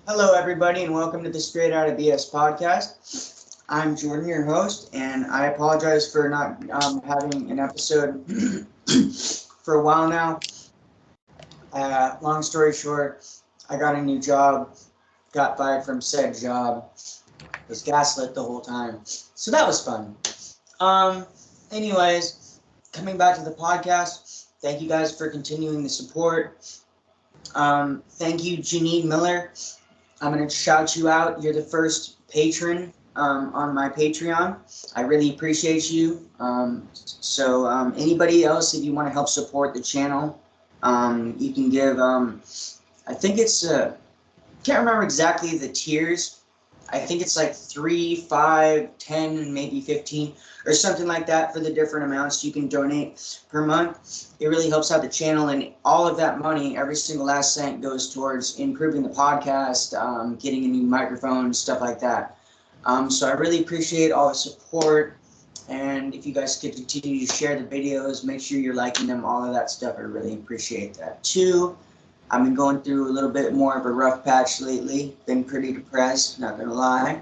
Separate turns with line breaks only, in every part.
Hello, everybody, and welcome to the Straight Outta BS podcast. I'm Jordan, your host, and I apologize for not having an episode for a while now. Long story short, I got a new job, got fired from said job, was gaslit the whole time, so that was fun. Anyways, coming back to the podcast, thank you guys for continuing the support. Thank you, Janine Miller. I'm going to shout you out. You're the first patron on my Patreon. I really appreciate you. So anybody else, if you want to help support the channel, you can give, I think it's, can't remember exactly the tiers. I think it's like 3, 5, 10, and maybe 15 or something like that for the different amounts you can donate per month. It really helps out the channel, and all of that money, every single last cent, goes towards improving the podcast, getting a new microphone, stuff like that. So I really appreciate all the support, and if you guys could continue to share the videos, make sure you're liking them, all of that stuff, I really appreciate that too. I've been going through a little bit more of a rough patch lately. Been pretty depressed, not gonna lie.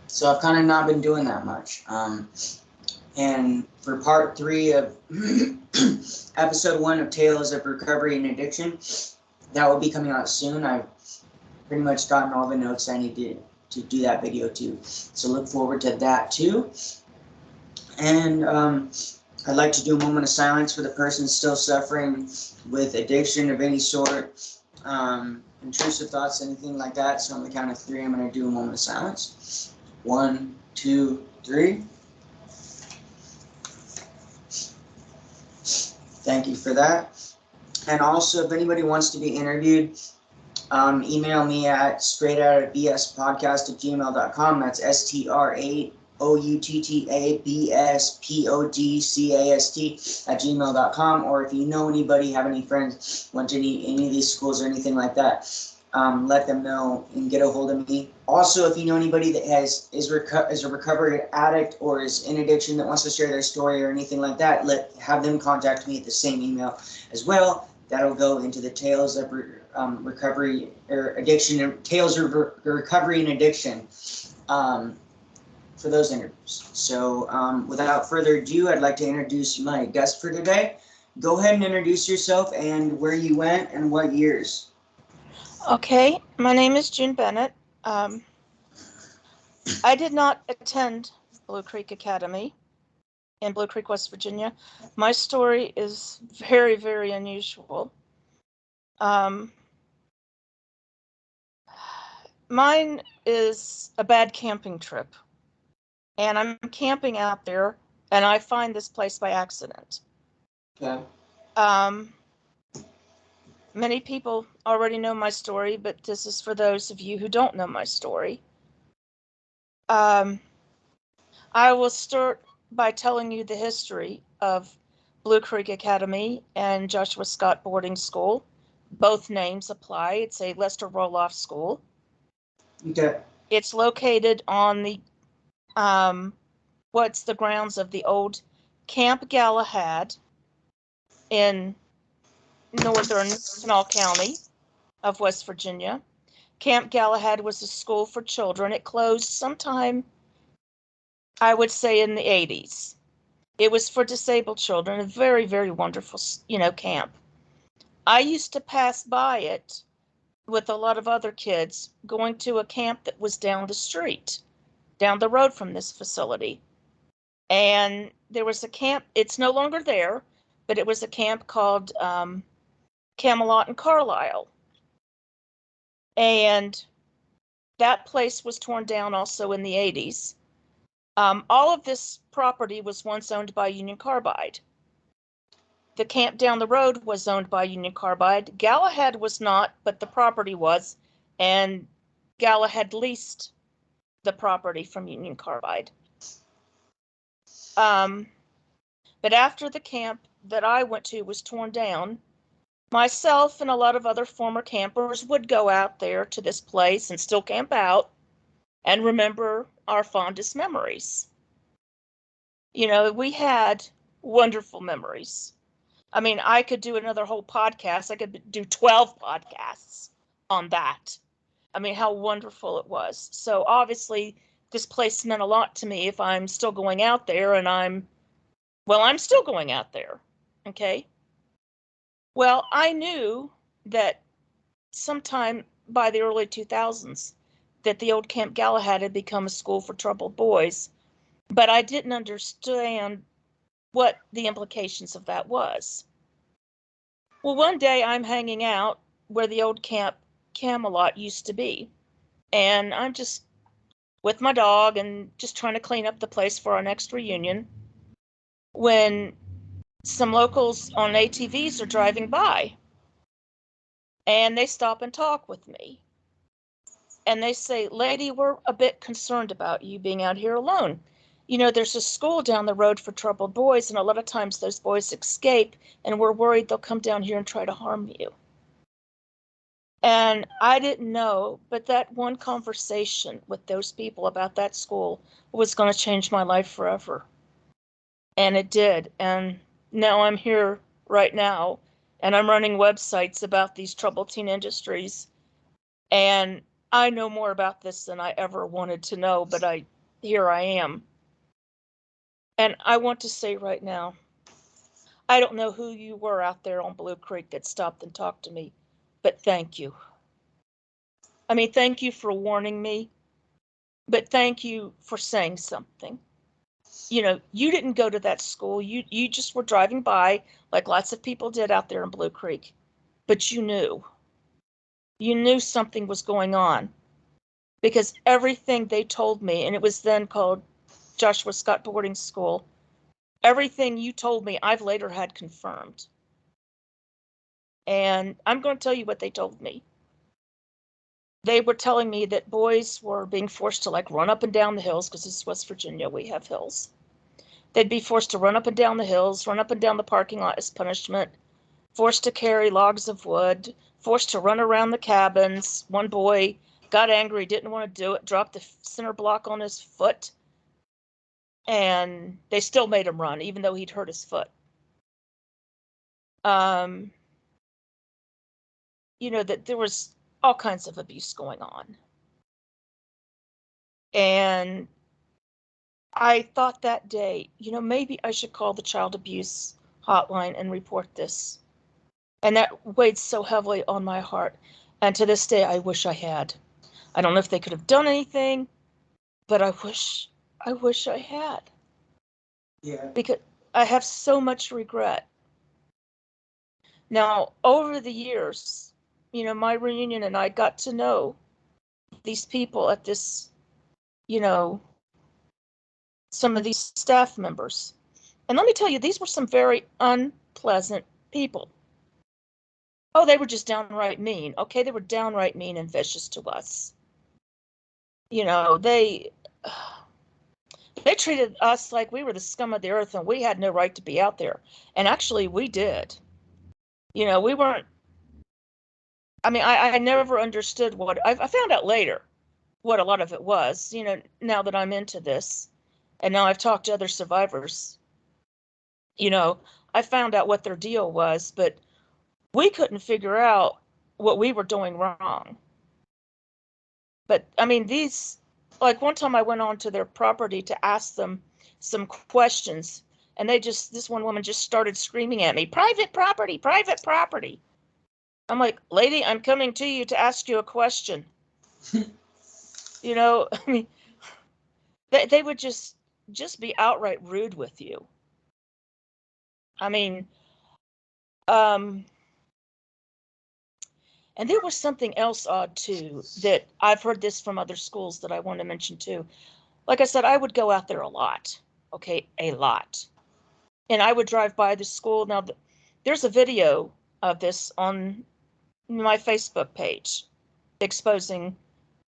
So I've kind of not been doing that much. And for part 3 of episode 1 of Tales of Recovery and Addiction, that will be coming out soon. I've pretty much gotten all the notes I need to do that video too. So look forward to that too. And I'd like to do a moment of silence for the person still suffering with addiction of any sort, intrusive thoughts, anything like that. So on the count of 3, I'm going to do a moment of silence. 1, 2, 3. Thank you for that. And also, if anybody wants to be interviewed, email me at straightoutofbspodcast@gmail.com. That's STRAOUTTABSPODCAST@gmail.com. Or if you know anybody, have any friends, went to any of these schools or anything like that, let them know and get a hold of me. Also, if you know anybody that is a recovery addict or is in addiction that wants to share their story or anything like that, have them contact me at the same email as well. That'll go into the Tales of Recovery or Addiction, Tales of Recovery and Addiction for those interviews. So without further ado, I'd like to introduce my guest for today. Go ahead and introduce yourself and where you went and what years.
Okay, my name is June Bennett. I did not attend Blue Creek Academy in Blue Creek, West Virginia. My story is very, very unusual. Mine is a bad camping trip. And I'm camping out there, and I find this place by accident.
Okay.
Many people already know my story, but this is for those of you who don't know my story. I will start by telling you the history of Blue Creek Academy and Joshua Scott Boarding School. Both names apply. It's a Lester Roloff school.
Okay.
It's located on the what's the grounds of the old Camp Galahad in northern Kanawha County of West Virginia. Camp Galahad was a school for children. It closed sometime, I would say, in the 80s. It was for disabled children, a very, very wonderful, camp. I used to pass by it with a lot of other kids going to a camp that was down the street, down the road from this facility. And there was a camp, it's no longer there, but it was a camp called Camelot and Carlisle. And that place was torn down also in the 80s. All of this property was once owned by Union Carbide. The camp down the road was owned by Union Carbide. Galahad was not, but the property was, and Galahad leased the property from Union Carbide. But after the camp that I went to was torn down, myself and a lot of other former campers would go out there to this place and still camp out and remember our fondest memories. We had wonderful memories. I mean, I could do another whole podcast. I could do 12 podcasts on that. I mean, how wonderful it was. So obviously, this place meant a lot to me if I'm still going out there, and I'm still going out there. Okay. Well, I knew that sometime by the early 2000s that the old Camp Galahad had become a school for troubled boys, but I didn't understand what the implications of that was. Well, one day I'm hanging out where the old Camp Camelot used to be, and I'm just with my dog and just trying to clean up the place for our next reunion when some locals on ATVs are driving by, and they stop and talk with me. And they say, "Lady, we're a bit concerned about you being out here alone. You know, there's a school down the road for troubled boys, and a lot of times those boys escape, and we're worried they'll come down here and try to harm you." And I didn't know, but that one conversation with those people about that school was going to change my life forever. And it did. And now I'm here right now, and I'm running websites about these troubled teen industries. And I know more about this than I ever wanted to know, but here I am. And I want to say right now, I don't know who you were out there on Blue Creek that stopped and talked to me, but thank you. I mean, thank you for warning me, but thank you for saying something. You know, you didn't go to that school. You just were driving by like lots of people did out there in Blue Creek, but you knew. You knew something was going on because everything they told me, and it was then called Joshua Scott Boarding School, everything you told me, I've later had confirmed. And I'm going to tell you what they told me. They were telling me that boys were being forced to like run up and down the hills, because this is West Virginia, we have hills. They'd be forced to run up and down the hills, run up and down the parking lot as punishment, forced to carry logs of wood, forced to run around the cabins. One boy got angry, didn't want to do it, dropped the center block on his foot, and they still made him run, even though he'd hurt his foot. You know, that there was all kinds of abuse going on. And I thought that day, you know, maybe I should call the child abuse hotline and report this. And that weighed so heavily on my heart. And to this day, I wish I had. I don't know if they could have done anything, but I wish I had.
Yeah.
Because I have so much regret. Now, over the years, you know, my reunion and I got to know these people at this, you know, some of these staff members. And let me tell you, these were some very unpleasant people. Oh, they were just downright mean. Okay, they were downright mean and vicious to us. You know, they treated us like we were the scum of the earth and we had no right to be out there. And actually, we did. You know, we weren't. I mean, I never understood what I found out later what a lot of it was. You know, now that I'm into this, and now I've talked to other survivors. You know, I found out what their deal was, but we couldn't figure out what we were doing wrong. But I mean, like one time I went onto their property to ask them some questions, and this one woman just started screaming at me, "Private property, private property." I'm like, "Lady, I'm coming to you to ask you a question." You know, I mean, they would just be outright rude with you. I mean, and there was something else odd too, that I've heard this from other schools that I want to mention too. Like I said, I would go out there a lot. Okay, a lot. And I would drive by the school. Now, there's a video of this on my Facebook page exposing,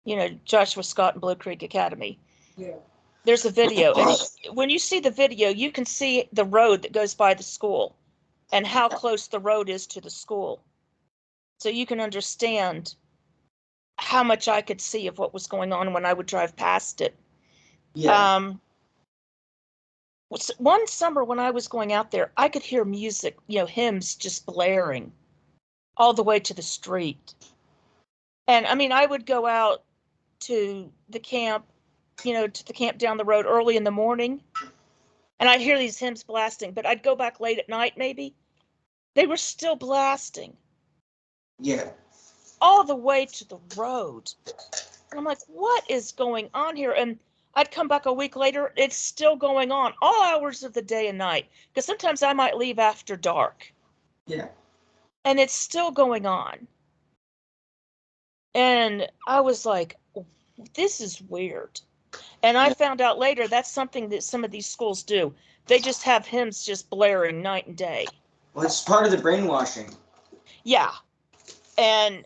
you know, Joshua Scott and Blue Creek Academy.
Yeah.
There's a video. And when you see the video, you can see the road that goes by the school and how close the road is to the school. So you can understand how much I could see of what was going on when I would drive past it.
Yeah.
One summer when I was going out there, I could hear music, you know, hymns just blaring all the way to the street. And I mean, I would go out to the camp, to the camp down the road early in the morning, and I'd hear these hymns blasting, but I'd go back late at night maybe. They were still blasting.
Yeah.
All the way to the road. And I'm like, what is going on here? And I'd come back a week later, it's still going on, all hours of the day and night. Because sometimes I might leave after dark.
Yeah.
And it's still going on. And I was like, this is weird. And I found out later that's something that some of these schools do. They just have hymns just blaring night and day.
Well, it's part of the brainwashing.
Yeah. And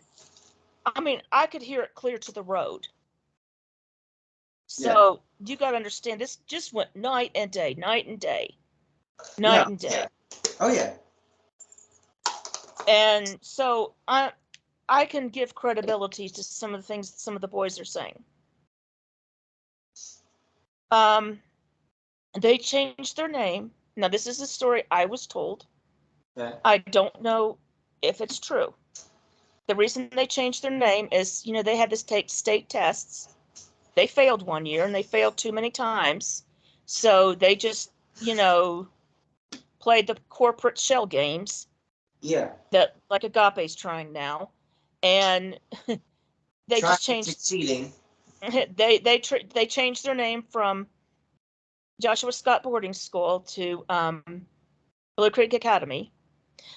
I mean, I could hear it clear to the road. So you got to understand, this just went night and day, night and day, night and day.
Yeah. Oh, yeah.
And so I can give credibility to some of the things that some of the boys are saying. They changed their name. Now, this is a story I was told.
Okay.
I don't know if it's true. The reason they changed their name is, they had to take state tests. They failed one year, and they failed too many times. So they just, played the corporate shell games.
Yeah.
That like Agape's trying now. And they
Trying
just changed.
Succeeding.
They changed their name from Joshua Scott Boarding School to Blue Creek Academy.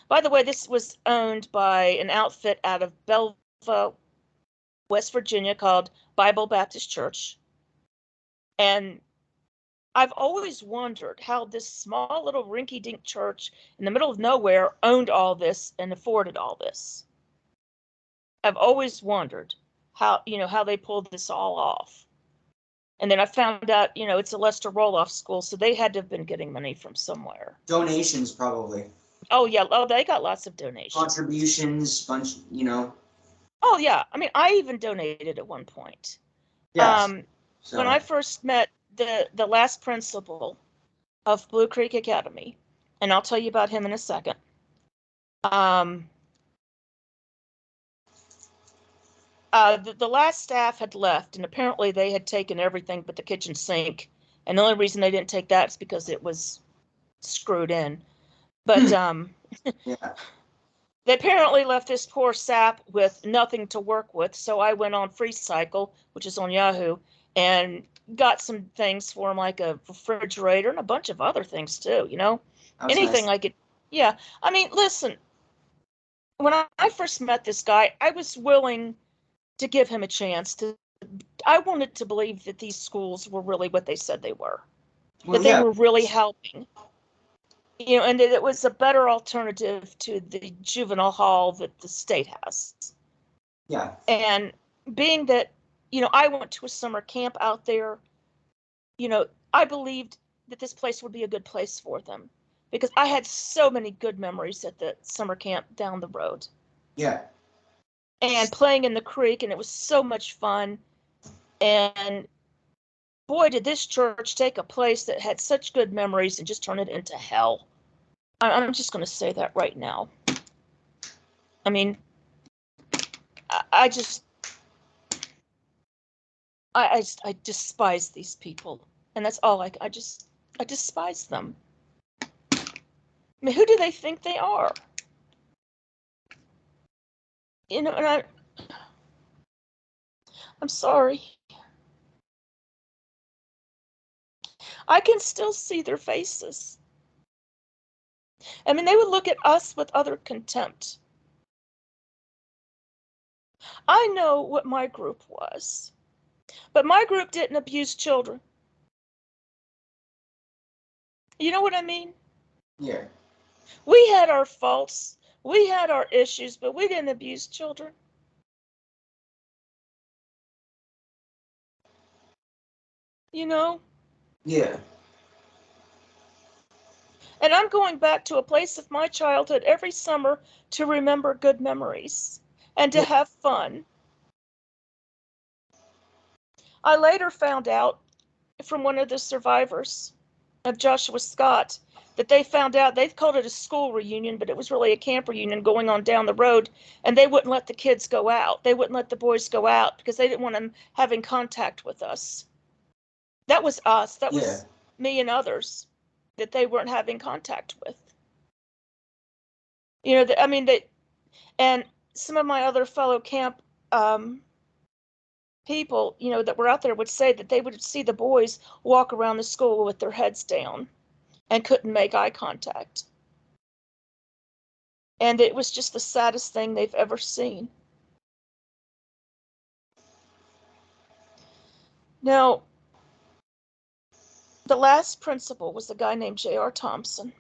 By the way, this was owned by an outfit out of Belleville, West Virginia, called Bible Baptist Church. And I've always wondered how this small little rinky-dink church in the middle of nowhere owned all this and afforded all this. I've always wondered how they pulled this all off. And then I found out, it's a Lester roll-off school, so they had to have been getting money from somewhere.
Donations, probably.
Oh, yeah. Oh, they got lots of donations.
Contributions,
Oh, yeah. I mean, I even donated at one point.
Yes.
When I first met the last principal of Blue Creek Academy, and I'll tell you about him in a second. The last staff had left, and apparently they had taken everything but the kitchen sink. And the only reason they didn't take that is because it was screwed in. But
yeah.
They apparently left this poor sap with nothing to work with. So I went on Free Cycle, which is on Yahoo, and got some things for him, like a refrigerator and a bunch of other things too, anything
nice.
I could. Yeah. I mean, listen, when I first met this guy, I was willing to give him a chance. I wanted to believe that these schools were really what they said they were, that they were really helping, and that it was a better alternative to the juvenile hall that the state has.
Yeah.
And being that, I went to a summer camp out there, I believed that this place would be a good place for them, because I had so many good memories at the summer camp down the road.
Yeah.
And playing in the creek, and it was so much fun. And boy, did this church take a place that had such good memories and just turn it into hell. I'm just going to say that right now. I mean, I despise these people, and that's all. I despise them. I mean, who do they think they are? And I'm sorry. I can still see their faces. I mean, they would look at us with utter contempt. I know what my group was, but my group didn't abuse children. You know what I mean?
Yeah.
We had our faults, we had our issues, but we didn't abuse children.
Yeah.
And I'm going back to a place of my childhood every summer to remember good memories and to have fun. I later found out from one of the survivors of Joshua Scott that they found out, they've called it a school reunion, but it was really a camp reunion going on down the road, and they wouldn't let the kids go out. They wouldn't let the boys go out because they didn't want them having contact with us. That was us. That was me and others that they weren't having contact with. You know, I mean, and some of my other fellow camp people, you know, that were out there would say that they would see the boys walk around the school with their heads down and couldn't make eye contact. And it was just the saddest thing they've ever seen. Now, the last principal was a guy named J.R. Thompson.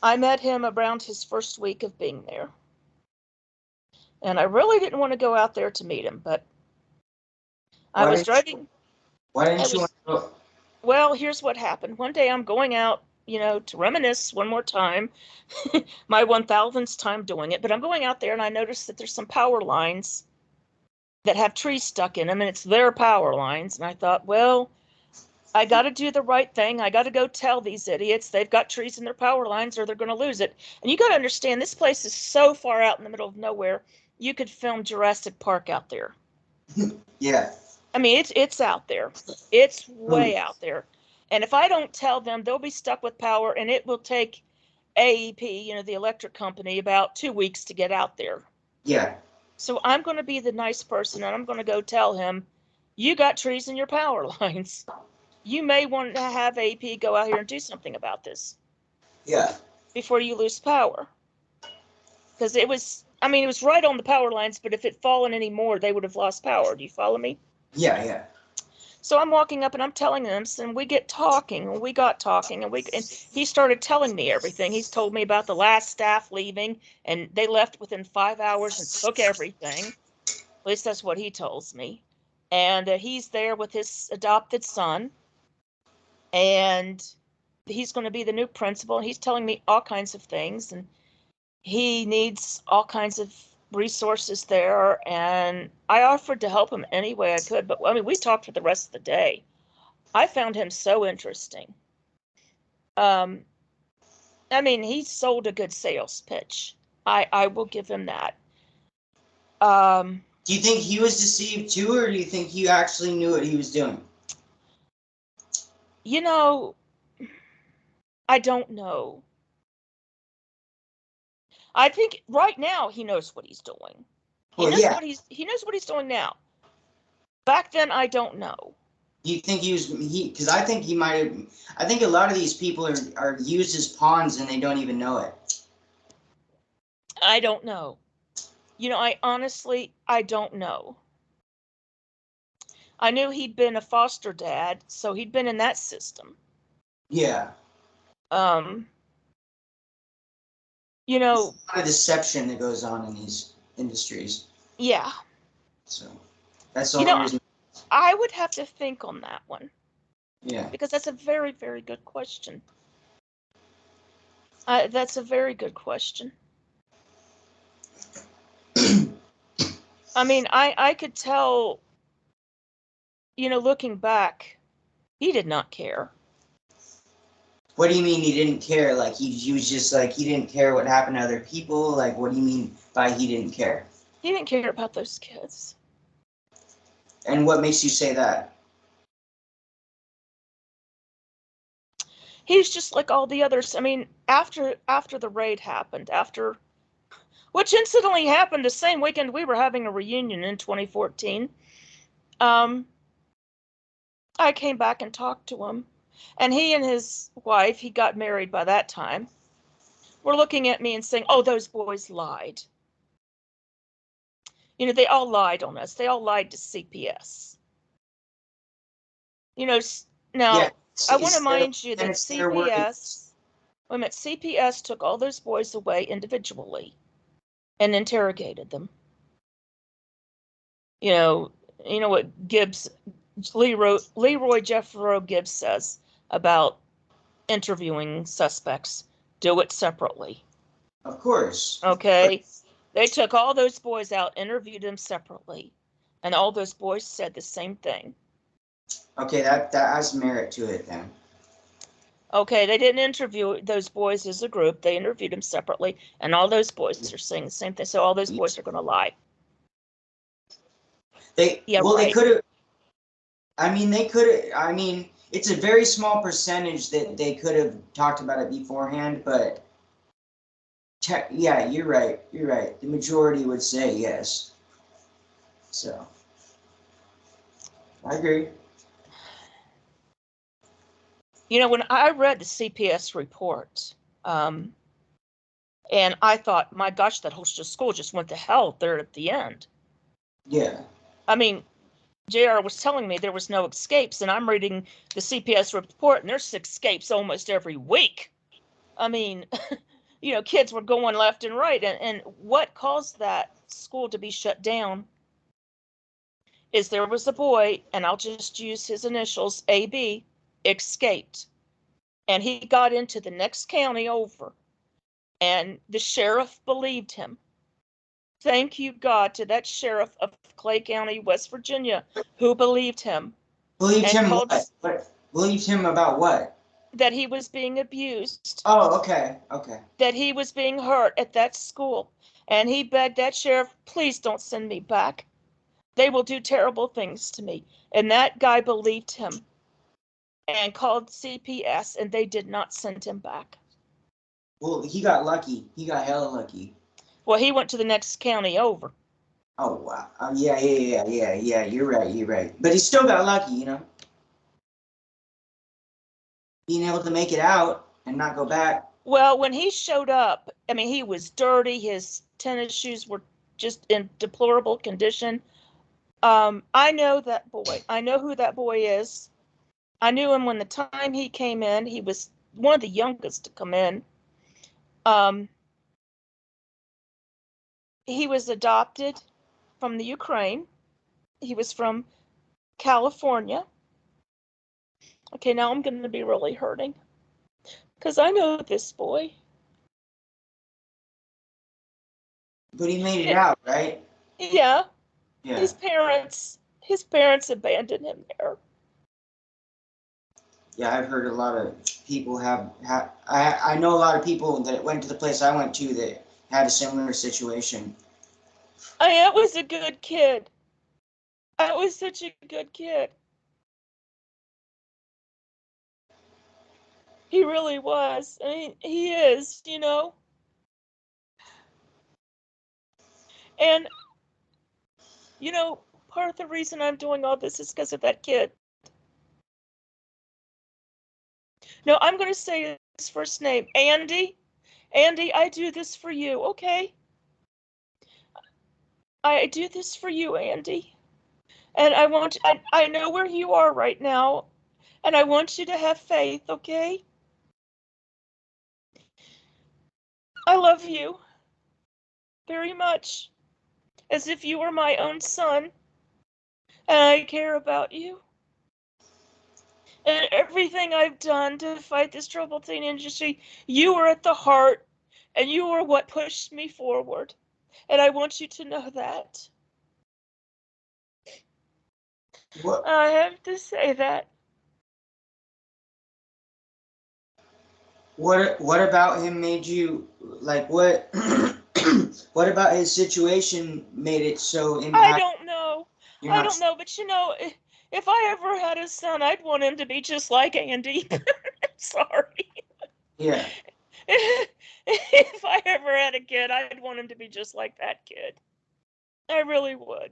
I met him around his first week of being there. And I really didn't want to go out there to meet him, but I was driving.
Why didn't you want to go?
Well, here's what happened. One day I'm going out, you know, to reminisce one more time, my 1000th time doing it, but I'm going out there and I noticed that there's some power lines that have trees stuck in them, and it's their power lines. And I thought, well, I got to do the right thing. I got to go tell these idiots they've got trees in their power lines or they're going to lose it. And you got to understand, this place is so far out in the middle of nowhere, you could film Jurassic Park out there.
Yeah.
I mean, it's out there. It's way out there. And if I don't tell them, they'll be stuck with power, and it will take AEP, you know, the electric company, about 2 weeks to get out there.
Yeah.
So I'm going to be the nice person, and I'm going to go tell him, you got trees in your power lines. You may want to have AEP go out here and do something about this.
Yeah.
Before you lose power. Because it was right on the power lines, but if it fallen any more, they would have lost power. Do you follow me?
Yeah, yeah.
So I'm walking up and I'm telling them, and we get talking, and we got talking, and he started telling me everything. He's told me about the last staff leaving, and they left within 5 hours and took everything. At least that's what he tells me. And he's there with his adopted son, and he's going to be the new principal. And he's telling me all kinds of things, and he needs all kinds of resources there, and I offered to help him any way I could. But I mean, we talked for the rest of the day. I found him so interesting. I mean, he sold a good sales pitch. I will give him that.
Do you think he was deceived too, or do you think he actually knew what he was doing?
You know, I don't know. I think right now he knows what he's doing. He knows what he's doing now. Back then, I don't know.
Do you think because I think he might have, I think a lot of these people are used as pawns and they don't even know it.
I don't know. You know, I don't know. I knew he'd been a foster dad, so he'd been in that system.
Yeah.
You know,
there's a lot of deception that goes on in these industries.
Yeah.
So that's the only reason.
I would have to think on that one.
Yeah.
Because that's a very, very good question. That's a very good question. I mean, I could tell, you know, looking back, he did not care.
What do you mean he didn't care? Like he was just like, he didn't care what happened to other people? Like, what do you mean by he didn't care?
He didn't care about those kids.
And what makes you say that?
He's just like all the others. I mean, after the raid happened, which incidentally happened the same weekend we were having a reunion in 2014, I came back and talked to him. And he and his wife, he got married by that time, were looking at me and saying, oh, those boys lied. You know, they all lied on us. They all lied to CPS. You know, now, I want to mind you that CPS took all those boys away individually and interrogated them. You know what Leroy Jeffro Gibbs says about interviewing suspects. Do it separately.
Of course.
Okay. They took all those boys out, interviewed them separately, and all those boys said the same thing.
Okay, that has merit to it then.
Okay, they didn't interview those boys as a group. They interviewed them separately, and all those boys are saying the same thing. So all those boys are going to lie. Yeah,
They
right.
could have. They could have. It's a very small percentage that they could have talked about it beforehand, but yeah, you're right. You're right. The majority would say yes. So I agree.
When I read the CPS report, and I thought, my gosh, that whole school just went to hell there at the end.
Yeah.
JR was telling me there was no escapes, and I'm reading the CPS report, and there's escapes almost every week. Kids were going left and right, and what caused that school to be shut down is there was a boy, and I'll just use his initials, AB, escaped. And he got into the next county over, and the sheriff believed him. Thank you, God, to that sheriff of Clay County, West Virginia, who believed him.
Believed
And
him what? Believed him about what?
That he was being abused.
Oh, okay. Okay.
That he was being hurt at that school. And he begged that sheriff, please don't send me back. They will do terrible things to me. And that guy believed him and called CPS, and they did not send him back.
Well, he got lucky. He got hella lucky.
Well, he went to the next county over.
Oh, wow. Yeah. You're right. But he still got lucky, Being able to make it out and not go back.
Well, when he showed up, he was dirty. His tennis shoes were just in deplorable condition. I know that boy. I know who that boy is. I knew him when the time he came in. He was one of the youngest to come in. He was adopted from the Ukraine. He was from California. Okay, now I'm going to be really hurting because I know this boy.
But he made it out, right?
Yeah.
Yeah.
His parents abandoned him there.
Yeah, I've heard a lot of people I know a lot of people that went to the place I went to that had a similar situation.
I was a good kid. I was such a good kid. He really was. He is, And, part of the reason I'm doing all this is because of that kid. No, I'm going to say his first name, Andy. Andy, I do this for you, okay? I do this for you, Andy. And I know where you are right now, and I want you to have faith, okay? I love you very much, as if you were my own son, and I care about you. And everything I've done to fight this troubled teen industry, you were at the heart, and you were what pushed me forward. And I want you to know that.
What
I have to say that.
what about him made you like what what about his situation made it so impactful?
I don't know.
I
don't know, but if I ever had a son, I'd want him to be just like Andy. Sorry.
Yeah.
If I ever had a kid, I'd want him to be just like that kid. I really would.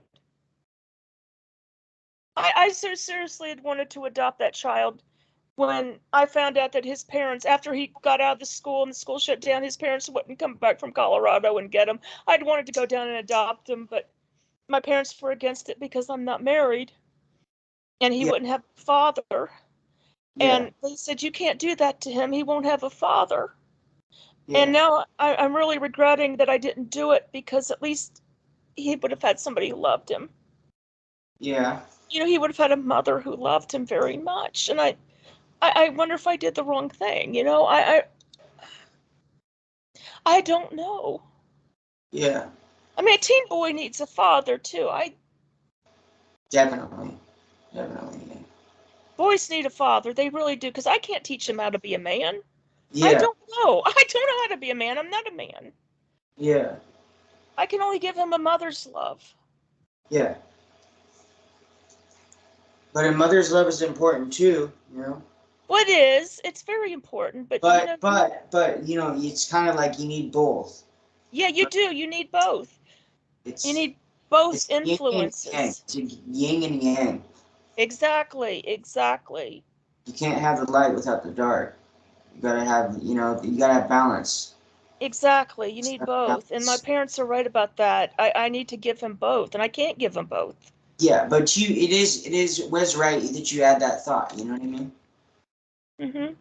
I so seriously had wanted to adopt that child when I found out that his parents, after he got out of the school and the school shut down, his parents wouldn't come back from Colorado and get him. I'd wanted to go down and adopt him, but my parents were against it because I'm not married and he wouldn't have a father. And they said, you can't do that to him. He won't have a father. And now I'm really regretting that I didn't do it because at least he would have had somebody who loved him.
Yeah.
He would have had a mother who loved him very much. And I wonder if I did the wrong thing. I don't know.
Yeah.
A teen boy needs a father too.
Definitely.
Boys need a father. They really do, because I can't teach them how to be a man.
Yeah.
I don't know. I don't know how to be a man. I'm not a man.
Yeah.
I can only give him a mother's love.
Yeah. But a mother's love is important too, you know.
Well, it is. It's very important, but
But
you know.
it's kind of like you need both.
Yeah, you do. You need both. You
It's
need both
yin and yang.
influences.
It's yin and yang.
Exactly. Exactly.
You can't have the light without the dark. You gotta have, you gotta have balance.
Exactly. You need both. And my parents are right about that. I need to give him both, and I can't give him both.
Yeah, but was right that you had that thought. You know what I mean?
Mm-hmm.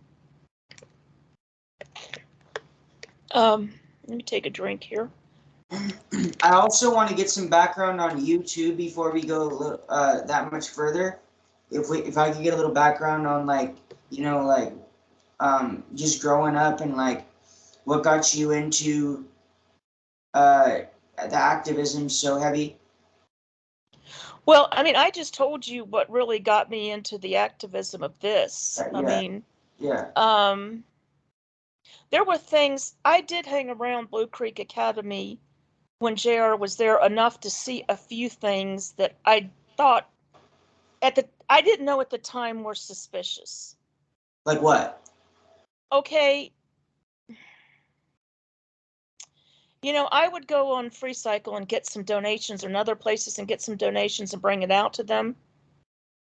Let me take a drink here.
I also want to get some background on you too before we go that much further. If I could get a little background on just growing up and like what got you into the activism so heavy.
Well, I mean, I just told you what really got me into the activism of this.
Yeah.
I mean,
yeah.
there were things. I did hang around Blue Creek Academy when JR was there enough to see a few things that I thought I didn't know at the time were suspicious.
Like what?
Okay. You know, I would go on Free Cycle and get some donations, or in other places and get some donations and bring it out to them.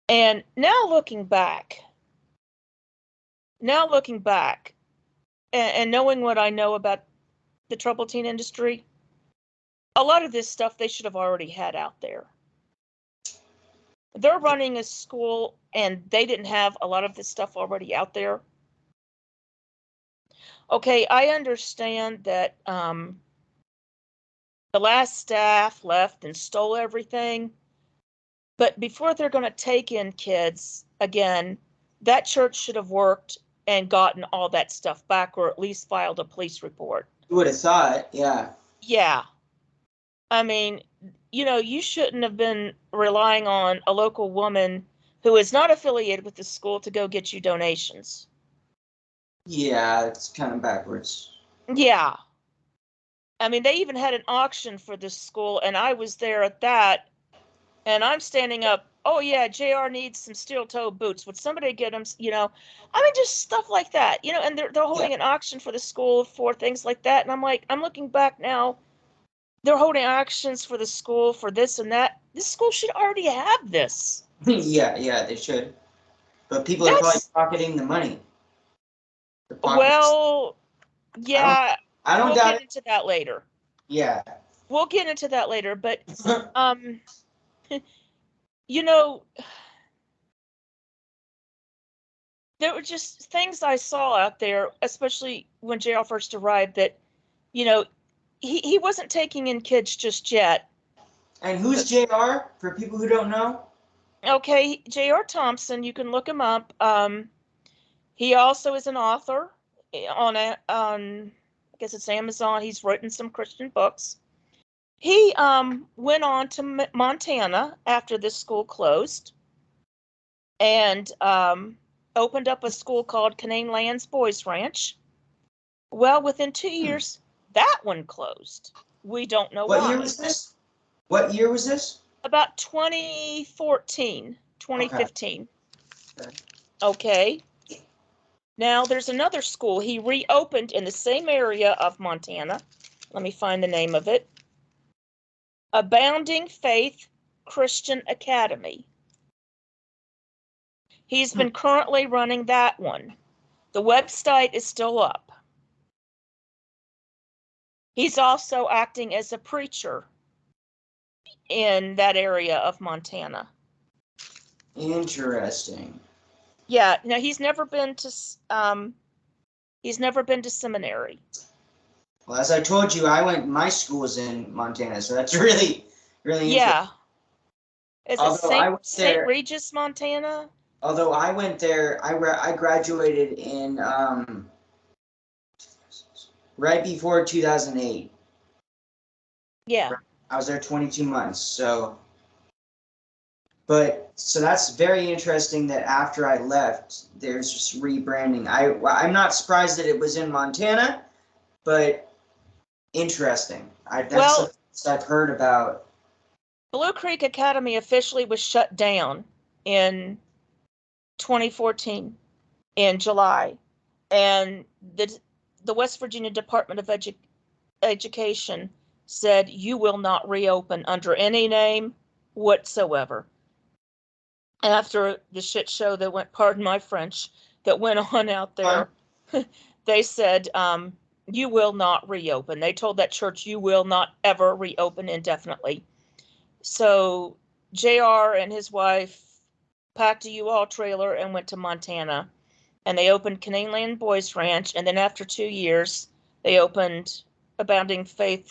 And now looking back, and knowing what I know about the troubled teen industry, a lot of this stuff they should have already had out there. They're running a school and they didn't have a lot of this stuff already out there. Okay, I understand that the last staff left and stole everything, but before they're going to take in kids again, that church should have worked and gotten all that stuff back, or at least filed a police report.
You would have thought, yeah.
Yeah. I mean, you know, you shouldn't have been relying on a local woman who is not affiliated with the school to go get you donations.
Yeah, it's kind of backwards.
Yeah. I mean, they even had an auction for this school, and I was there at that, and I'm standing up. Oh yeah, JR needs some steel-toe boots. Would somebody get him? You know, I mean, just stuff like that. You know, and they're holding an auction for the school for things like that, and I'm like, I'm looking back now. They're holding auctions for the school for this and that. This school should already have this.
yeah, they should. But people are probably pocketing the money.
Well, yeah,
I don't
we'll
doubt
get into that later.
Yeah.
We'll get into that later, but you know, there were just things I saw out there, especially when JR first arrived, that, you know, he wasn't taking in kids just yet.
And who's JR, for people who don't know?
Okay, JR Thompson, you can look him up. He also is an author on I guess it's Amazon. He's written some Christian books. He went on to Montana after this school closed, and opened up a school called Canaan Lands Boys Ranch. Well, within 2 years, that one closed. We don't know why.
What year was this? What year was this?
About 2014, 2015. Okay. Now, there's another school he reopened in the same area of Montana. Let me find the name of it. Abounding Faith Christian Academy. He's been currently running that one. The website is still up. He's also acting as a preacher in that area of Montana.
Interesting.
Yeah, now he's never been to seminary.
Well, as I told you, my school was in Montana, so that's really interesting.
Yeah. Is it St. Regis, Montana?
Although I went there, I graduated in right before 2008.
Yeah.
I was there 22 months, so But so that's very interesting that after I left, there's just rebranding. I'm not surprised that it was in Montana, but interesting. That's the first I've heard about.
Blue Creek Academy officially was shut down in 2014 in July, and the West Virginia Department of Education said you will not reopen under any name whatsoever. After the shit show that went, pardon my French, that went on out there, they said, you will not reopen. They told that church, you will not ever reopen indefinitely. So JR and his wife packed a U-Haul trailer and went to Montana. And they opened Canadian Boys Ranch. And then after 2 years, they opened Abounding Faith.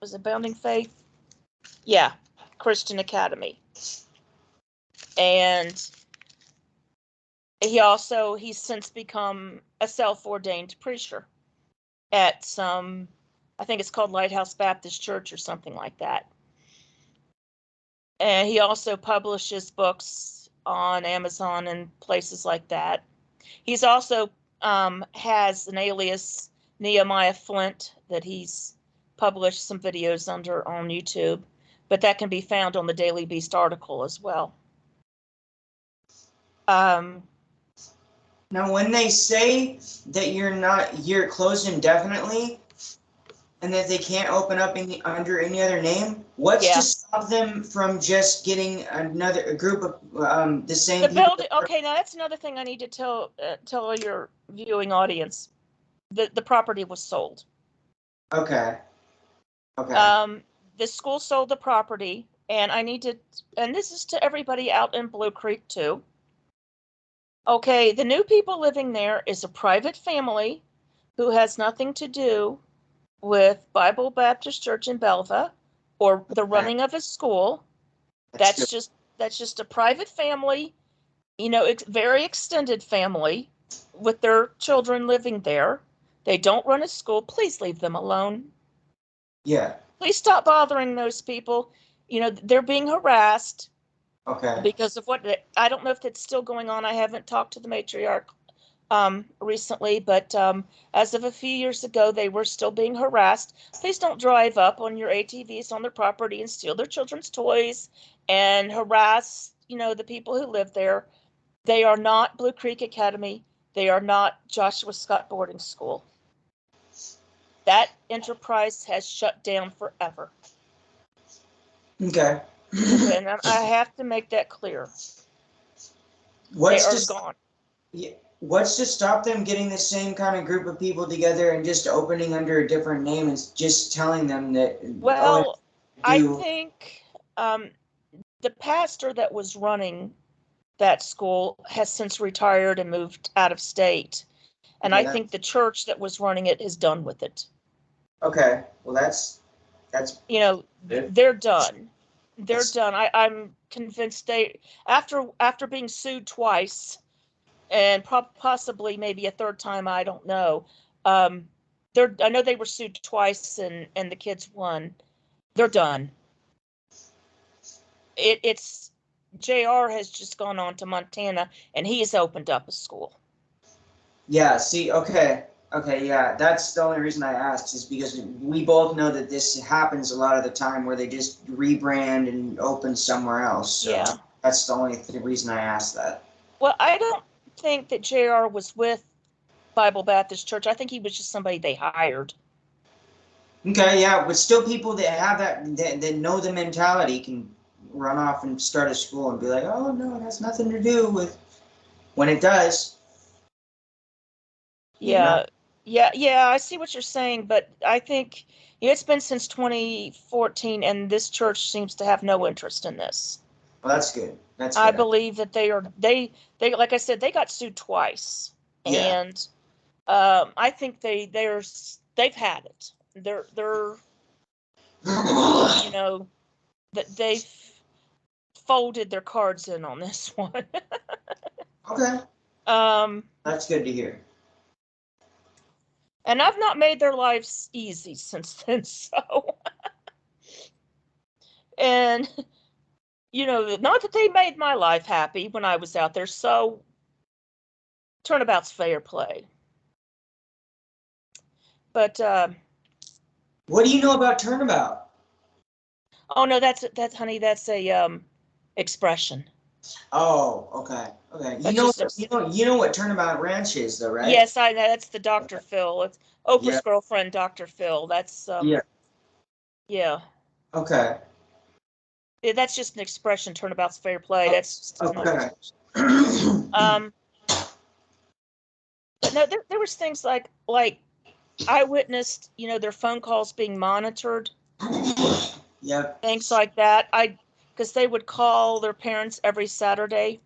Was it Abounding Faith? Yeah, Christian Academy. And he's since become a self-ordained preacher at some, I think it's called Lighthouse Baptist Church or something like that. And he also publishes books on Amazon and places like that. He's also has an alias, Nehemiah Flint, that he's published some videos under on YouTube, but that can be found on the Daily Beast article as well.
Now, when they say that you're closed indefinitely, and that they can't open up under any other name, what's to stop them from just getting a group of the same people?
Building. Okay, now that's another thing I need to tell your viewing audience. The property was sold.
Okay. Okay.
The school sold the property, and and this is to everybody out in Blue Creek too. Okay, the new people living there is a private family who has nothing to do with Bible Baptist Church in Belva or the running of a school. That's just a private family, very extended family with their children living there. They don't run a school. Please leave them alone.
Yeah.
Please stop bothering those people. They're being harassed.
Okay.
Because of I don't know if that's still going on. I haven't talked to the matriarch recently, but as of a few years ago, they were still being harassed. Please don't drive up on your ATVs on their property and steal their children's toys and harass, the people who live there. They are not Blue Creek Academy. They are not Joshua Scott Boarding School. That enterprise has shut down forever.
Okay.
And I have to make that clear. What's
to stop them getting the same kind of group of people together and just opening under a different name and just telling them that?
Well, I think the pastor that was running that school has since retired and moved out of state. And I think the church that was running it is done with it.
Okay. Well, that's
they're done. They're done. I'm convinced after being sued twice and possibly maybe a third time, I don't know. I know they were sued twice and the kids won. They're done. It's JR has just gone on to Montana and he has opened up a school.
Yeah, see, okay, yeah, that's the only reason I asked, is because we both know that this happens a lot of the time where they just rebrand and open somewhere else. So yeah. That's the only reason I asked that.
Well, I don't think that JR was with Bible Baptist Church. I think he was just somebody they hired.
Okay, yeah, but still people that have that know the mentality can run off and start a school and be like, oh, no, it has nothing to do with, when it does.
Yeah, I see what you're saying, but I think it's been since 2014, and this church seems to have no interest in this.
Well, that's good.
I believe that they like I said, they got sued twice, and I think they've had it. They're that they've folded their cards in on this one.
Okay. That's good to hear.
And I've not made their lives easy since then, so. And, not that they made my life happy when I was out there. So turnabout's fair play. But
what do you know about turnabout?
Oh no, that's honey. That's a expression.
Oh, okay. You know what Turnabout Ranch is, though, right?
Yes, I know. That's the Dr. Phil. It's Oprah's
Yeah.
girlfriend, Dr. Phil. That's
Yeah.
Yeah.
Okay.
That's just an expression. Turnabout's fair play. That's just
okay.
But no, there was things like I witnessed, their phone calls being monitored.
Yep.
Things like that. Because they would call their parents every Saturday.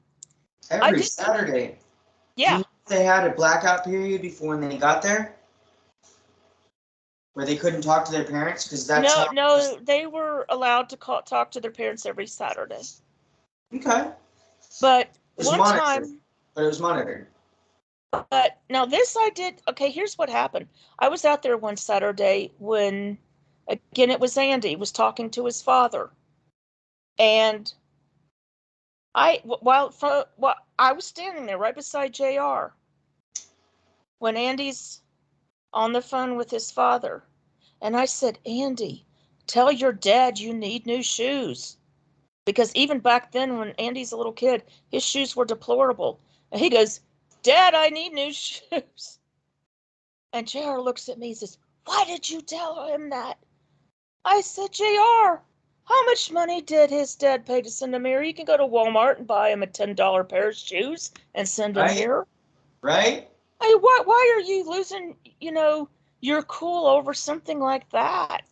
Every Saturday.
Yeah.
Do you know if they had a blackout period before when they got there, where they couldn't talk to their parents? Because that's
no, they were allowed to talk to their parents every Saturday.
Okay.
But
one time. But it was monitored.
But now this I did. Okay, here's what happened. I was out there one Saturday when, again, it was Andy was talking to his father, and I was standing there right beside JR when Andy's on the phone with his father, and I said, Andy, tell your dad you need new shoes, because even back then when Andy's a little kid, his shoes were deplorable, and he goes, Dad, I need new shoes. And JR looks at me and says, why did you tell him that? I said, JR, how much money did his dad pay to send him here? You can go to Walmart and buy him a $10 pair of shoes and send him here.
Right?
Hey, why are you losing, your cool over something like that?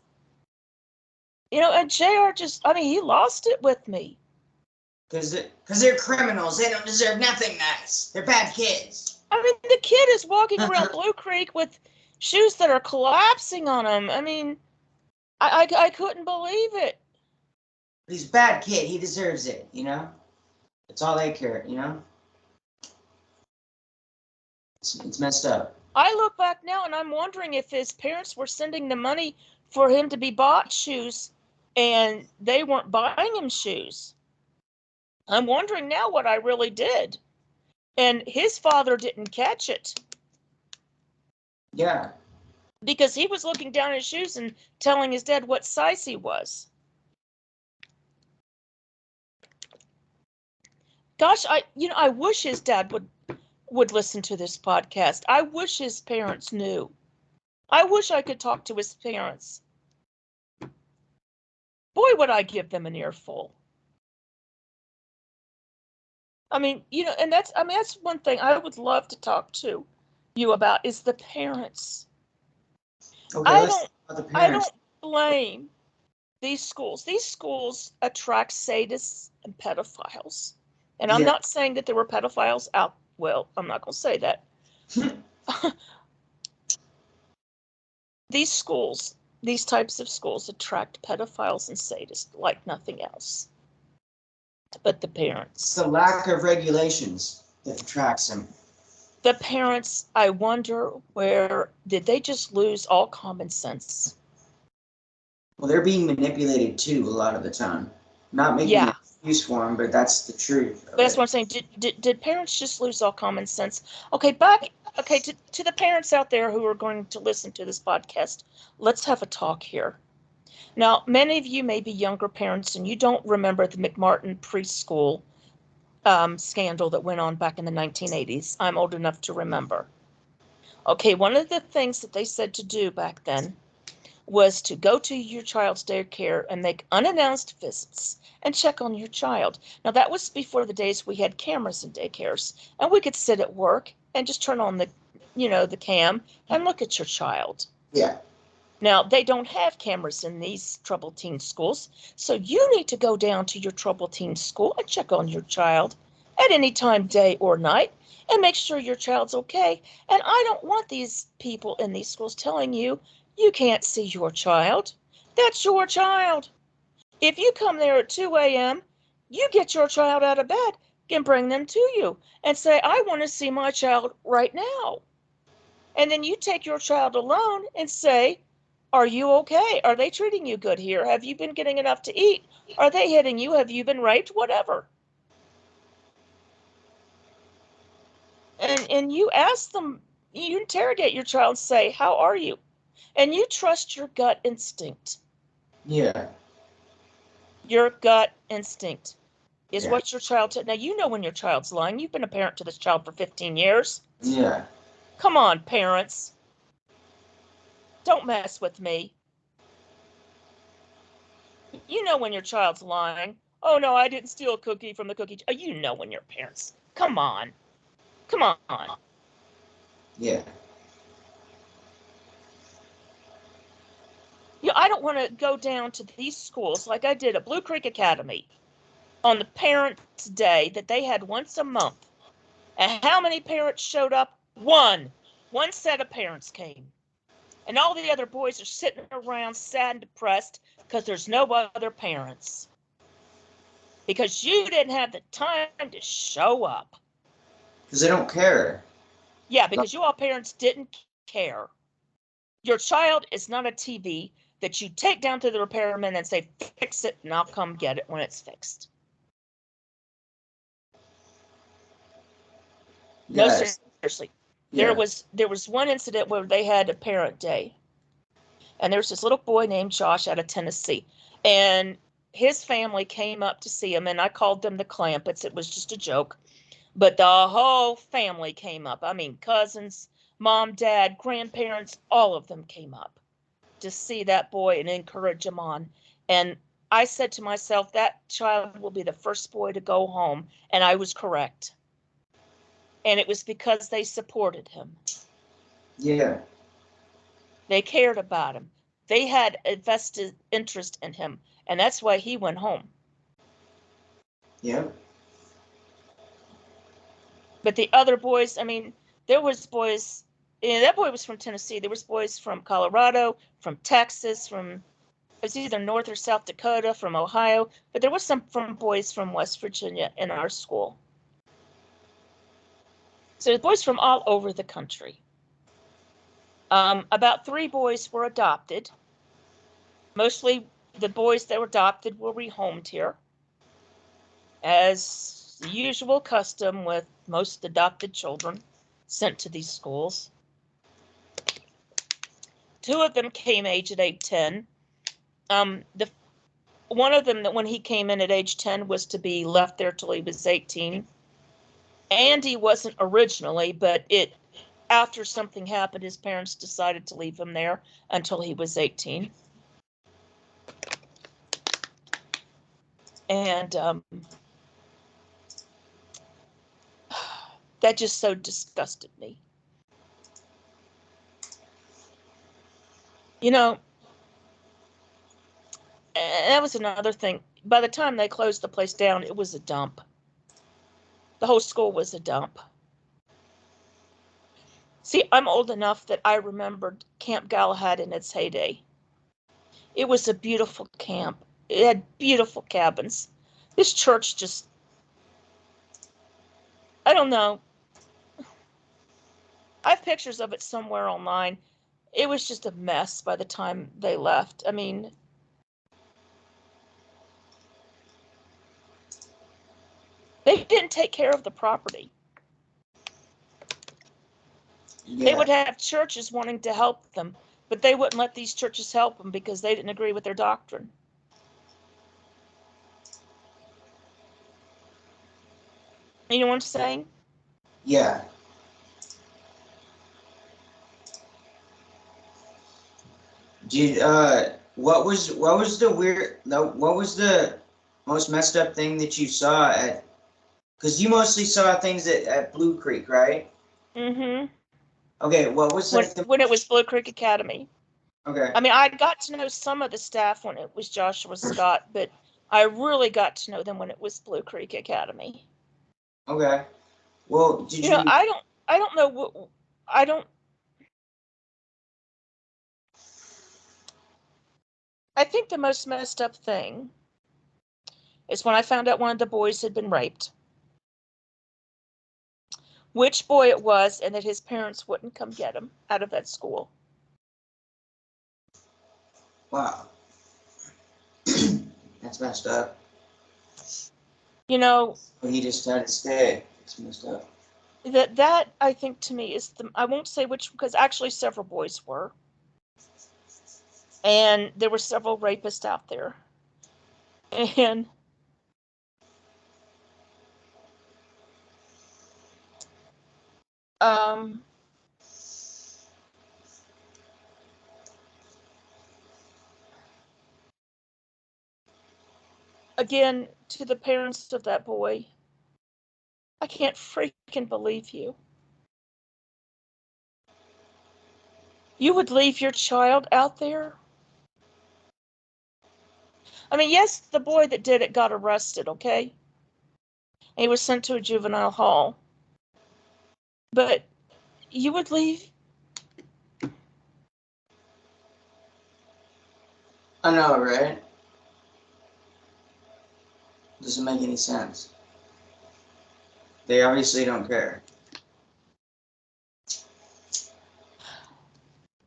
And JR he lost it with me.
Because they're criminals. They don't deserve nothing nice. They're bad kids.
I mean, the kid is walking around Blue Creek with shoes that are collapsing on him. I mean, I couldn't believe it.
But he's a bad kid. He deserves it, That's all they care, It's messed up.
I look back now and I'm wondering if his parents were sending the money for him to be bought shoes and they weren't buying him shoes. I'm wondering now what I really did. And his father didn't catch it.
Yeah.
Because he was looking down at his shoes and telling his dad what size he was. Gosh, I wish his dad would listen to this podcast. I wish his parents knew. I wish I could talk to his parents. Boy, would I give them an earful. I mean, and that's one thing I would love to talk to you about is the parents.
Okay,
I don't blame these schools. These schools attract sadists and pedophiles. And I'm not saying that there were pedophiles out. Well, I'm not going to say that. These types of schools attract pedophiles and sadists like nothing else. But the parents.
It's the lack of regulations that attracts them.
The parents, I wonder did they just lose all common sense?
Well, they're being manipulated too a lot of the time. Not making an excuse for them, but that's the truth.
But that's what I'm saying. Did parents just lose all common sense? Okay, to the parents out there who are going to listen to this podcast, let's have a talk here. Now, many of you may be younger parents and you don't remember the McMartin preschool scandal that went on back in the 1980s. I'm old enough to remember. Okay, one of the things that they said to do back then was to go to your child's daycare and make unannounced visits and check on your child. Now, that was before the days we had cameras in daycares, and we could sit at work and just turn on the cam and look at your child.
Yeah.
Now, they don't have cameras in these troubled teen schools, so you need to go down to your troubled teen school and check on your child at any time, day or night, and make sure your child's okay. And I don't want these people in these schools telling you can't see your child. That's your child. If you come there at 2 a.m., you get your child out of bed and bring them to you and say, I want to see my child right now. And then you take your child alone and say, Are you okay? Are they treating you good here? Have you been getting enough to eat? Are they hitting you? Have you been raped? Whatever. And you ask them, you interrogate your child and say, how are you? And you trust your gut instinct.
Yeah.
Your gut instinct is
Yeah.
what your child now you know when your child's lying. You've been a parent to this child for 15 years.
Yeah.
Come on, parents. Don't mess with me. You know when your child's lying. Oh no, I didn't steal a cookie from the cookie. Oh, you know when your parents. Come on. Come on.
Yeah.
I don't want to go down to these schools like I did at Blue Creek Academy on the Parents' Day that they had once a month. And how many parents showed up? One. One set of parents came. And all the other boys are sitting around sad and depressed because there's no other parents. Because you didn't have the time to show up.
Because they don't care.
Yeah, because you all parents didn't care. Your child is not a TV that you take down to the repairman and say, fix it, and I'll come get it when it's fixed. No,
Yes.
seriously.
Yeah.
There was one incident where they had a parent day. And there was this little boy named Josh out of Tennessee. And his family came up to see him, and I called them the Clampets. It was just a joke. But the whole family came up. I mean, cousins, mom, dad, grandparents, all of them came up to see that boy and encourage him on. And I said to myself, that child will be the first boy to go home. And I was correct. And it was because they supported him.
Yeah.
They cared about him. They had a vested interest in him. And that's why he went home.
Yeah.
But the other boys, I mean, there was boys, that boy was from Tennessee. There was boys from Colorado, from Texas, from, it was either North or South Dakota, from Ohio, but there was some from boys from West Virginia in our school. So the boys from all over the country. About 3 boys were adopted. Mostly the boys that were adopted were rehomed here. As the usual custom with most adopted children sent to these schools. 2 of them came at age 10. One of them, that when he came in at age 10, was to be left there till he was 18. Andy wasn't originally, but after something happened, his parents decided to leave him there until he was 18. And that just so disgusted me. You know, and that was another thing. By the time they closed the place down, it was a dump. The whole school was a dump. See, I'm old enough that I remembered Camp Galahad in its heyday. It was a beautiful camp. It had beautiful cabins. This church just, I don't know. I have pictures of it somewhere online. It was just a mess by the time they left. I mean, they didn't take care of the property.
Yeah.
They would have churches wanting to help them, but they wouldn't let these churches help them because they didn't agree with their doctrine. You know what I'm saying?
Yeah. Did what was the weird what was the most messed up thing that you saw at? Because you mostly saw things at Blue Creek, right?
Mm-hmm.
Okay, what was like the
When it was Blue Creek Academy.
okay?
I mean, I got to know some of the staff when it was Joshua Scott, but I really got to know them when it was Blue Creek Academy.
Okay. Well, did
You know,
you?
I don't know what, I don't, I think the most messed up thing is when I found out one of the boys had been raped. Which boy it was, and that his parents wouldn't come get him out of that school.
Wow. That's messed up.
You know,
But he just had to stay. It's messed up.
that I think to me is I won't say which, because actually several boys were. And there were several rapists out there. And again, to the parents of that boy, I can't freaking believe you. You would leave your child out there? I mean, yes, the boy that did it got arrested, okay? And he was sent to a juvenile hall. But you would leave?
I know, right? Doesn't make any sense. They obviously don't care.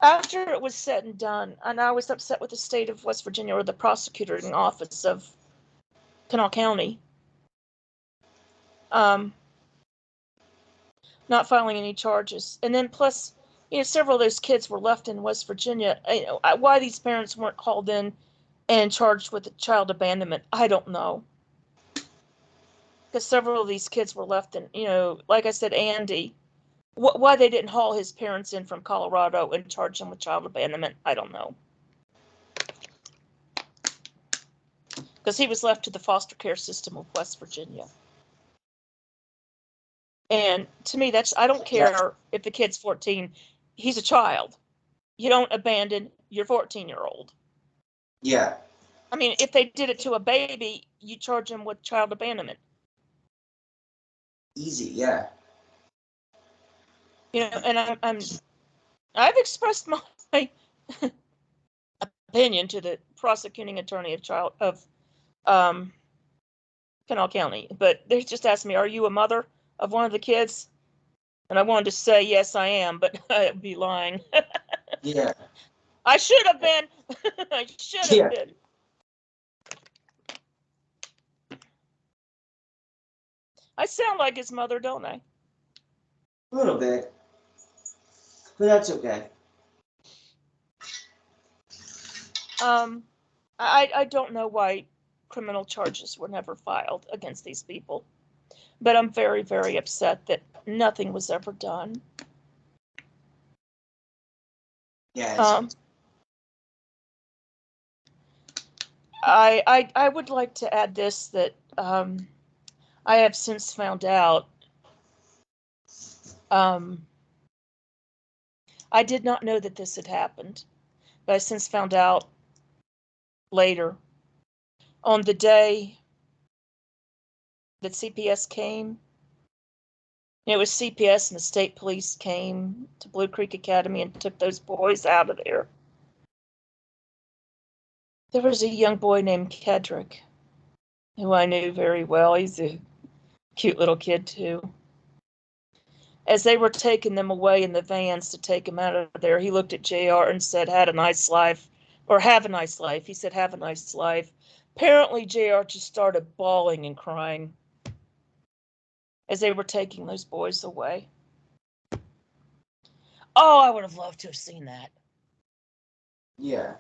After it was said and done, and I was upset with the state of West Virginia, or the prosecuting office of Kanawha County, not filing any charges. And then plus, several of those kids were left in West Virginia. Why these parents weren't called in and charged with child abandonment, I don't know. Because several of these kids were left in, like I said, Andy, why they didn't haul his parents in from Colorado and charge them with child abandonment, I don't know. Because he was left to the foster care system of West Virginia. And to me, I don't care if the kid's 14, he's a child. You don't abandon your 14-year-old.
Yeah.
I mean, if they did it to a baby, you charge them with child abandonment.
Easy, yeah.
And I've expressed my opinion to the prosecuting attorney of Kanawha County, but they just asked me, "Are you a mother of one of the kids?" And I wanted to say yes, I am, but I'd be lying.
Yeah.
I should have been. I should have been. I sound like his mother, don't I?
A little bit. But that's okay.
I don't know why criminal charges were never filed against these people, but I'm very, very upset that nothing was ever done.
Yeah.
I would like to add this, that I have since found out. I did not know that this had happened, but I since found out later, on the day that CPS came. It was CPS and the state police came to Blue Creek Academy and took those boys out of there. There was a young boy named Kedrick, who I knew very well. He's a cute little kid, too. As they were taking them away in the vans to take him out of there, he looked at JR and said, "Had a nice life," or "Have a nice life." He said, "Have a nice life." Apparently, JR just started bawling and crying as they were taking those boys away. Oh, I would have loved to have seen that.
Yeah.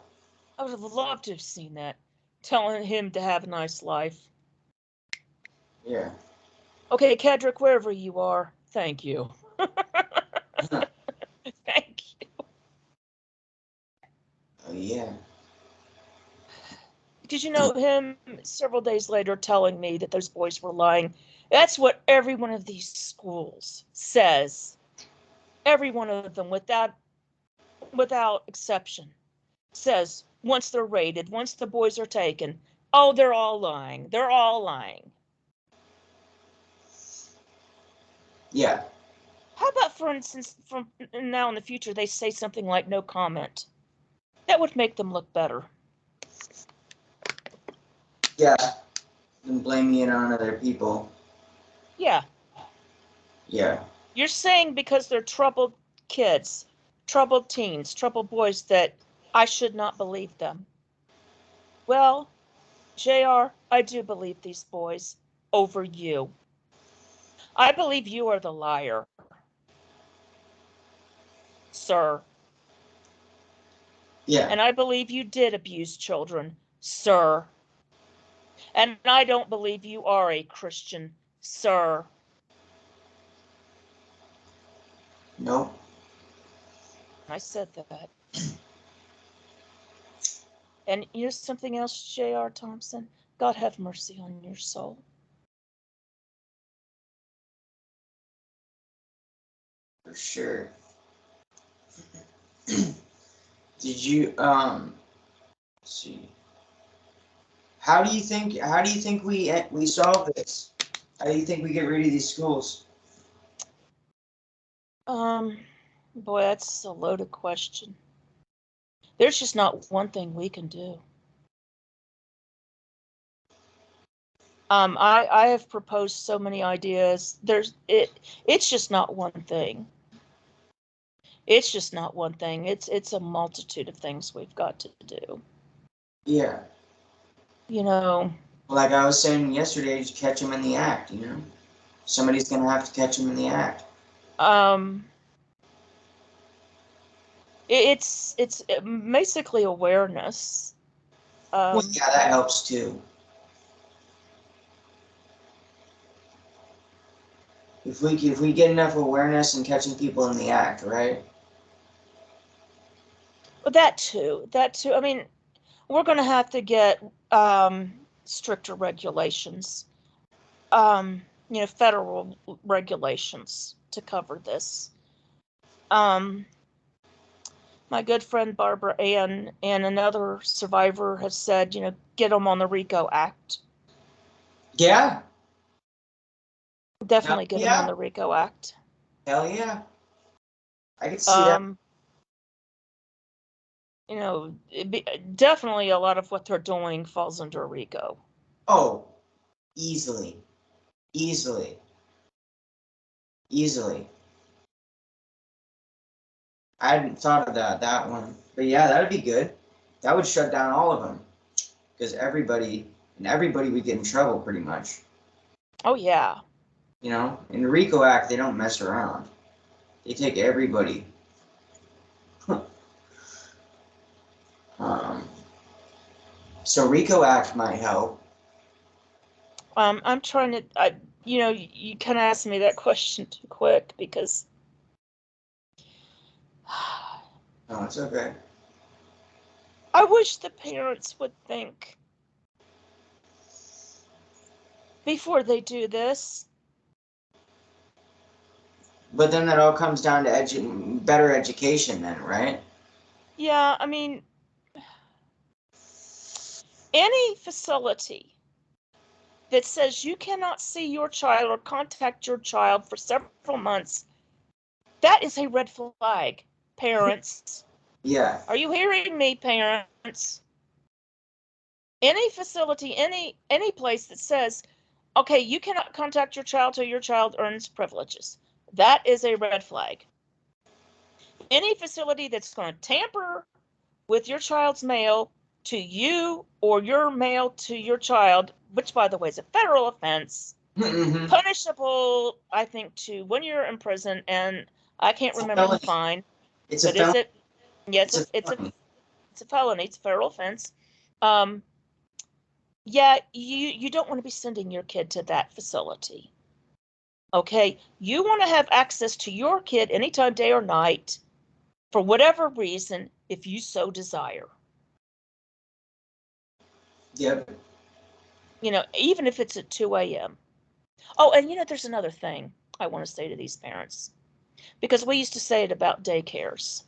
I would have loved to have seen that. Telling him to have a nice life.
Yeah.
Okay, Kedrick, wherever you are, thank you. Thank you.
Oh, yeah.
Did you know him several days later telling me that those boys were lying? That's what every one of these schools says. Every one of them, without exception, says once they're raided, once the boys are taken, oh, they're all lying. They're all lying.
Yeah.
How about, for instance, from now in the future, they say something like no comment? That would make them look better.
Yeah. And blaming it on other people.
Yeah.
Yeah.
You're saying because they're troubled kids, troubled teens, troubled boys, that I should not believe them. Well, JR, I do believe these boys over you. I believe you are the liar, sir.
Yeah.
And I believe you did abuse children, sir. And I don't believe you are a Christian, sir.
No.
I said that. And you know something else, J.R. Thompson? God have mercy on your soul.
For sure. Did you let's see. How do you think we solve this? How do you think we get rid of these schools?
Boy, that's a loaded question. There's just not one thing we can do. I have proposed so many ideas. It's just not one thing. It's just not one thing. It's a multitude of things we've got to do.
Yeah.
You know.
Like I was saying yesterday, just catch them in the act. You know, somebody's gonna have to catch them in the act.
It's basically awareness.
Well, yeah, that helps too. If we get enough awareness and catching people in the act, right?
That too. I mean, we're going to have to get stricter regulations. Federal regulations to cover this. My good friend Barbara Ann and another survivor have said, get them on the RICO Act.
Yeah.
Definitely get them on the RICO Act.
Hell yeah. I can see that.
Definitely a lot of what they're doing falls under RICO.
Oh, easily. I hadn't thought of that one. But yeah, that'd be good. That would shut down all of them. Because everybody would get in trouble pretty much.
Oh, yeah.
In the RICO Act, they don't mess around. They take everybody. So RICO Act might help.
I'm trying to, you kind of asked me that question too quick because.
No, it's okay.
I wish the parents would think before they do this.
But then that all comes down to better education then, right?
Yeah, I mean, any facility that says you cannot see your child or contact your child for several months, that is a red flag, parents.
Yeah.
Are you hearing me, parents? Any facility, any place that says, okay, you cannot contact your child till your child earns privileges, that is a red flag. Any facility that's going to tamper with your child's mail to you or your mail to your child, which by the way is a federal offense, punishable, I think, to 1 year in prison, and I can't remember the fine.
It's a felony.
Yes, it's a felony. It's a federal offense. Yeah, you don't want to be sending your kid to that facility. Okay, you want to have access to your kid anytime, day or night, for whatever reason, if you so desire.
Yep.
Even if it's at 2 a.m. Oh, and there's another thing I want to say to these parents, because we used to say it about daycares,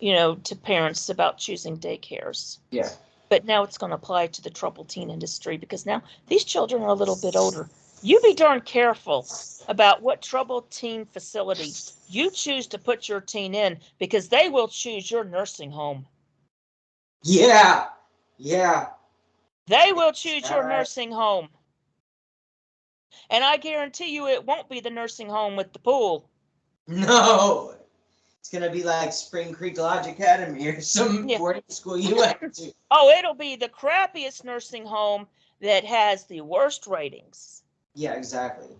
to parents about choosing daycares.
Yeah.
But now it's going to apply to the troubled teen industry, because now these children are a little bit older. You be darn careful about what troubled teen facility you choose to put your teen in, because they will choose your nursing home.
Yeah. Yeah.
They will choose your nursing home. And I guarantee you it won't be the nursing home with the pool.
No. It's gonna be like Spring Creek Lodge Academy or some boarding school you went to.
Oh, it'll be the crappiest nursing home that has the worst ratings.
Yeah, exactly.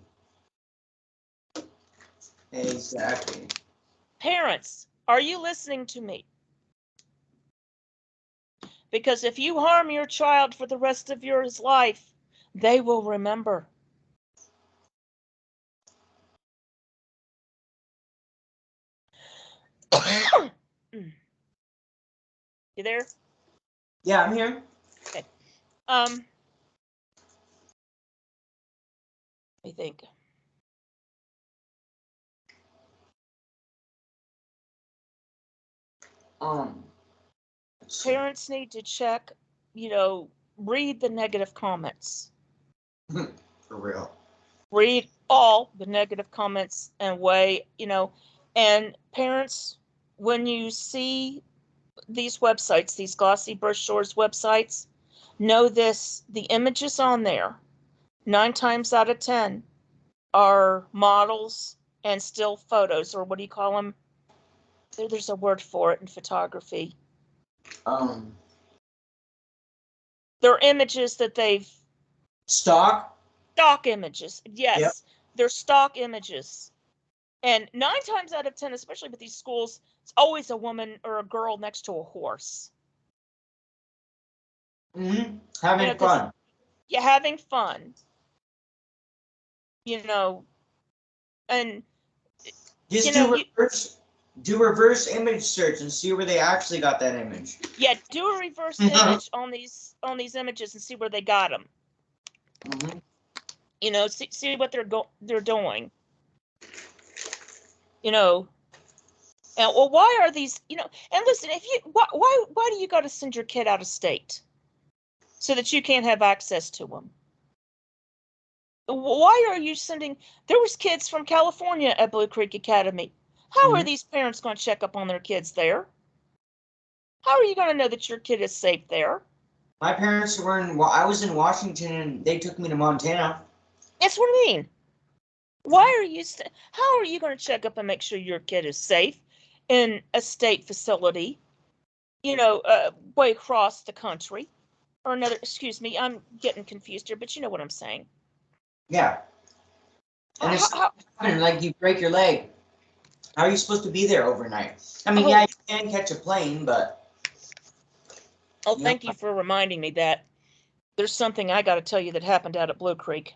Exactly.
Parents, are you listening to me? Because if you harm your child for the rest of your life, they will remember. You there?
Yeah, I'm here.
Okay. Let me think. Parents need to check, read the negative comments.
For real.
Read all the negative comments and weigh, and parents, when you see these websites, these glossy brochures websites, know this, the images on there, 9 times out of 10 are models and still photos, or what do you call them? There's a word for it in photography. They're images that they've...
Stock
images, yes. Yep. They're stock images. And 9 times out of 10, especially with these schools, it's always a woman or a girl next to a horse.
Having fun.
Yeah, having fun. And
just do reverse image search and see where they actually got that image.
Yeah, do a reverse image on these images and see where they got them. See what they're doing. And well, why are these? And listen, if you why do you got to send your kid out of state so that you can't have access to them? Why are you sending? There was kids from California at Blue Creek Academy. How are these parents going to check up on their kids there? How are you going to know that your kid is safe there?
My parents were I was in Washington and they took me to Montana.
That's what I mean. How are you going to check up and make sure your kid is safe in a state facility, way across the country? Or another, excuse me, I'm getting confused here, but you know what I'm saying.
Yeah. And it's like you break your leg. How are you supposed to be there overnight? I mean, yeah, you can catch a plane, but...
Oh, thank you for reminding me that. There's something I got to tell you that happened out at Blue Creek.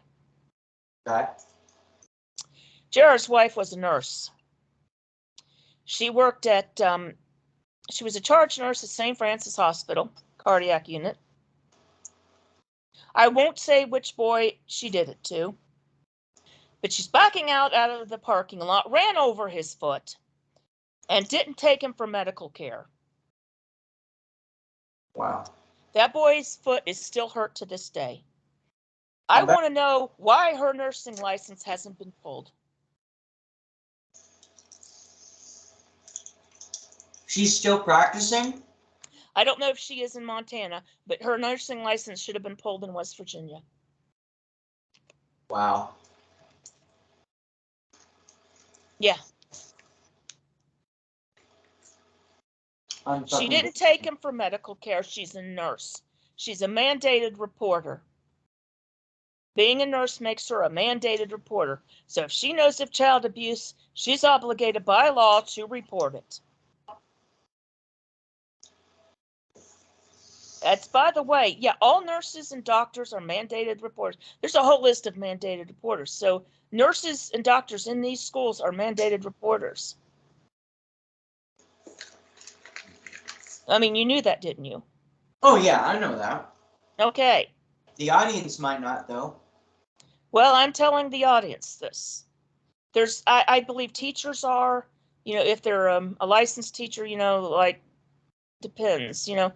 Okay.
JR's wife was a nurse. She worked at, she was a charge nurse at St. Francis Hospital, cardiac unit. I won't say which boy she did it to, but she's backing out of the parking lot, ran over his foot, and didn't take him for medical care.
Wow.
That boy's foot is still hurt to this day. I want to know why her nursing license hasn't been pulled.
She's still practicing?
I don't know if she is in Montana, but her nursing license should have been pulled in West Virginia.
Wow.
Yeah. She didn't take him for medical care. She's a nurse. She's a mandated reporter. Being a nurse makes her a mandated reporter. So if she knows of child abuse, she's obligated by law to report it. That's, by the way, yeah, all nurses and doctors are mandated reporters. There's a whole list of mandated reporters. So nurses and doctors in these schools are mandated reporters. I mean, you knew that, didn't you?
Oh, yeah, I know that.
Okay.
The audience might not, though.
Well, I'm telling the audience this. I believe teachers are, if they're a licensed teacher, like, depends, A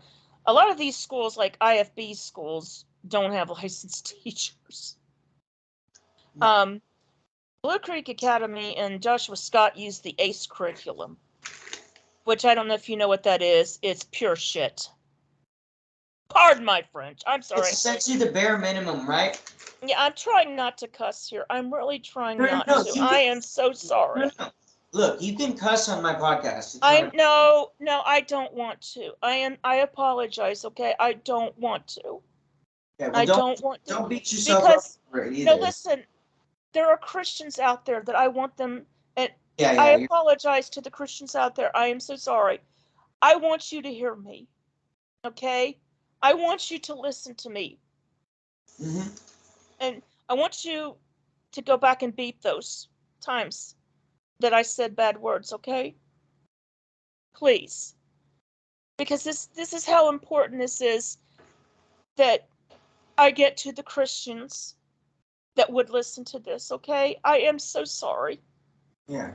lot of these schools, like IFB schools, don't have licensed teachers. No. Blue Creek Academy and Joshua Scott used the ACE curriculum, which I don't know if you know what that is. It's pure shit. Pardon my French. I'm sorry.
It's essentially the bare minimum, right?
Yeah, I'm trying not to cuss here. I'm really trying not to. I am so sorry.
No. Look, you can cuss on my podcast.
No, I don't want to. I apologize, okay? I don't want to.
Yeah, well,
I don't want to.
don't beat yourself
Because,
up for it either.
no, listen, there are Christians out there that I want them, and
Yeah,
I apologize to the Christians out there. I am so sorry. I want you to hear me, okay? I want you to listen to me.
Mm-hmm.
And I want you to go back and beep those times that I said bad words, okay? Please. Because this is how important this is, that I get to the Christians that would listen to this, okay? I am so sorry.
Yeah.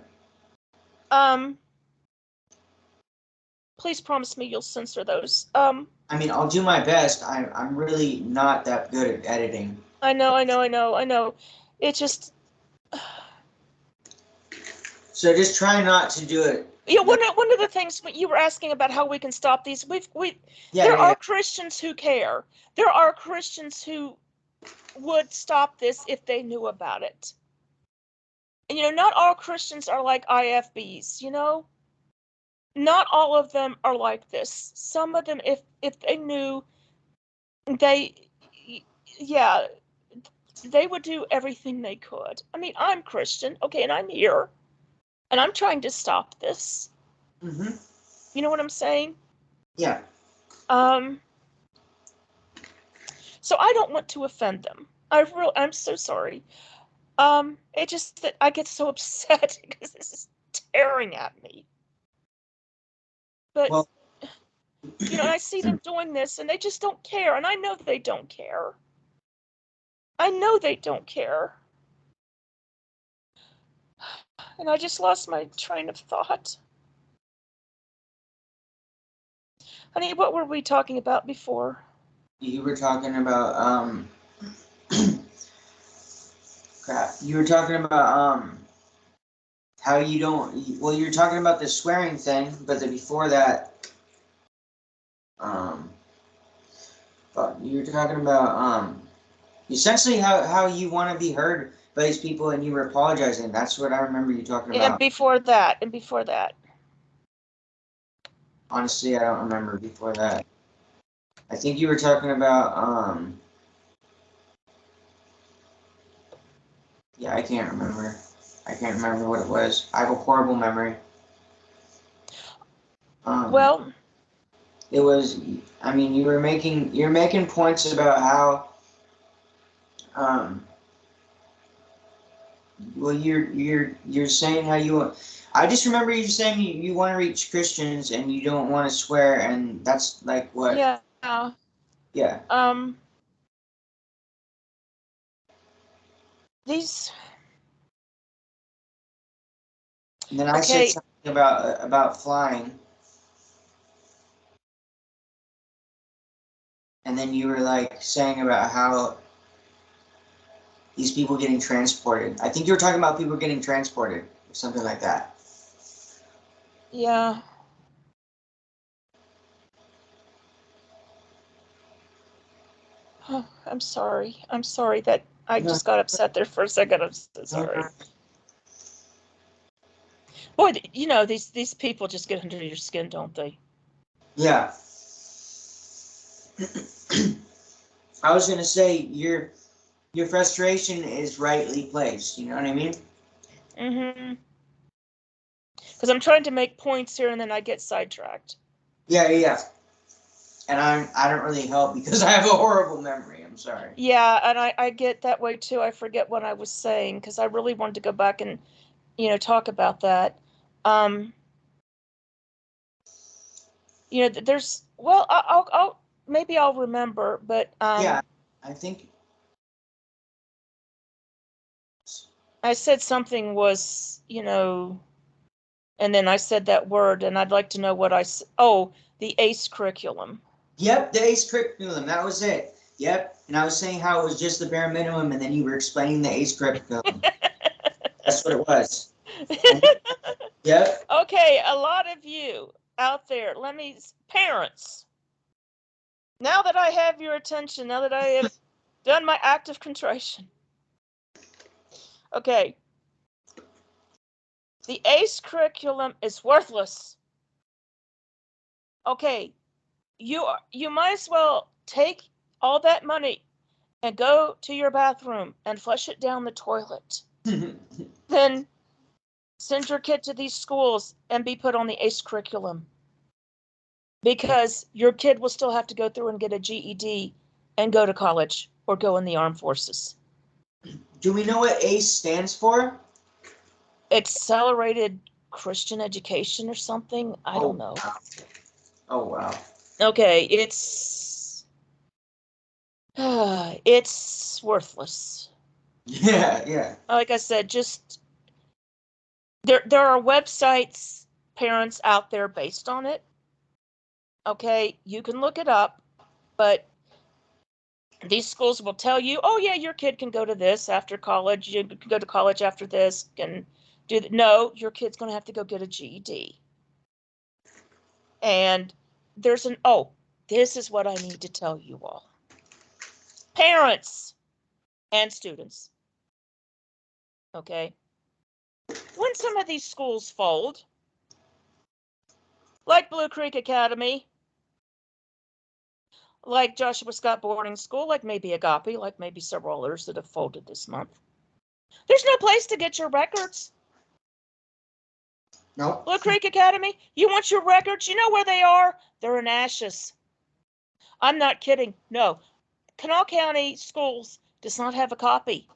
Please promise me you'll censor those.
I mean, I'll do my best. I'm really not that good at editing.
I know. It just...
So just try not to do it.
Yeah, one of the things you were asking about how we can stop these, there are Christians who care. There are Christians who would stop this if they knew about it. And not all Christians are like IFBs, Not all of them are like this. Some of them, if they knew, they would do everything they could. I mean, I'm Christian, okay, and I'm here, and I'm trying to stop this.
Mm-hmm.
You know what I'm saying?
Yeah.
So I don't want to offend them. I'm so sorry. It just that I get so upset because this is tearing at me. But
well,
I see them doing this and they just don't care, and I know they don't care. I know they don't care. And I just lost my train of thought. Honey, what were we talking about before?
You were talking about crap. You were talking about how you don't. Well, you were talking about the swearing thing, but then before that, you were talking about essentially how you want to be heard by these people, and you were apologizing. That's what I remember you talking about.
And before that.
Honestly, I don't remember before that. I think you were talking about yeah, I can't remember. I can't remember what it was. I have a horrible memory.
Well,
it was. I mean, you're making points about how well, you're saying how you want. I just remember you saying you want to reach Christians and you don't want to swear, and that's like what.
yeah.
Yeah.
These.
And then I said something about flying, and then you were like saying about how these people getting transported. I think you were talking about people getting transported or something like that.
Yeah. Oh, I'm sorry. I'm sorry that I just got upset there for a second. I'm so sorry. Boy, these people just get under your skin, don't they?
Yeah. I was gonna say your frustration is rightly placed. You know what I mean?
Mm-hmm. Because I'm trying to make points here, and then I get sidetracked.
Yeah. And I don't really help because I have a horrible memory. I'm sorry.
Yeah, and I get that way too. I forget what I was saying because I really wanted to go back and talk about that. There's I'll maybe I'll remember, but
yeah, I think
I said something was and then I said that word, and I'd like to know what the ACE curriculum.
Yep, the ACE curriculum. That was it. Yep, and I was saying how it was just the bare minimum, and then you were explaining the ACE curriculum. That's what it was. Yep.
Okay, a lot of you out there, parents, now that I have your attention, now that I have done my act of contrition. Okay. The ACE curriculum is worthless. Okay, you might as well take all that money and go to your bathroom and flush it down the toilet. Then send your kid to these schools and be put on the ACE curriculum. Because your kid will still have to go through and get a GED and go to college or go in the armed forces.
Do we know what ACE stands for?
Accelerated Christian Education or something? I don't know.
Wow. Oh, wow.
Okay, it's worthless.
Yeah.
Like I said, just there are websites, parents out there based on it. Okay, you can look it up, but these schools will tell you, oh yeah, your kid can go to this after college. You can go to college after this. No, your kid's going to have to go get a GED. And this is what I need to tell you all. Parents and students. Okay. When some of these schools fold, like Blue Creek Academy, like Joshua Scott Boarding School, like maybe Agape, like maybe several others that have folded this month, there's no place to get your records.
Nope.
Blue Creek Academy, you want your records? You know where they are? They're in Ashes. I'm not kidding. No. Kanawha County Schools does not have a copy.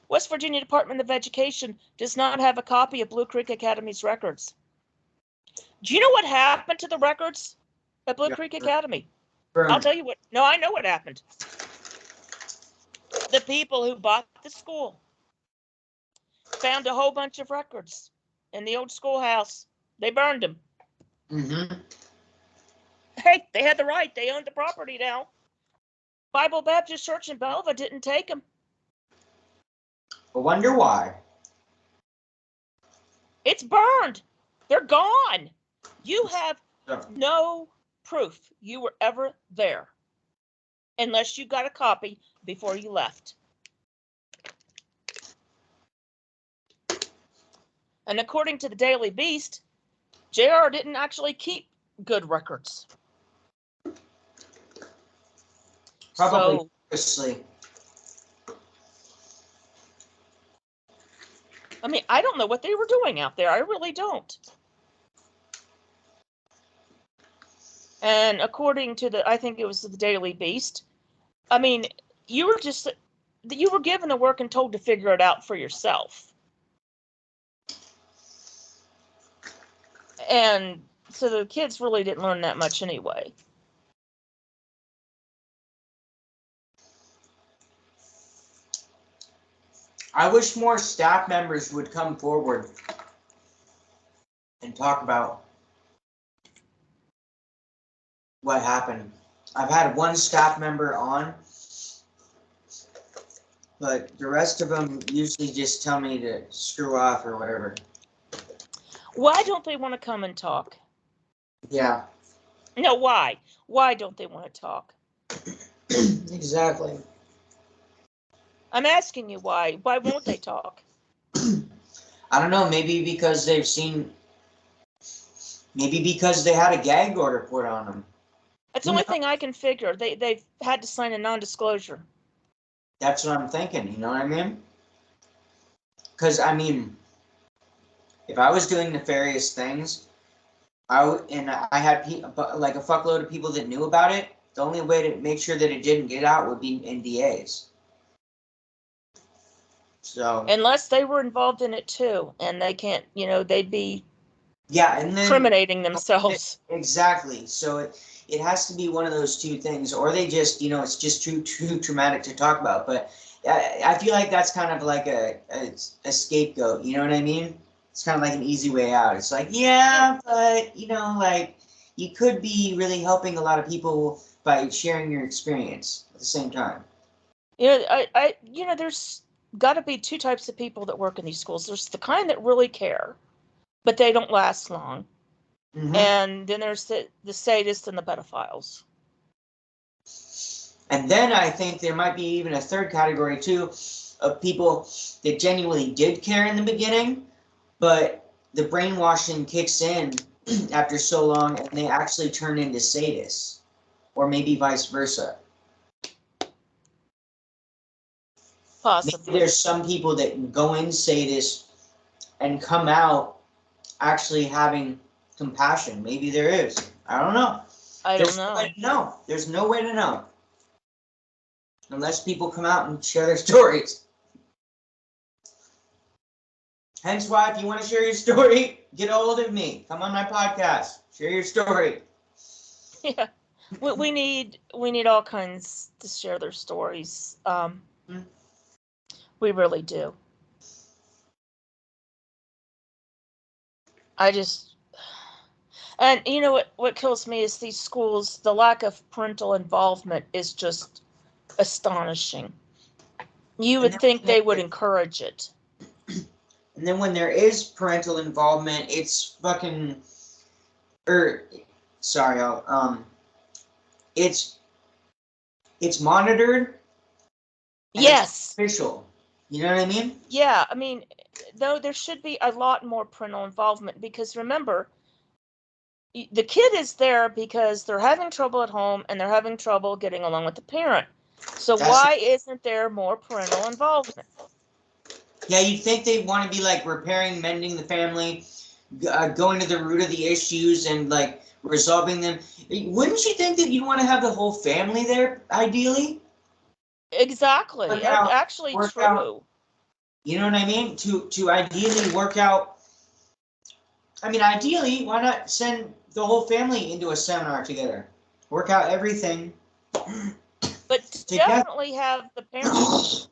West Virginia Department of Education does not have a copy of Blue Creek Academy's records. Do you know what happened to the records at Blue Creek Academy? I'll tell you what. No, I know what happened. The people who bought the school found a whole bunch of records in the old schoolhouse. They burned them.
Mm-hmm.
Hey, they had the right. They owned the property now. Bible Baptist Church in Belva didn't take them.
I wonder why.
It's burned. They're gone. You have no proof you were ever there unless you got a copy before you left. And according to the Daily Beast, JR didn't actually keep good records.
Probably purposely.
I mean, I don't know what they were doing out there. I really don't. And according to I think it was the Daily Beast, I mean, you were given the work and told to figure it out for yourself. And so the kids really didn't learn that much anyway.
I wish more staff members would come forward and talk about what happened. I've had one staff member on, but the rest of them usually just tell me to screw off or whatever.
Why don't they want to come and talk?
Yeah.
No, why? Why don't they want to talk?
Exactly.
I'm asking you why. Why won't they talk?
I don't know, maybe because they had a gag order put on them.
That's the only thing I can figure. They've had to sign a non-disclosure.
That's what I'm thinking, you know what I mean? Because, I mean, if I was doing nefarious things, I had like a fuckload of people that knew about it, the only way to make sure that it didn't get out would be NDAs. So
unless they were involved in it too, and they can't, they'd be
and then
incriminating themselves.
Exactly. So it has to be one of those two things, or they just, it's just too traumatic to talk about. But I feel like that's kind of like a scapegoat. You know what I mean? It's kind of like an easy way out. It's like, yeah, but like you could be really helping a lot of people by sharing your experience at the same time.
There's got to be two types of people that work in these schools. There's the kind that really care, but they don't last long. Mm-hmm. And then there's the sadists and the pedophiles.
And then I think there might be even a third category too of people that genuinely did care in the beginning, but the brainwashing kicks in after so long and they actually turn into sadists, or maybe vice versa.
Possibly.
Maybe there's some people that go in sadist and come out actually having compassion. Maybe there is. I don't know.
I don't know.
No way to know. There's no way to know. Unless people come out and share their stories. Hence why, if you want to share your story, get a hold of me. Come on my podcast. Share your story.
Yeah. We need all kinds to share their stories. We really do. And you know what kills me is these schools, the lack of parental involvement is just astonishing. You would think they would encourage it.
And then when there is parental involvement, it's fucking, it's monitored.
Yes.
It's official. You know what I mean?
Yeah, I mean, though there should be a lot more parental involvement, because remember, the kid is there because they're having trouble at home and they're having trouble getting along with the parent. So why isn't there more parental involvement?
Yeah, you'd think they'd want to be like repairing, mending the family, going to the root of the issues and like resolving them. Wouldn't you think that you'd want to have the whole family there, ideally?
Exactly. Actually true.
You know what I mean? To ideally work out. I mean, ideally, why not send the whole family into a seminar together? Work out everything.
But definitely have the parents.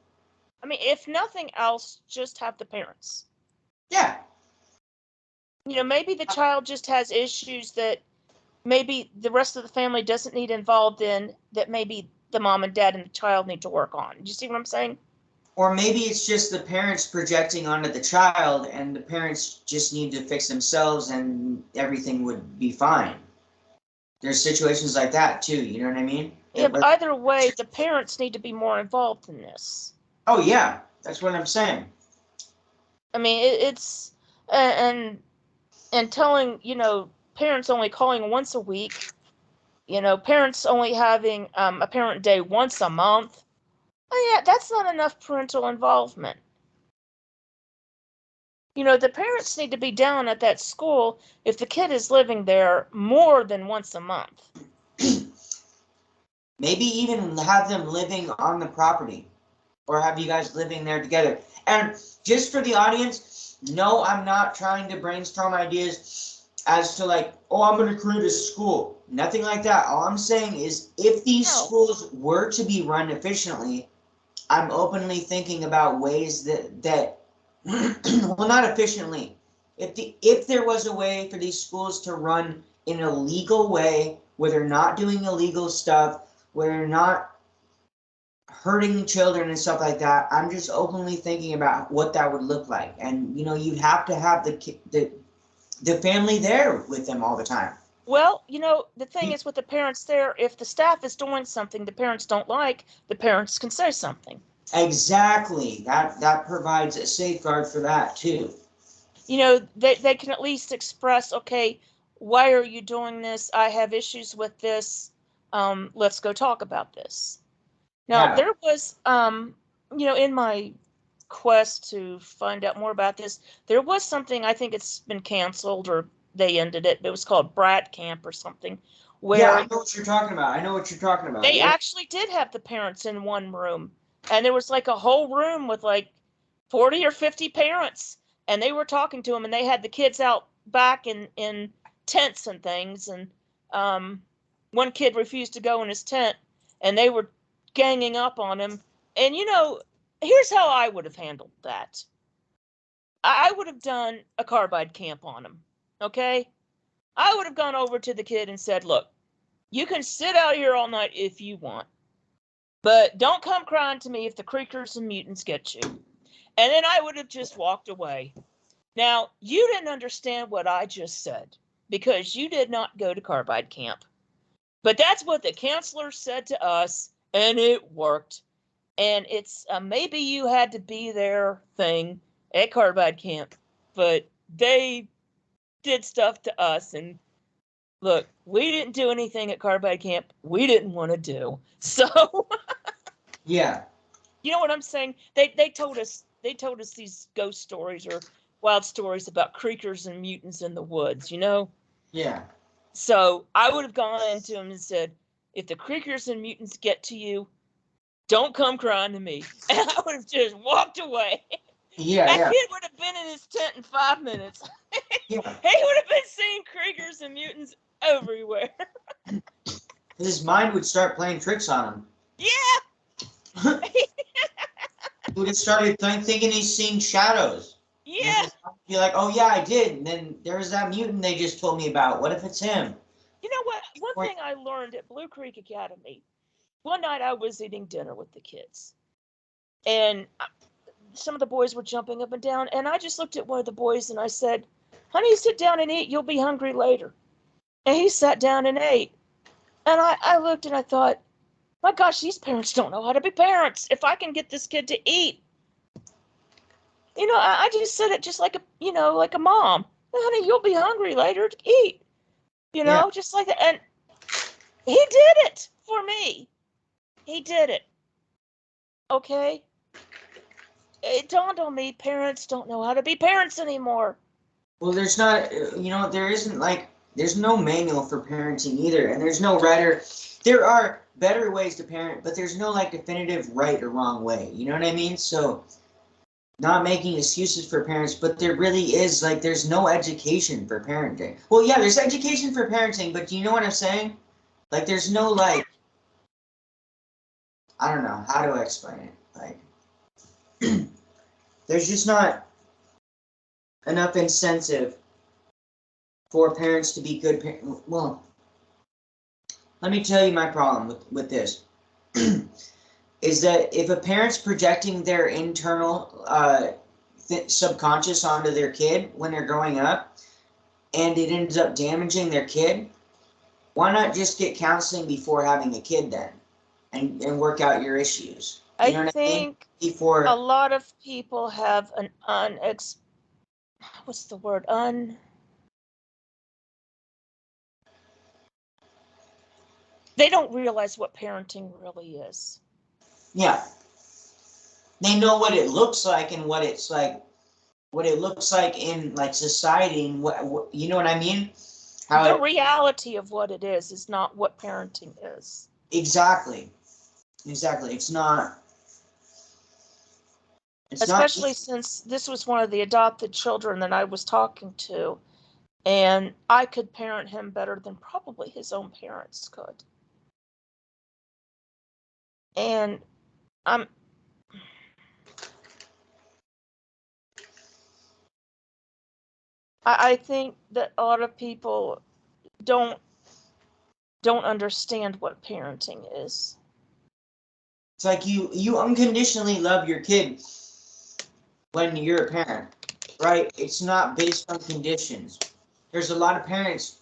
I mean, if nothing else, just have the parents.
Yeah.
You know, maybe the child just has issues that maybe the rest of the family doesn't need involved in, that maybe the mom and dad and the child need to work on. Do you see what I'm saying?
Or maybe it's just the parents projecting onto the child and the parents just need to fix themselves and everything would be fine. There's situations like that too, you know what I mean?
Yeah, but either way, the parents need to be more involved in this.
Oh yeah, that's what I'm saying.
I mean, it's and telling, you know, parents only calling once a week, you know, parents only having a parent day once a month. Oh yeah, that's not enough parental involvement. You know, the parents need to be down at that school if the kid is living there more than once a month.
Maybe even have them living on the property, or have you guys living there together. And just for the audience, no, I'm not trying to brainstorm ideas as to like, oh, I'm going to create a school. Nothing like that. All I'm saying is if these schools were to be run efficiently, I'm openly thinking about ways that well, not efficiently. If there was a way for these schools to run in a legal way, where they're not doing illegal stuff, where they're not hurting children and stuff like that, I'm just openly thinking about what that would look like. And you know, you'd have to have the family there with them all the time.
Well, you know, the thing is with the parents there, if the staff is doing something the parents don't like, the parents can say something.
Exactly. That provides a safeguard for that too.
You know, they can at least express, okay, why are you doing this? I have issues with this. Let's go talk about this. Now, there was, you know, in my quest to find out more about this, there was something, I think it's been canceled or they ended it, but it was called Brat Camp or something. Where
I know what you're talking about.
They actually did have the parents in one room. And there was like a whole room with like 40 or 50 parents. And they were talking to them, and they had the kids out back in tents and things. And one kid refused to go in his tent, and they were ganging up on him. And, you know, here's how I would have handled that. I would have done a carbide camp on him, okay? I would have gone over to the kid and said, look, you can sit out here all night if you want, but don't come crying to me if the creakers and mutants get you. And then I would have just walked away. Now, you didn't understand what I just said because you did not go to carbide camp. But that's what the counselor said to us, and it worked. And it's maybe you had to be there thing at carbide camp, but they did stuff to us. And look, we didn't do anything at Carbide Camp we didn't want to do. So
Yeah.
you know what I'm saying? They told us these ghost stories or wild stories about creakers and mutants in the woods, you know?
Yeah.
So I would have gone into them and said, if the creakers and mutants get to you, don't come crying to me. And I would have just walked away.
Yeah.
That
Yeah.
kid would have been in his tent in 5 minutes.
Yeah.
He would have been seeing creakers and mutants everywhere.
His mind would start playing tricks on him.
Yeah.
He would have started thinking he's seeing shadows.
Yeah.
Be like, oh yeah, I did. And then there's that mutant they just told me about. What if it's him?
You know what? One thing I learned at Blue Creek Academy, one night I was eating dinner with the kids. And some of the boys were jumping up and down. And I just looked at one of the boys and I said, honey, sit down and eat. You'll be hungry later. And he sat down and ate. And I looked and I thought, my gosh, these parents don't know how to be parents. If I can get this kid to eat. You know, I just said it just like like a mom. Honey, you'll be hungry later to eat. You know, just like that. And he did it for me. He did it. Okay? It dawned on me, parents don't know how to be parents anymore.
Well, there's not, there isn't there's no manual for parenting either. And there's no there are better ways to parent, but there's no definitive right or wrong way. You know what I mean? So not making excuses for parents, but there really is there's no education for parenting. Well, yeah, there's education for parenting, but do you know what I'm saying? There's no I don't know how to explain it. There's just not enough incentive for parents to be good parents. Well, let me tell you my problem with this. Is that if a parent's projecting their internal subconscious onto their kid when they're growing up, and it ends up damaging their kid, why not just get counseling before having a kid then, and work out your issues? You know
I
what
think
I mean? Before
a lot of people have an what's the word? They don't realize what parenting really is.
Yeah. They know what it looks like and what it's what it looks like in society, and what you know what I mean?
The reality of what it is not what parenting is.
Exactly. It's not.
Especially since this was one of the adopted children that I was talking to, and I could parent him better than probably his own parents could. And I think that a lot of people don't understand what parenting is.
It's you unconditionally love your kid when you're a parent, right? It's not based on conditions. There's a lot of parents,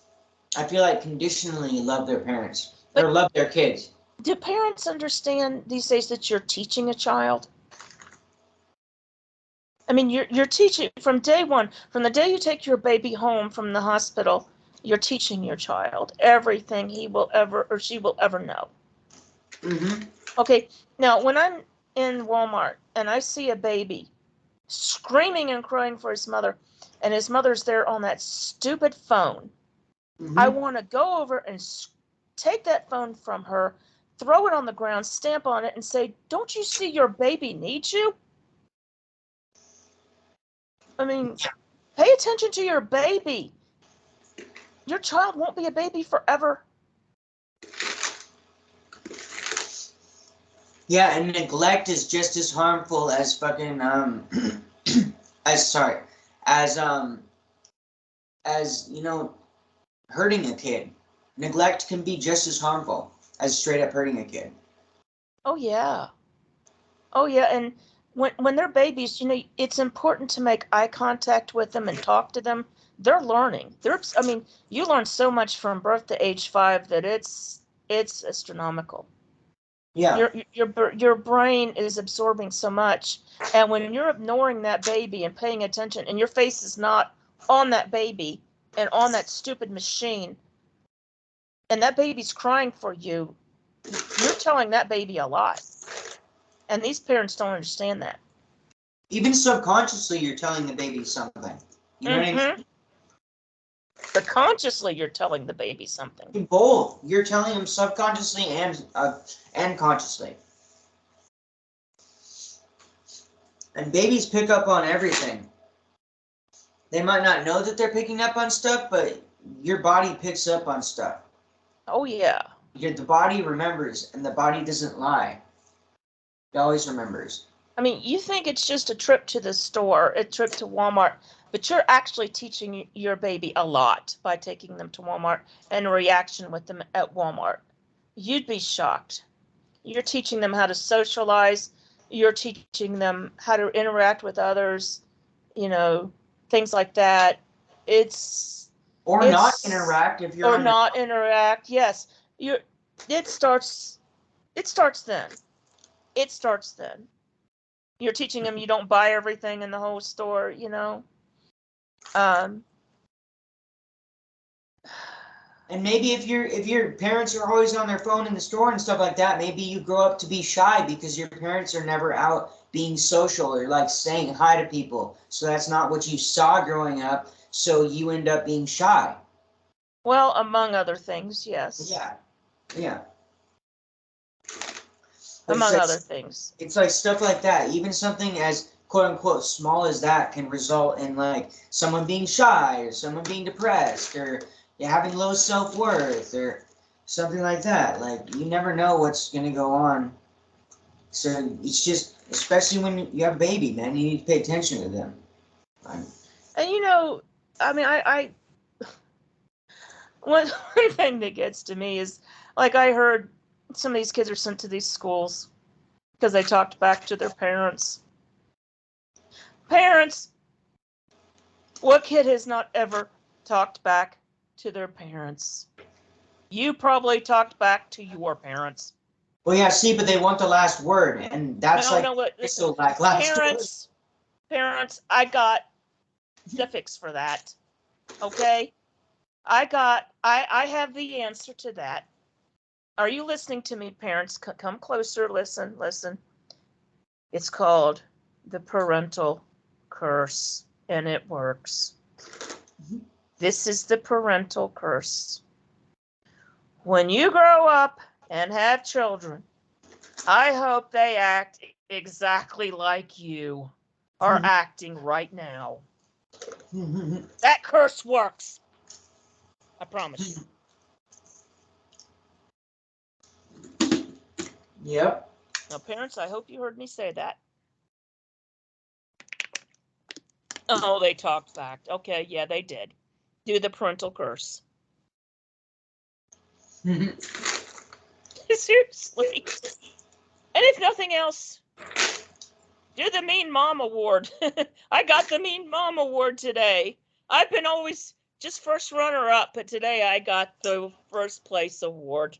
I feel conditionally love their parents or love their kids.
Do parents understand these days that you're teaching a child? I mean, you're teaching from day one, from the day you take your baby home from the hospital, you're teaching your child everything he will ever or she will ever know.
Mm-hmm.
Okay, now when I'm in Walmart and I see a baby screaming and crying for his mother, and his mother's there on that stupid phone,
Mm-hmm.
I want to go over and take that phone from her, throw it on the ground, stamp on it, and say, don't you see your baby needs you? I mean, pay attention to your baby. Your child won't be a baby forever.
Yeah, and neglect is just as harmful as fucking as hurting a kid. Neglect can be just as harmful as straight up hurting a kid.
Oh yeah. And when they're babies, it's important to make eye contact with them and talk to them. They're learning. You learn so much from birth to age 5 that it's astronomical.
Yeah.
Your brain is absorbing so much, and when you're ignoring that baby and paying attention, and your face is not on that baby, and on that stupid machine, and that baby's crying for you, you're telling that baby a lot. And these parents don't understand that.
Even subconsciously, you're telling the baby something. You know what I mean?
But consciously, you're telling the baby something.
Both. You're telling them subconsciously and consciously. And babies pick up on everything. They might not know that they're picking up on stuff, but your body picks up on stuff.
Oh, yeah.
The body remembers, and the body doesn't lie. It always remembers.
I mean, you think it's just a trip to the store, a trip to Walmart, but you're actually teaching your baby a lot by taking them to Walmart and a reaction with them at Walmart. You'd be shocked. You're teaching them how to socialize. You're teaching them how to interact with others, things like that.
Or not interact if you're
or not interact. Yes, it starts then. It starts then. You're teaching them you don't buy everything in the whole store, And
maybe if your parents are always on their phone in the store and stuff like that, maybe you grow up to be shy because your parents are never out being social or like saying hi to people. So that's not what you saw growing up. So you end up being shy.
Well, among other things, yes.
Yeah.
Among other things.
It's like stuff like that. Even something as quote unquote small as that can result in like someone being shy or someone being depressed or having low self-worth or something like that. Like you never know what's going to go on. So it's just, especially when you have a baby, man, you need to pay attention to them.
And I one thing that gets to me is, like, I heard some of these kids are sent to these schools because they talked back to their parents. Parents, what kid has not ever talked back to their parents? You probably talked back to your parents.
Well, yeah, see, but they want the last word, and that's so lackluster.
Parents, I got the fix for that. Okay? I have the answer to that. Are you listening to me, parents? Come closer, listen. It's called the parental curse, and it works. This is the parental curse. When you grow up and have children, I hope they act exactly like you are acting right now. That curse works. I promise you.
Yep.
Now, parents, I hope you heard me say that. Oh, they talked back. Okay, yeah, they did. Do the parental curse. Seriously. And if nothing else, do the Mean Mom Award. I got the Mean Mom Award today. I've been always just first runner-up, but today I got the first place award.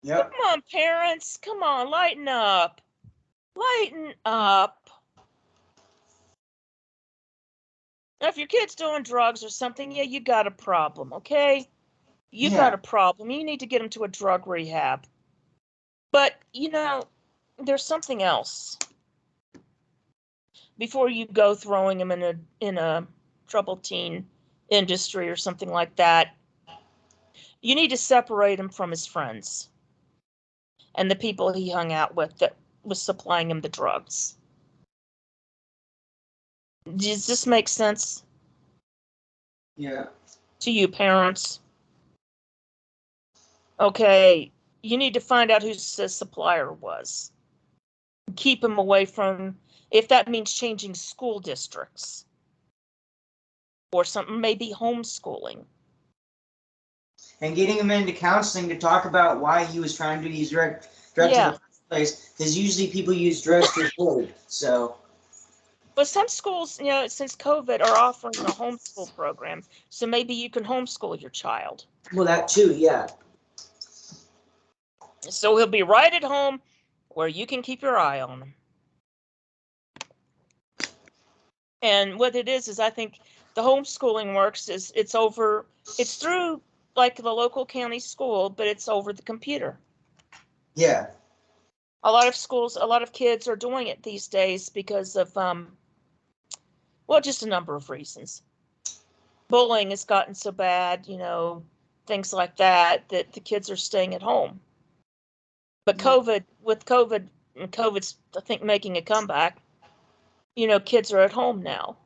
Yep.
Come on, parents. Come on, lighten up. Lighten up. Now, if your kid's doing drugs or something, yeah, you got a problem, okay? You got a problem. You need to get them to a drug rehab. But, there's something else. Before you go throwing him in a troubled teen industry or something like that, you need to separate him from his friends and the people he hung out with that was supplying him the drugs. Does this make sense?
Yeah.
To you, parents? Okay, you need to find out who the supplier was. Keep him away from, if that means changing school districts or something, maybe homeschooling.
And getting him into counseling to talk about why he was trying to use drugs in the first place, because usually people use drugs to avoid. So.
But some schools, since COVID, are offering a homeschool program, so maybe you can homeschool your child.
Well, that too, yeah.
So he'll be right at home where you can keep your eye on him. And what it is I think the homeschooling works is it's through like the local county school, but it's over the computer.
Yeah.
A lot of kids are doing it these days because of, well, just a number of reasons. Bullying has gotten so bad, things like that the kids are staying at home. But COVID's, I think, making a comeback, kids are at home now.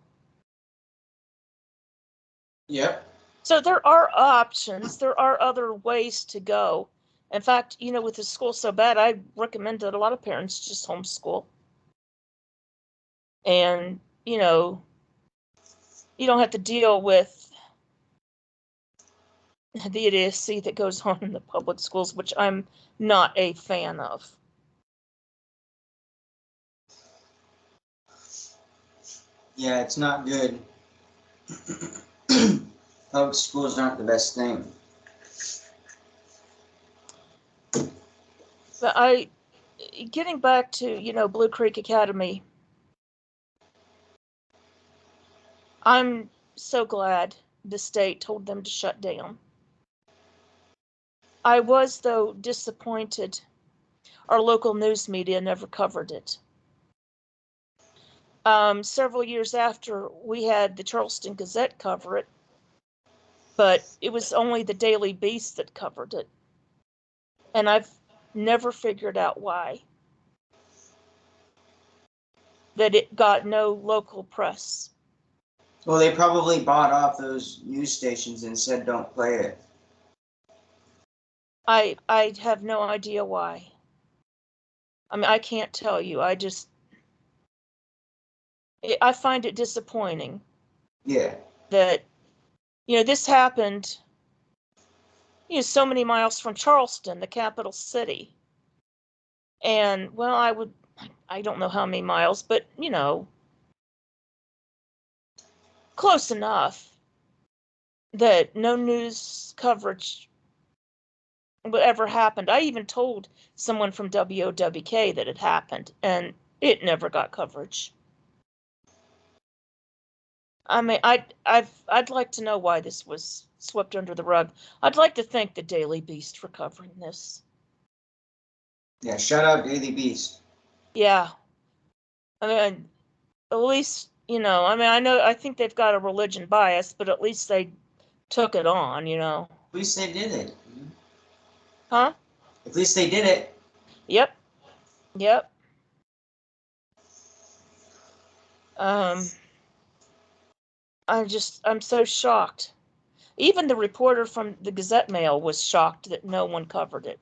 Yep.
So there are options. There are other ways to go. In fact, with the school so bad, I recommend that a lot of parents just homeschool. And, you don't have to deal with the idiocy that goes on in the public schools, which I'm not a fan of.
Yeah, it's not good. Public schools aren't the best thing.
But getting back to, Blue Creek Academy, I'm so glad the state told them to shut down. I was, though, disappointed our local news media never covered it. Several years after, we had the Charleston Gazette cover it, but it was only the Daily Beast that covered it. And I've never figured out why. That it got no local press.
Well, they probably bought off those news stations and said don't play it.
I have no idea why. I mean, I can't tell you. I find it disappointing.
Yeah.
That, this happened, so many miles from Charleston, the capital city. And, well, I don't know how many miles, but, close enough that no news coverage ever happened. I even told someone from W.W.A.S.P that it happened, and it never got coverage. I mean, I'd like to know why this was swept under the rug. I'd like to thank the Daily Beast for covering this.
Yeah, shout out Daily Beast.
Yeah. I mean, at least, I think they've got a religion bias, but at least they took it on,
At least they did it.
Huh?
At least they did it.
Yep. I'm so shocked. Even the reporter from the Gazette Mail was shocked that no one covered it.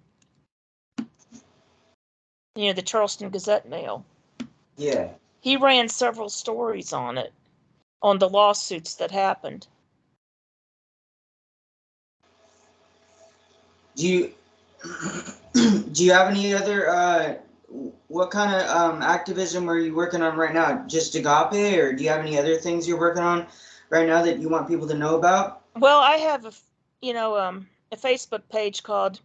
The Charleston Gazette Mail.
Yeah.
He ran several stories on it, on the lawsuits that happened.
Do you have any other what kind of activism are you working on right now? Just Agape, or do you have any other things you're working on right now that you want people to know about?
Well, I have a Facebook page called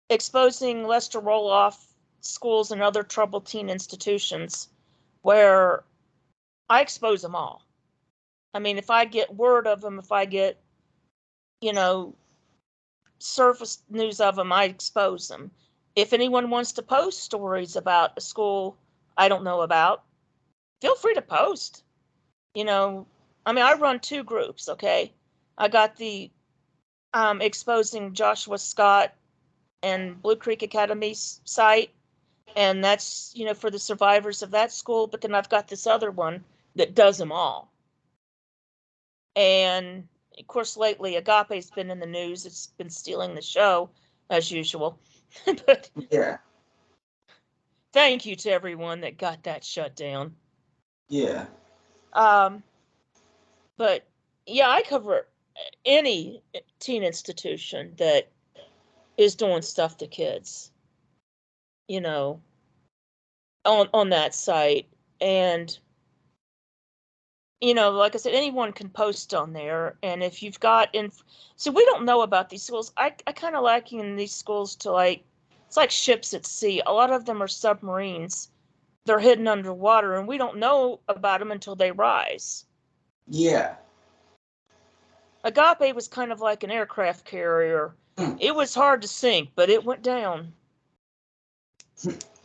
Exposing Lester Roloff Schools and Other Troubled Teen Institutions, where I expose them all. I mean, if I get word of them, if I get, surface news of them, I expose them. If anyone wants to post stories about a school I don't know about, feel free to post. I run two groups, okay? I got the Exposing Joshua Scott and Blue Creek Academy's site, and that's, for the survivors of that school, but then I've got this other one that does them all. And of course, lately, Agape's been in the news. It's been stealing the show, as usual. But
yeah.
Thank you to everyone that got that shut down.
Yeah.
But yeah, I cover any teen institution that is doing stuff to kids, on that site. And like I said, anyone can post on there. And if you've got so we don't know about these schools. I kind of liken these schools to it's like ships at sea. A lot of them are submarines they're hidden underwater, and we don't know about them until they rise.
Yeah.
Agape was kind of like an aircraft carrier. It was hard to sink, but it went down.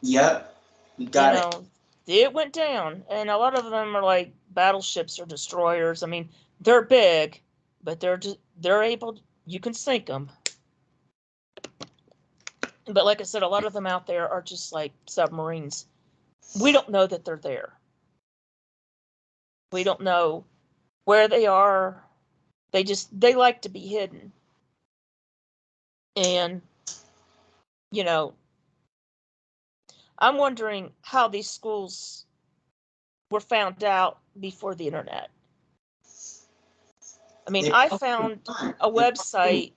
Yep. You got it.
It went down, and a lot of them are like battleships or destroyers. I mean, they're big, but they're able. You can sink them. But like I said, a lot of them out there are just like submarines. We don't know that they're there. We don't know where they are. They like to be hidden. And, I'm wondering how these schools were found out before the internet. I mean, I found a website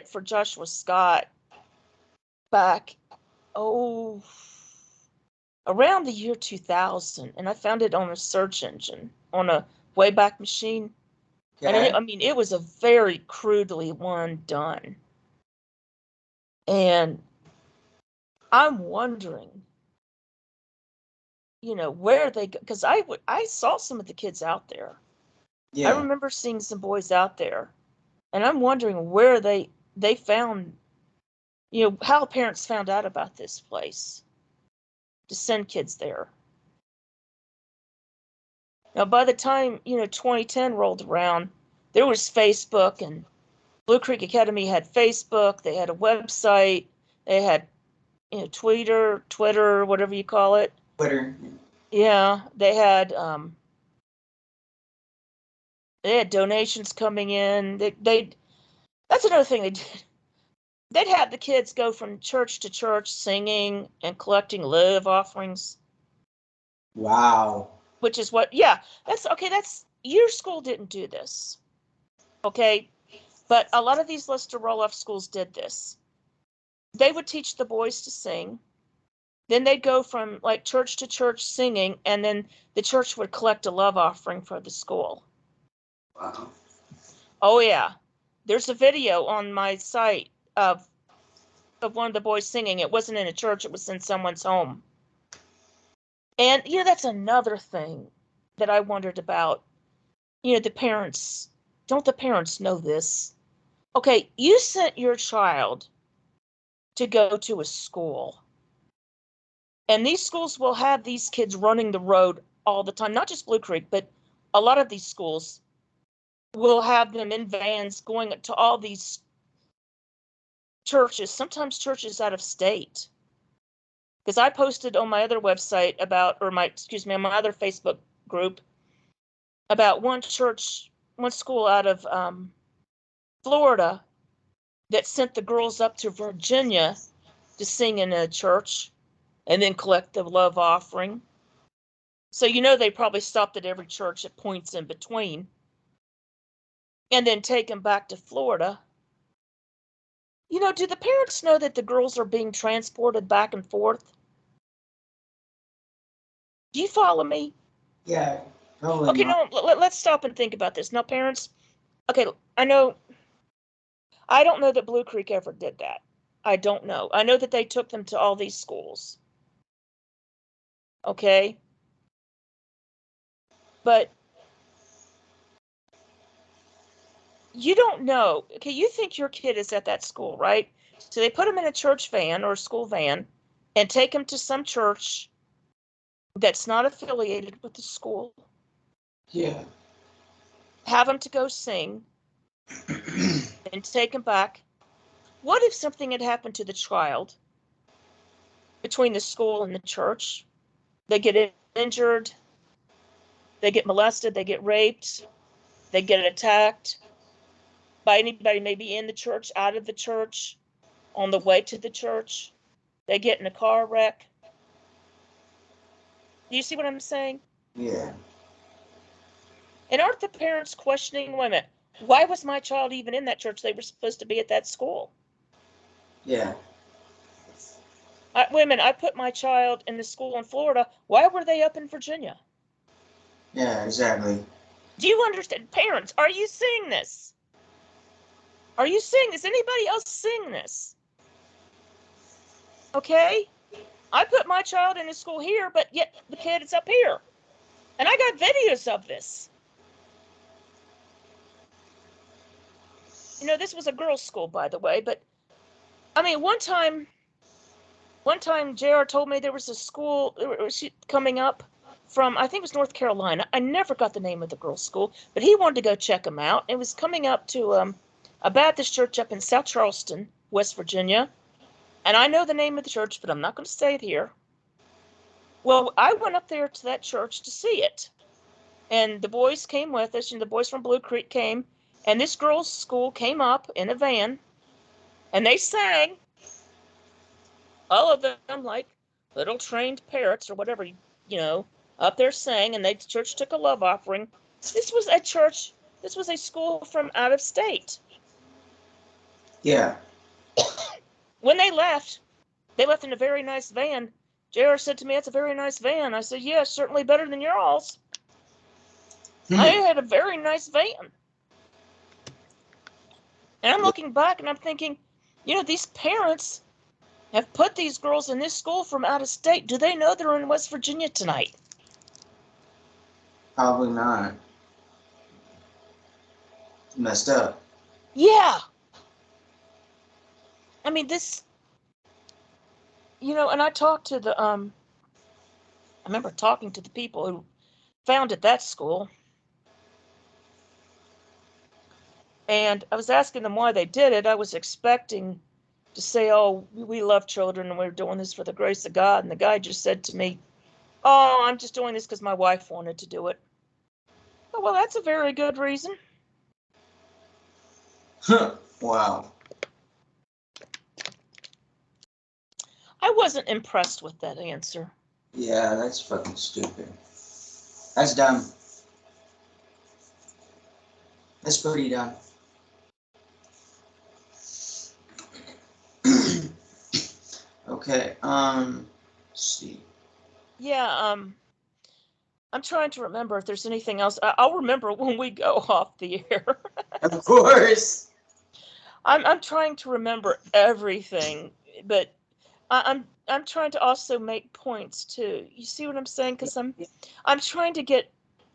for Joshua Scott back, around the year 2000, and I found it on a search engine, on a Wayback Machine. Okay. And it was a very crudely one done. And I'm wondering, where they go, because I saw some of the kids out there. Yeah. I remember seeing some boys out there, and I'm wondering where they found, how parents found out about this place to send kids there. Now, by the time, 2010 rolled around, there was Facebook, and Blue Creek Academy had Facebook. They had a website. They had, Twitter, whatever you call it.
Twitter.
Yeah, they had donations coming in. That's another thing they did. They'd have the kids go from church to church singing and collecting love offerings.
Wow.
Which is that's your school didn't do this. Okay? But a lot of these Lister roll-off schools did this. They would teach the boys to sing. Then they'd go from like church to church singing, and then the church would collect a love offering for the school.
Wow.
Oh yeah. There's a video on my site of one of the boys singing. It wasn't in a church, it was in someone's home. And that's another thing that I wondered about. The parents, don't the parents know this? Okay, you sent your child to go to a school, and these schools will have these kids running the road all the time, not just Blue Creek, but a lot of these schools will have them in vans going to all these churches, sometimes churches out of state. Because I posted on my other website on my other Facebook group about one school out of Florida that sent the girls up to Virginia to sing in a church and then collect the love offering. So they probably stopped at every church at points in between and then take them back to Florida. Do the parents know that the girls are being transported back and forth? Do you follow me?
Yeah, probably.
Okay, not. No, let's stop and think about this. Now, parents, okay, I don't know that Blue Creek ever did that. I don't know. I know that they took them to all these schools. Okay? But you don't know. Okay, you think your kid is at that school, right? So they put him in a church van or a school van and take him to some church that's not affiliated with the school.
Yeah.
Have him to go sing and take him back. What if something had happened to the child between the school and the church? They get injured, they get molested, they get raped, they get attacked by anybody, maybe in the church, out of the church, on the way to the church. They get in a car wreck. Do you see what I'm saying?
Yeah.
And aren't the parents questioning, wait a minute, why was my child even in that church? They were supposed to be at that school.
Yeah.
Wait a minute, I put my child in the school in Florida. Why were they up in Virginia?
Yeah, exactly.
Do you understand? Parents, are you seeing this? Are you seeing this? Anybody else seeing this? Okay? I put my child in a school here, but yet the kid is up here. And I got videos of this. You know, this was a girls' school, by the way, but I mean, one time JR told me there was a school coming up from, I think it was North Carolina. I never got the name of the girls' school, but he wanted to go check them out. It was coming up to a Baptist church up in South Charleston, West Virginia. And I know the name of the church, but I'm not going to say it here. Well, I went up there to that church to see it. And the boys came with us, and the boys from Blue Creek came. And this girls' school came up in a van, and they sang. All of them like little trained parrots or whatever, up there sang, and the church took a love offering. This was a school from out of state.
Yeah.
When they left in a very nice van. JR said to me, "That's a very nice van." I said, "Yeah, certainly better than y'all's." I had a very nice van. And I'm looking back and I'm thinking, these parents have put these girls in this school from out of state. Do they know they're in West Virginia tonight?
Probably not. Messed up.
Yeah. I mean, this, and I talked to I remember talking to the people who founded that school. And I was asking them why they did it. I was expecting to say, "Oh, we love children and we're doing this for the grace of God." And the guy just said to me, "Oh, I'm just doing this because my wife wanted to do it." Oh, well, that's a very good reason.
Wow.
I wasn't impressed with that answer.
Yeah, that's fucking stupid. That's dumb. That's pretty dumb. Okay, let's see.
Yeah, I'm trying to remember if there's anything else. I'll remember when we go off the air.
Of course.
I'm trying to remember everything, but I'm trying to also make points too. You see what I'm saying? Because I'm trying to get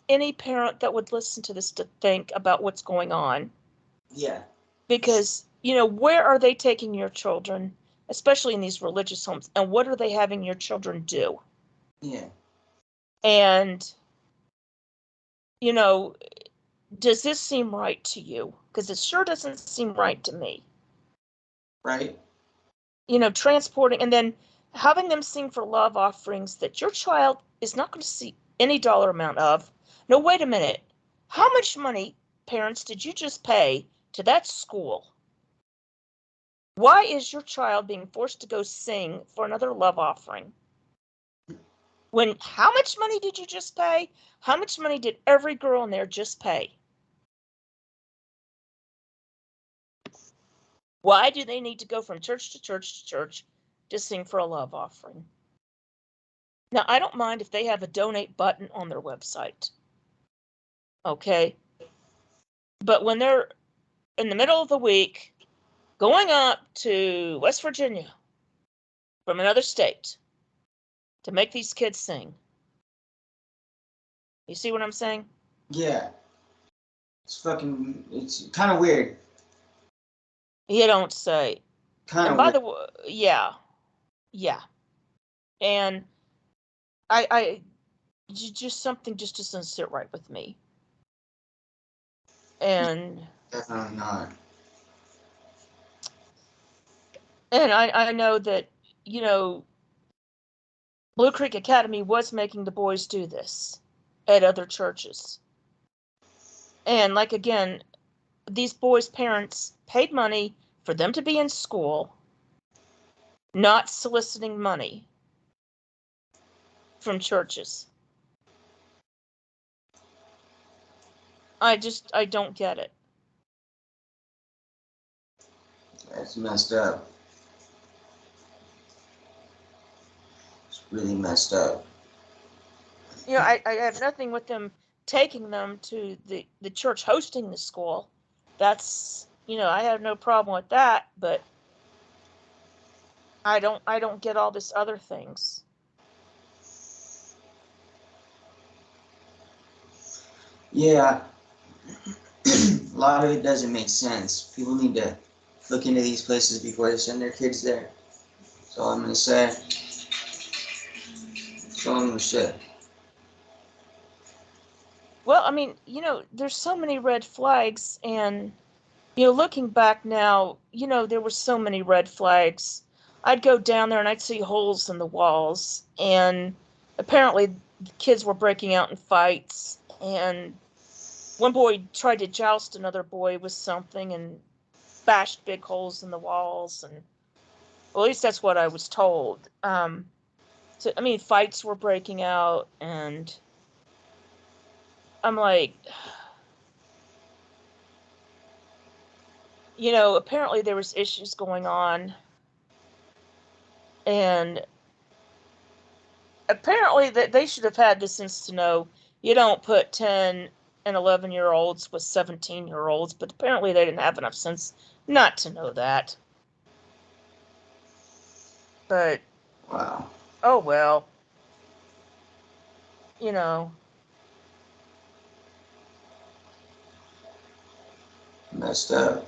any parent that would listen to this to think about what's going on.
Yeah.
Because, where are they taking your children, especially in these religious homes, and what are they having your children do?
Yeah.
And, does this seem right to you? Because it sure doesn't seem right to me.
Right.
Transporting and then having them sing for love offerings that your child is not going to see any dollar amount of. No, wait a minute. How much money, parents, did you just pay to that school? Why is your child being forced to go sing for another love offering? How much money did you just pay? How much money did every girl in there just pay? Why do they need to go from church to church to church to sing for a love offering? Now, I don't mind if they have a donate button on their website. Okay? But when they're in the middle of the week going up to West Virginia from another state to make these kids sing. You see what I'm saying?
Yeah. It's kind of weird.
You don't say.
Kind of
And by
weird.
the way, yeah. And just something just doesn't sit right with me. And
Definitely not.
And I know that, Blue Creek Academy was making the boys do this at other churches. And again, these boys' parents paid money for them to be in school, not soliciting money from churches. I don't get it.
That's messed up. It's really messed up.
I have nothing with them taking them to the church hosting the school. That's, I have no problem with that, but I don't get all this other things.
Yeah. A lot of it doesn't make sense. People need to look into these places before they send their kids there. That's all I'm going to say. That's all I'm going to say.
Well, I mean, there's so many red flags, and, looking back now, there were so many red flags. I'd go down there and I'd see holes in the walls, and apparently the kids were breaking out in fights, and one boy tried to joust another boy with something and bashed big holes in the walls, and well, at least that's what I was told. So I mean, fights were breaking out, and I'm like, apparently there was issues going on, and apparently that they should have had the sense to know you don't put 10 and 11-year-olds with 17-year-olds, but apparently they didn't have enough sense not to know that. But
Wow.
oh well.
Messed up.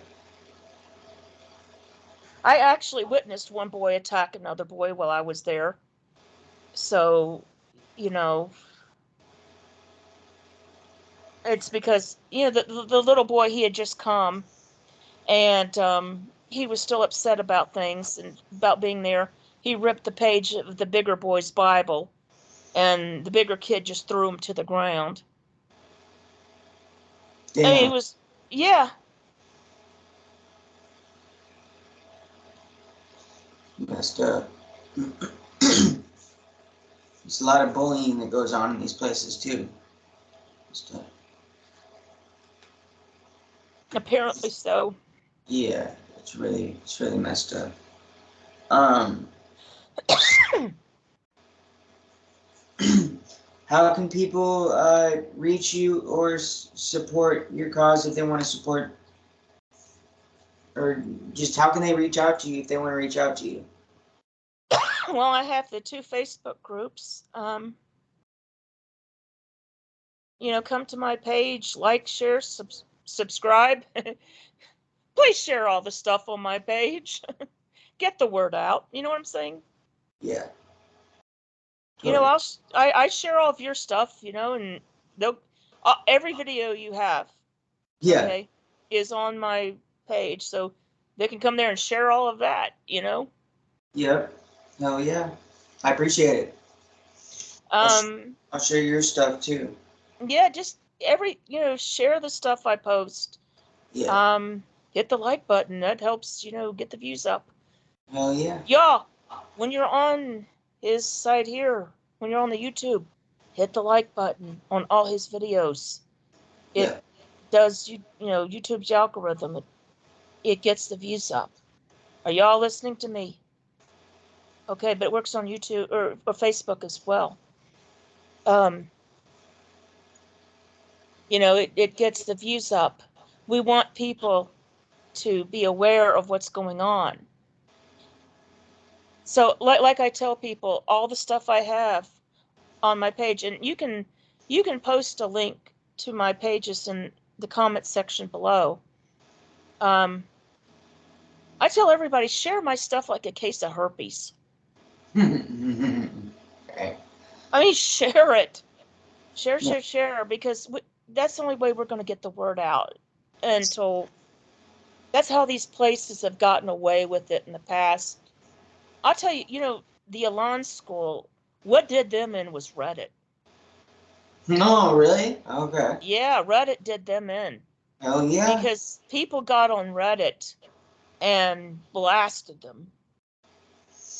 I actually witnessed one boy attack another boy while I was there. So, it's because, the little boy, he had just come, and he was still upset about things and about being there. He ripped the page of the bigger boy's Bible, and the bigger kid just threw him to the ground.
Damn.
I mean, it was, yeah.
Messed up. There's a lot of bullying that goes on in these places too. Messed up.
Apparently so.
Yeah, it's really messed up. How can people reach you or support your cause if they want to support, or just how can they reach out to you if they want to reach out to you?
Well, I have the 2 Facebook groups. Come to my page, like, share, subscribe. Please share all the stuff on my page. Get the word out. You know what I'm saying?
Yeah.
Totally. I share all of your stuff, and every video you have,
Yeah.
okay, is on my page, so they can come there and share all of that.
Yep. Hell yeah. I appreciate it. I'll share your stuff too.
Yeah, just share the stuff I post.
Yeah.
Hit the like button. That helps, get the views up.
Hell yeah.
Y'all, when you're on his side here, when you're on the YouTube, hit the like button on all his videos. It does, YouTube's algorithm. It gets the views up. Are y'all listening to me? Okay, but it works on YouTube or Facebook as well. It gets the views up. We want people to be aware of what's going on. So like I tell people, all the stuff I have on my page, and you can post a link to my pages in the comment section below. I tell everybody, share my stuff like a case of herpes.
Okay.
I mean, share it. Share, because that's the only way we're going to get the word out. Until that's how these places have gotten away with it in the past. I'll tell you, the Elan School, what did them in was Reddit.
No, really? Okay.
Yeah, Reddit did them in.
Hell yeah.
Because people got on Reddit and blasted them.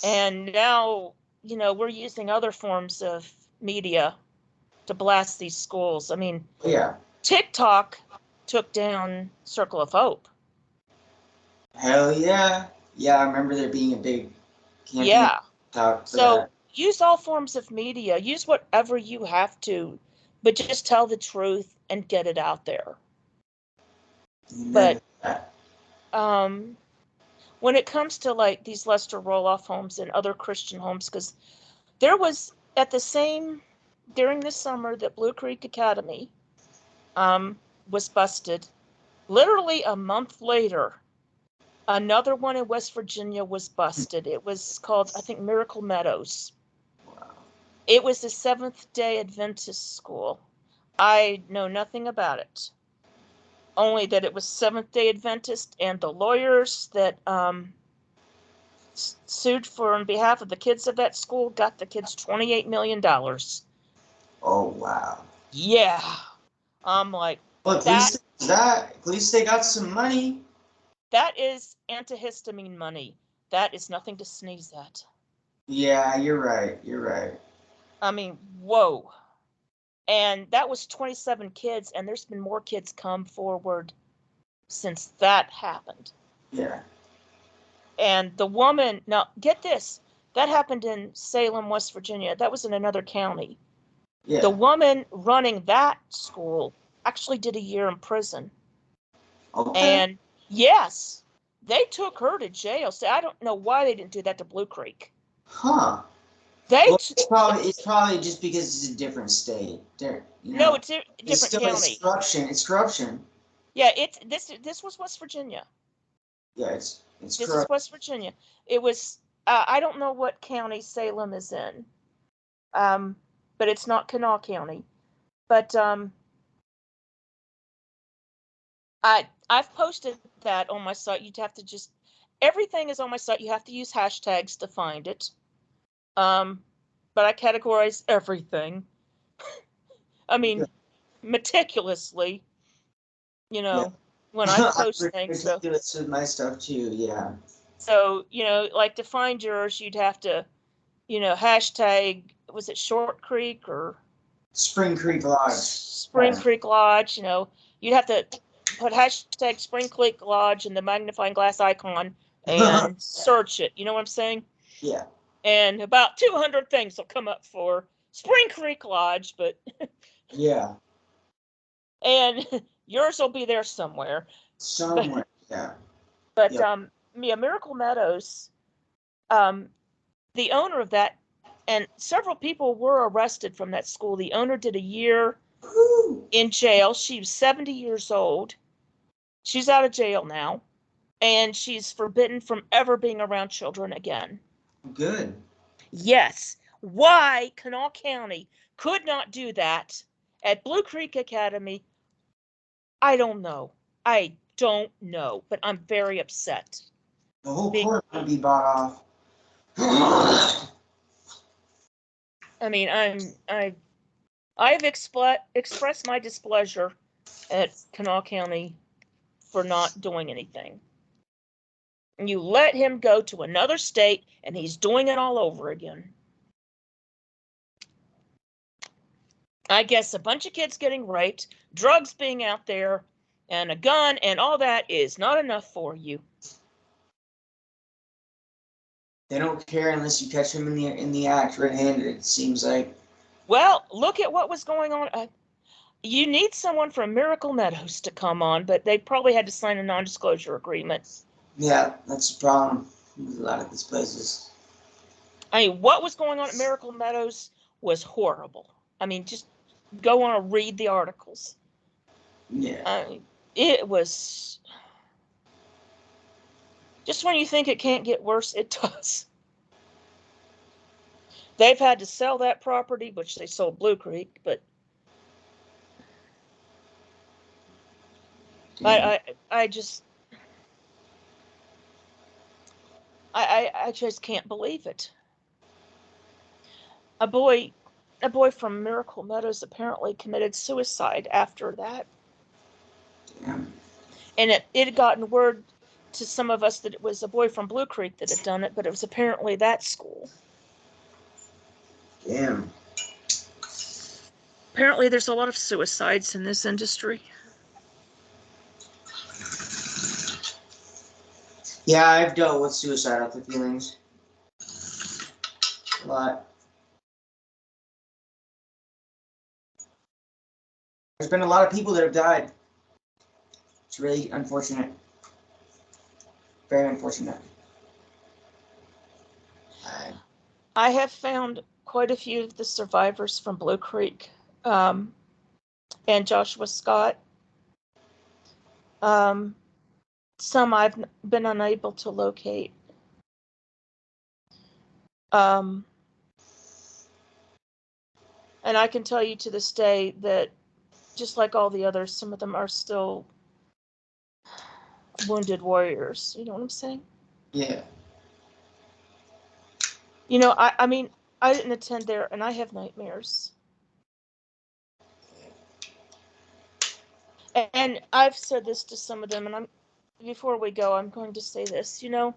And now, we're using other forms of media to blast these schools. I mean,
yeah.
TikTok took down Circle of Hope.
Hell yeah. Yeah, I remember there being a big campaign.
Yeah. So
that.
use all forms of media. Use whatever you have to, but just tell the truth and get it out there.
Amen.
But when it comes to like these Lester roll-off homes and other Christian homes, because there was during the summer that Blue Creek Academy was busted. Literally a month later, another one in West Virginia was busted. It was called, I think, Miracle Meadows. It was a Seventh-day Adventist school. I know nothing about it. Only that it was Seventh-day Adventist, and the lawyers that sued on behalf of the kids of that school got the kids $28 million.
Oh, wow.
Yeah. I'm like,
Well, at least they got some money.
That is antihistamine money. That is nothing to sneeze at.
Yeah, you're right. You're right.
I mean, whoa. And that was 27 kids, and there's been more kids come forward since that happened.
Yeah.
And the woman, now get this, that happened in Salem, West Virginia. That was in another county.
Yeah.
The woman running that school actually did a year in prison.
Okay.
And yes, they took her to jail. So I don't know why they didn't do that to Blue Creek.
Huh. It's probably just because it's a different state.
No, it's a different
it's still
county.
It's corruption.
Yeah, this was West Virginia.
Yeah, it's
This is West Virginia. It was I don't know what county Salem is in, but it's not Kanawha County. But I've posted that on my site. You'd have to just everything is on my site. You have to use hashtags to find it. But I categorize everything. I mean, meticulously. You know,
Yeah.
when I post things. So
ridiculous with my stuff too. Yeah.
So, like to find yours, you'd have to, hashtag, was it Short Creek or
Spring Creek Lodge?
Spring Creek Lodge, you'd have to put hashtag Spring Creek Lodge and the magnifying glass icon and search it. You know what I'm saying?
Yeah.
And about 200 things will come up for Spring Creek Lodge, but
yeah.
And yours will be there somewhere.
Somewhere, yeah.
But Miracle Meadows, the owner of that, and several people were arrested from that school. The owner did a year in jail. She was 70 years old. She's out of jail now, and she's forbidden from ever being around children again.
Good.
Yes. Why Kanawha County could not do that at Blue Creek Academy, I don't know. I don't know, but I'm very upset.
The whole court would be bought off.
I mean, I've expressed my displeasure at Kanawha County for not doing anything. And you let him go to another state, and he's doing it all over again. I guess a bunch of kids getting raped, drugs being out there, and a gun, and all that is not enough for you.
They don't care unless you catch them in the act red-handed, it seems like.
Well, look at what was going on. You need someone from Miracle Meadows to come on, but they probably had to sign a non-disclosure agreement.
Yeah, that's the problem with a lot of these places.
I mean, what was going on at Miracle Meadows was horrible. I mean, just go on and read the articles.
Yeah.
It was... Just when you think it can't get worse, it does. They've had to sell that property, which they sold Blue Creek, but I just can't believe it. A boy from Miracle Meadows apparently committed suicide after that.
Damn.
And it had gotten word to some of us that it was a boy from Blue Creek that had done it, but it was apparently that school.
Damn.
Apparently there's a lot of suicides in this industry.
Yeah, I've dealt with suicidal feelings. A lot. There's been a lot of people that have died. It's really unfortunate. Very unfortunate.
I have found quite a few of the survivors from Blue Creek and Joshua Scott. Some I've been unable to locate. And I can tell you to this day that just like all the others, some of them are still wounded warriors. You know what I'm saying?
Yeah.
You know, I mean, I didn't attend there, and I have nightmares. And I've said this to some of them, and before we go, I'm going to say this. You know,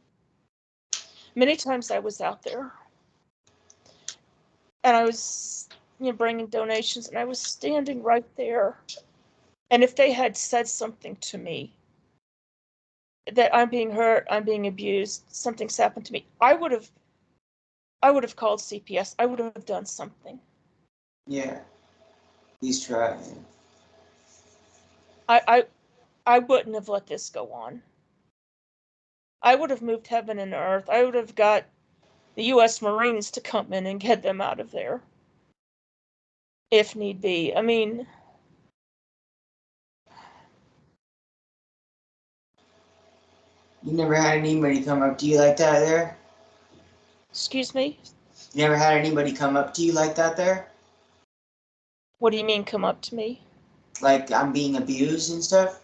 many times I was out there, and I was, bringing donations, and I was standing right there. And if they had said something to me, that I'm being hurt, I'm being abused, something's happened to me, I would have called CPS. I would have done something.
Yeah. He's trying.
I wouldn't have let this go on. I would have moved heaven and earth. I would have got the U.S. Marines to come in and get them out of there, if need be. I mean,
you never had anybody come up to you like that there?
Excuse me?
You never had anybody come up to you like that there?
What do you mean come up to me?
Like I'm being abused and stuff?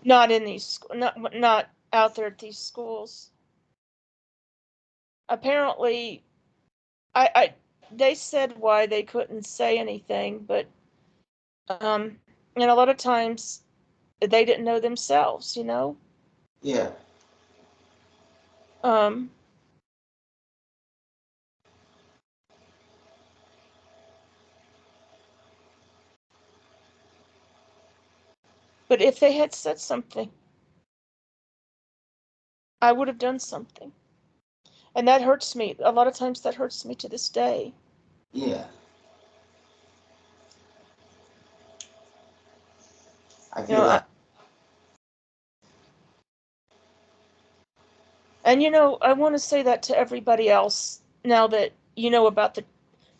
Not in these, not out there at these schools. Apparently, they said why they couldn't say anything, but and a lot of times they didn't know themselves, you know.
Yeah.
But if they had said something, I would have done something. And that hurts me. A lot of times that hurts me to this day.
Yeah. I feel that.
And I want to say that to everybody else now that you know about the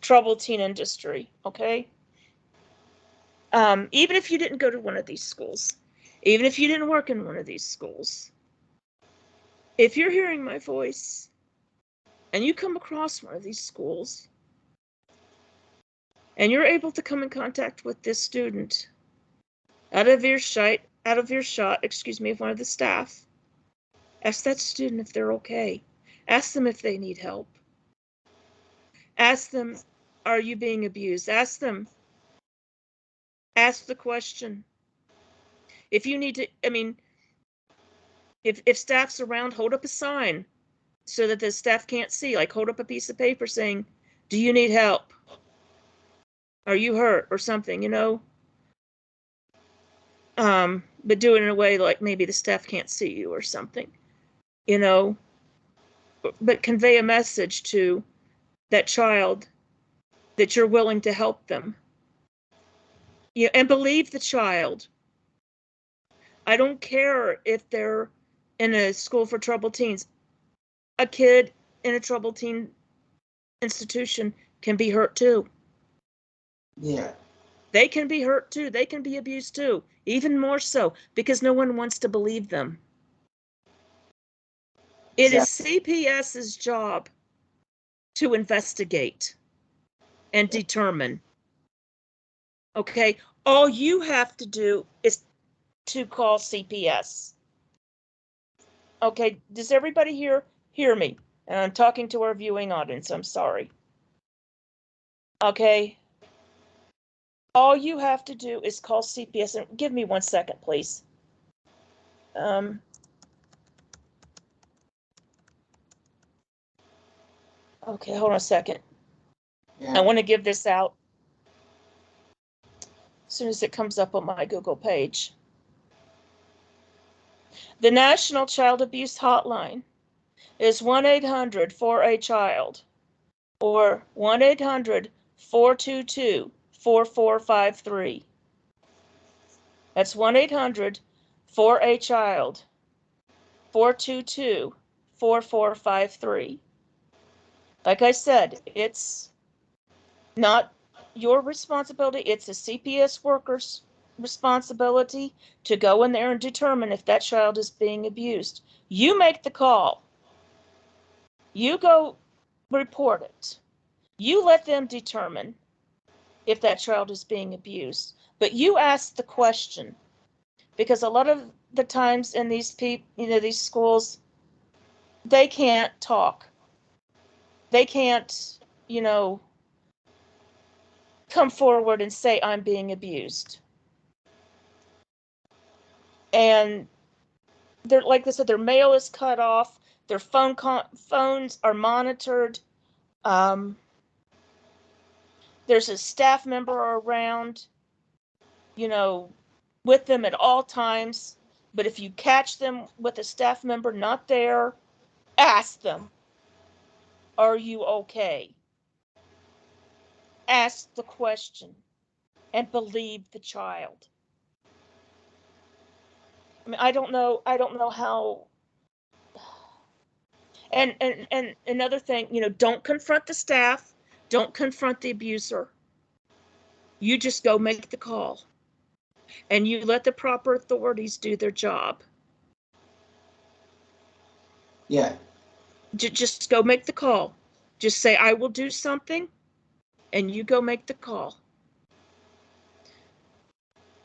troubled teen industry, okay? Even if you didn't go to one of these schools, even if you didn't work in one of these schools, if you're hearing my voice and you come across one of these schools and you're able to come in contact with this student out of earshot, of one of the staff, ask that student if they're okay. Ask them if they need help. Ask them, are you being abused? Ask them. Ask the question. If you need to, I mean, if staff's around, hold up a sign so that the staff can't see. Like hold up a piece of paper saying, do you need help? Are you hurt or something, But do it in a way like maybe the staff can't see you or something, But convey a message to that child that you're willing to help them. And believe the child. I don't care if they're in a school for troubled teens. A kid in a troubled teen institution can be hurt too.
Yeah.
They can be hurt too. They can be abused too. Even more so because no one wants to believe them. It is CPS's job to investigate and determine. Okay? All you have to do is to call CPS. Okay? Does everybody here hear me? And I'm talking to our viewing audience. I'm sorry. Okay? All you have to do is call CPS. And give me 1 second, please. Okay, hold on a second.
Yeah.
I want to give this out as soon as it comes up on my Google page. The National Child Abuse Hotline is 1-800-4A-CHILD or 1-800-422-4453. That's 1-800-4A-CHILD, 422-4453. Like I said, it's not your responsibility. It's a CPS worker's responsibility to go in there and determine if that child is being abused. You make the call. You go report it. You let them determine if that child is being abused. But you ask the question, because a lot of the times in these these schools, they can't talk. They can't, come forward and say, I'm being abused. And they're, like I said, their mail is cut off. Their phones are monitored. There's a staff member around, with them at all times. But if you catch them with a staff member not there, ask them, are you okay? Ask the question and believe the child. I mean, I don't know how. And another thing, don't confront the staff, don't confront the abuser. You just go make the call, and you let the proper authorities do their job.
Yeah.
Just go make the call. Just say, I will do something, and you go make the call.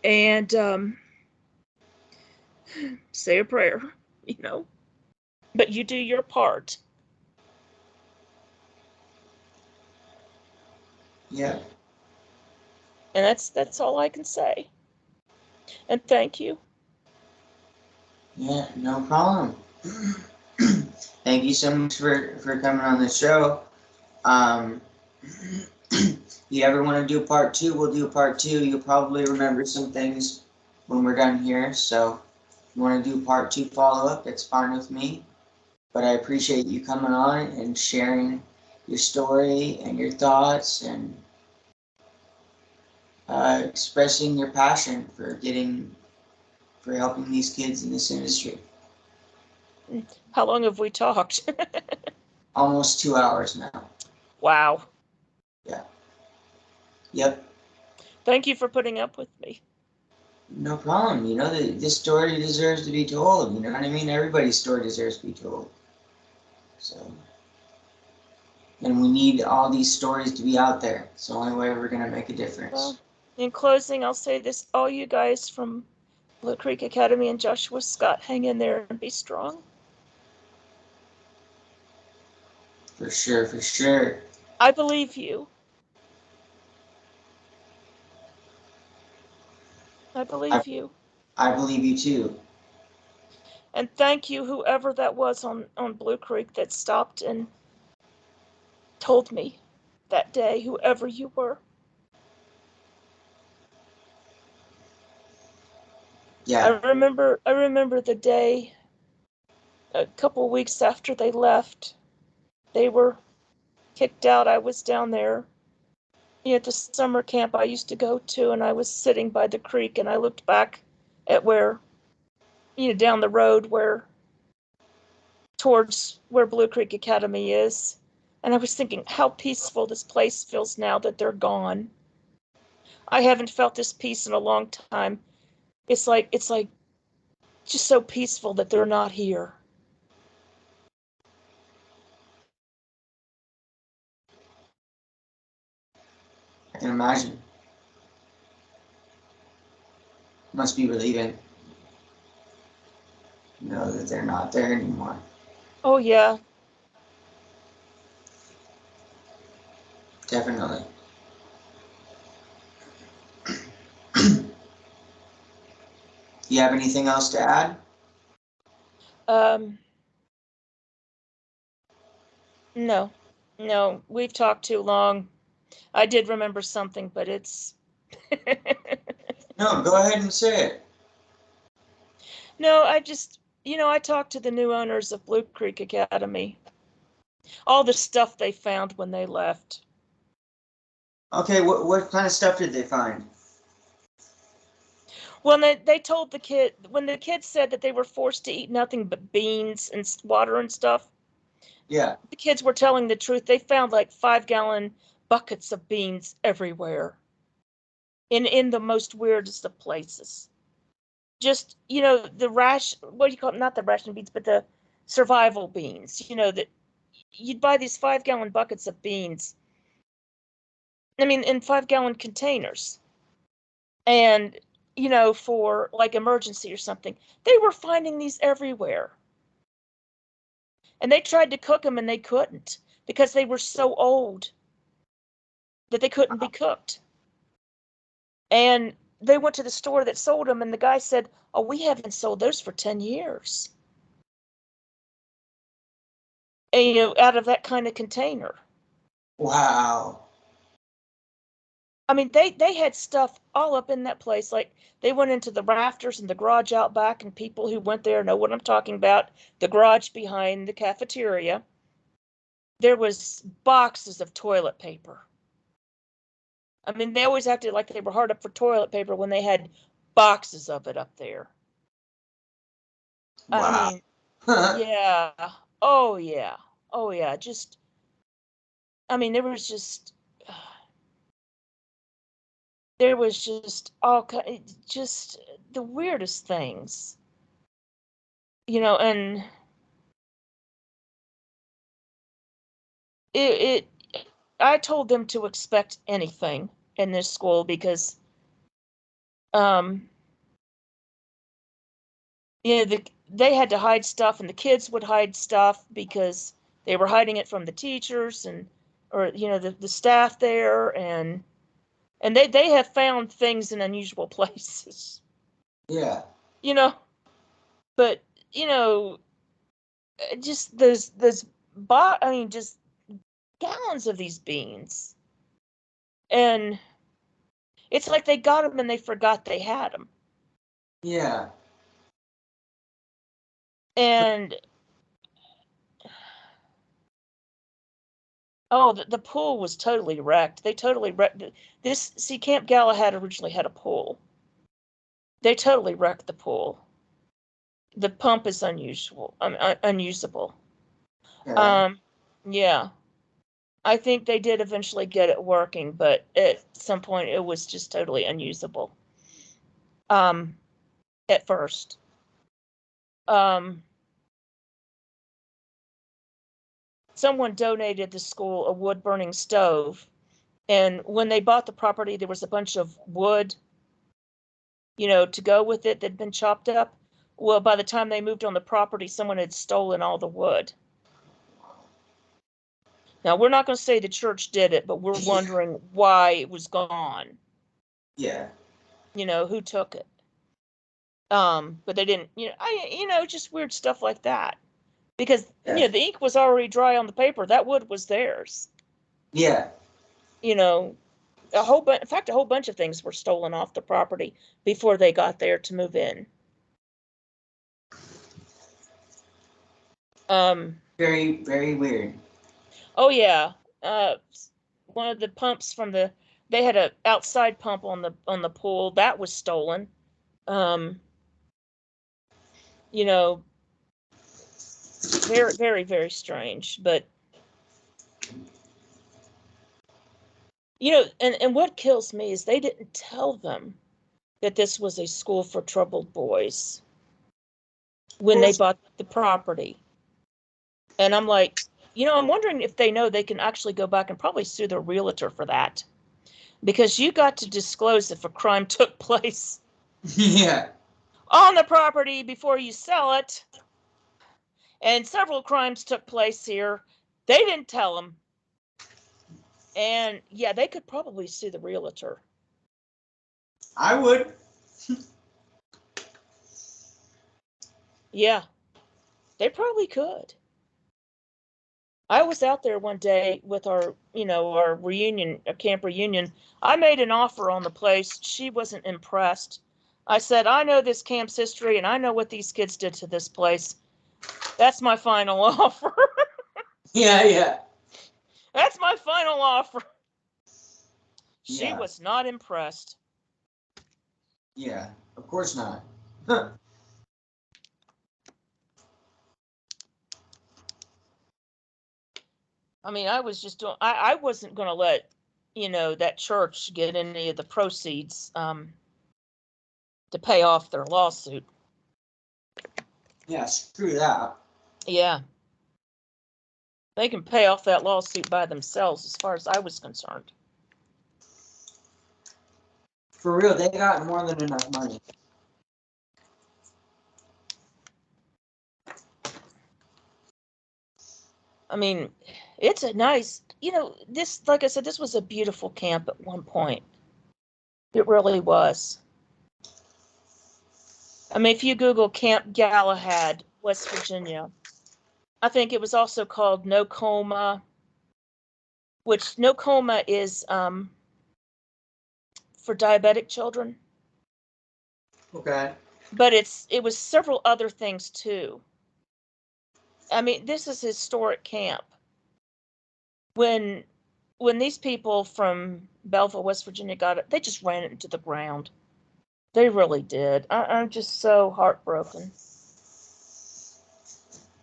And say a prayer, but you do your part.
Yeah.
And that's all I can say. And thank you.
Yeah, no problem. Thank you so much for coming on the show. You ever want to do part 2, we'll do part 2. You'll probably remember some things when we're done here. So if you want to do part 2 follow-up, it's fine with me. But I appreciate you coming on and sharing your story and your thoughts and expressing your passion for helping these kids in this industry.
How long have we talked?
Almost 2 hours now.
Wow.
Yeah. Yep.
Thank you for putting up with me.
No problem. This story deserves to be told. You know what I mean? Everybody's story deserves to be told. So, and we need all these stories to be out there. It's the only way we're going to make a difference.
Well, in closing, I'll say this. All you guys from Blue Creek Academy and Joshua Scott, hang in there and be strong.
For sure, for sure.
I believe you. I believe you.
I believe you too.
And thank you, whoever that was on Blue Creek that stopped and told me that day, whoever you were.
Yeah.
I remember the day, a couple weeks after they left. They were kicked out. I was down there at the summer camp I used to go to, and I was sitting by the creek, and I looked back at where, down the road towards where Blue Creek Academy is. And I was thinking how peaceful this place feels now that they're gone. I haven't felt this peace in a long time. It's like just so peaceful that they're not here.
I can imagine. Must be relieving. Know that they're not there anymore.
Oh, yeah.
Definitely. You have anything else to add?
No, we've talked too long. I did remember something, but it's...
No, go ahead and say it.
No, I just, I talked to the new owners of Blue Creek Academy. All the stuff they found when they left.
Okay, what kind of stuff did they find?
Well, they told the kid, when the kids said that they were forced to eat nothing but beans and water and stuff,
Yeah.
The kids were telling the truth. They found like 5-gallon buckets of beans everywhere in the most weirdest of places. Just, the what do you call it? Not the ration beans, but the survival beans, that you'd buy these 5-gallon buckets of beans. I mean, in 5-gallon containers. And, for like emergency or something. They were finding these everywhere. And they tried to cook them and they couldn't because they were so old that they couldn't be cooked. And they went to the store that sold them and the guy said, "Oh, we haven't sold those for 10 years." And, out of that kind of container.
Wow.
I mean, they had stuff all up in that place. Like, they went into the rafters and the garage out back, and people who went there know what I'm talking about. The garage behind the cafeteria. There was boxes of toilet paper. I mean, they always acted like they were hard up for toilet paper when they had boxes of it up there. I
Wow.
mean, yeah. Oh, yeah. Oh, yeah. Just, I mean, there was just all just the weirdest things, and it I told them to expect anything in this school because, um, they had to hide stuff and the kids would hide stuff because they were hiding it from the teachers or the staff there, and they have found things in unusual places,
Yeah.
you know, but, just I mean, just gallons of these beans. And it's like they got them and they forgot they had them.
Yeah.
And, oh, the pool was totally wrecked. They totally wrecked see, Camp Galahad originally had a pool. They totally wrecked the pool. The pump is unusable.
Yeah.
Yeah. I think they did eventually get it working, but at some point it was just totally unusable. At first. Someone donated the school a wood burning stove, and when they bought the property, there was a bunch of wood, to go with it that'd been chopped up. Well, by the time they moved on the property, someone had stolen all the wood. Now, we're not going to say the church did it, but we're wondering why it was gone.
Yeah.
Who took it. But they didn't, just weird stuff like that. Because,
Yeah.
the ink was already dry on the paper. That wood was theirs.
Yeah.
In fact, a whole bunch of things were stolen off the property before they got there to move in.
Very, very weird.
Oh yeah. One of the pumps they had a outside pump on the pool that was stolen. You know, very, very, very strange. But and what kills me is they didn't tell them that this was a school for troubled boys when they bought the property. And I'm like, I'm wondering if they know they can actually go back and probably sue the realtor for that. Because you got to disclose if a crime took place
Yeah.
on the property before you sell it. And several crimes took place here. They didn't tell them. And yeah, they could probably sue the realtor.
I would.
Yeah, they probably could. I was out there one day with our reunion, a camp reunion. I made an offer on the place. She wasn't impressed. I said, "I know this camp's history and I know what these kids did to this place. That's my final offer."
Yeah, yeah.
That's my final offer. She
Yeah.
was not impressed.
Yeah. Of course not.
I mean, I was just doing, I wasn't going to let, that church get any of the proceeds to pay off their lawsuit.
Yeah, screw that.
Yeah. They can pay off that lawsuit by themselves as far as I was concerned.
For real, they got more than enough money.
I mean, it's a nice, this, like I said, this was a beautiful camp at one point. It really was. I mean, if you Google Camp Galahad, West Virginia, I think it was also called Nocoma, which Nocoma is for diabetic children.
Okay.
But it was several other things too. I mean, this is a historic camp. When these people from Belleville, West Virginia got it, they just ran it into the ground. They really did. I'm just so heartbroken.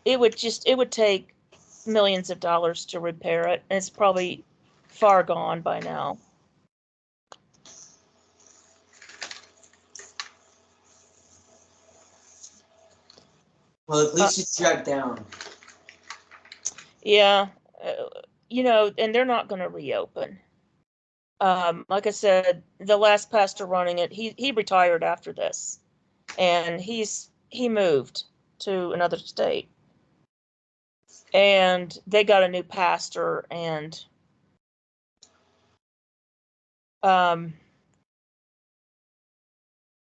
It would take millions of dollars to repair it, and it's probably far gone by now.
Well, at least it's shut down.
Yeah, and they're not going to reopen. Like I said, the last pastor running it, he retired after this, and he moved to another state, and they got a new pastor, and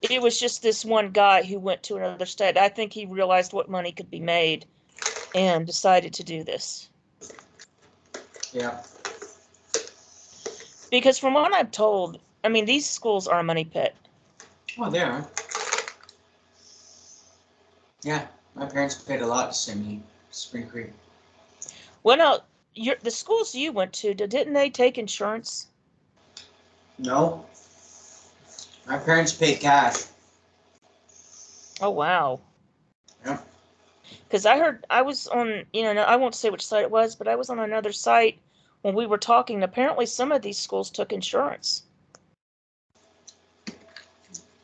it was just this one guy who went to another state. I think he realized what money could be made and decided to do this.
Yeah.
Because from what I'm told, I mean, these schools are a money pit.
Oh, they are. Yeah, my parents paid a lot to send me to Spring Creek.
Well, now, the schools you went to, didn't they take insurance?
No. My parents paid cash.
Oh, wow.
Yeah.
Because I was on, I won't say which site it was, but I was on another site when we were talking. Apparently, some of these schools took insurance.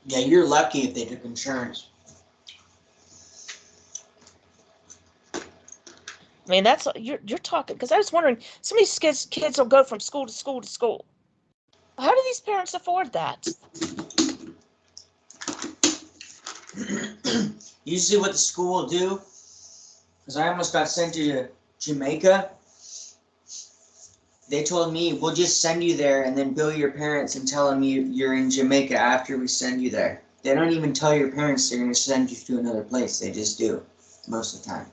Yeah, you're lucky if they took insurance.
I mean, that's you're talking, because I was wondering, some of these kids will go from school to school to school. How do these parents afford that?
Usually what the school will do, because I almost got sent to Jamaica, they told me, we'll just send you there and then bill your parents and tell them you're in Jamaica after we send you there. They don't even tell your parents they're going to send you to another place. They just do, most of the time.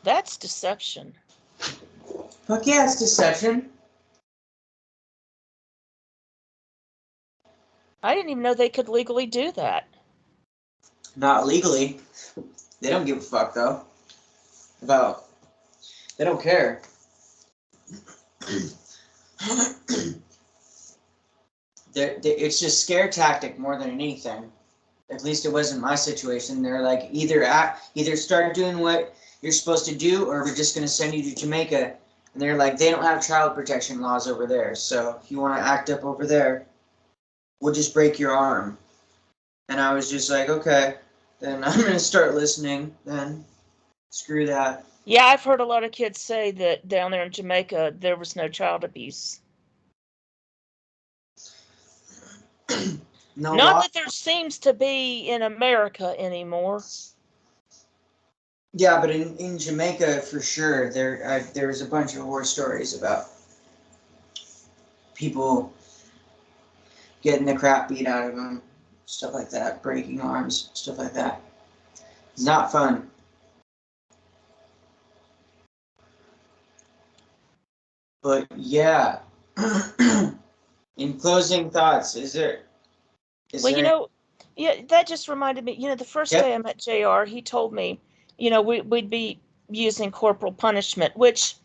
That's deception.
Fuck yeah, it's deception.
I didn't even know they could legally do that.
Not legally. They don't give a fuck, though. They don't care. It's just scare tactic more than anything. At least it wasn't my situation. They're like, either start doing what you're supposed to do, or we're just going to send you to Jamaica. And they're like, they don't have child protection laws over there, so if you want to act up over there, we'll just break your arm. And I was just like, okay, then I'm going to start listening, then. Screw that.
Yeah, I've heard a lot of kids say that down there in Jamaica, there was no child abuse.
No
Not
law.
that there seems to be in America anymore.
Yeah, but in Jamaica, for sure, there was a bunch of horror stories about people getting the crap beat out of them, stuff like that, breaking arms, stuff like that. It's not fun. But yeah, in closing thoughts,
Well, yeah, that just reminded me, the first
Yep.
day I met JR, he told me, we'd be using corporal punishment, which,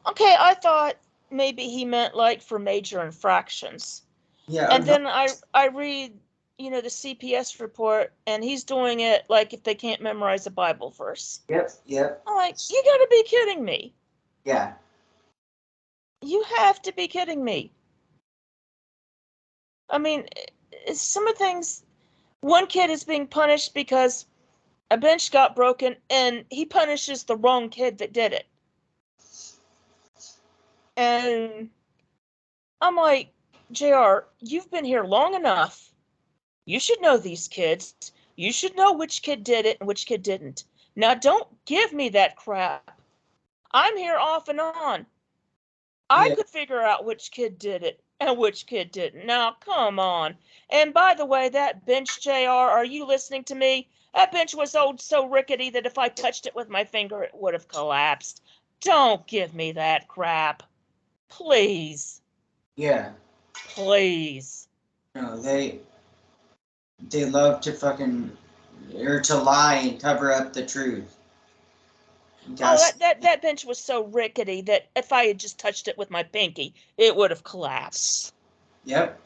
okay, I thought maybe he meant like for major infractions.
Yeah,
And then I read, the CPS report, and he's doing it like if they can't memorize a Bible verse.
Yep.
I'm like, you gotta be kidding me.
Yeah.
You have to be kidding me. I mean, some of the things, one kid is being punished because a bench got broken and he punishes the wrong kid that did it. And I'm like, JR, you've been here long enough. You should know these kids. You should know which kid did it and which kid didn't. Now, don't give me that crap. I'm here off and on. I could figure out which kid did it and which kid didn't. Now, come on. And by the way, that bench, JR, are you listening to me? That bench was old so rickety that if I touched it with my finger, it would have collapsed. Don't give me that crap. Please.
Yeah.
Please.
No, they love to to lie and cover up the truth.
Oh, that bench was so rickety that if I had just touched it with my pinky, it would have collapsed.
Yep.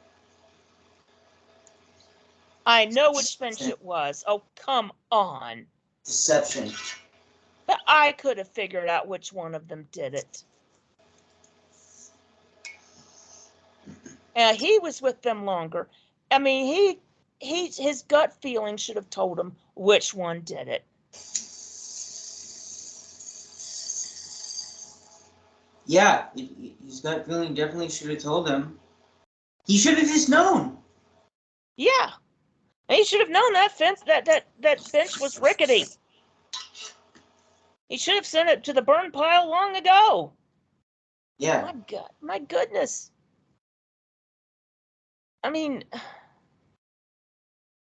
I know which bench it was. Oh, come on.
Deception.
But I could have figured out which one of them did it. He was with them longer. I mean, his gut feeling should have told him which one did it.
Yeah, his gut feeling definitely should have told him. He should have just known.
Yeah, he should have known that that bench was rickety. He should have sent it to the burn pile long ago.
Yeah.
My goodness. I mean,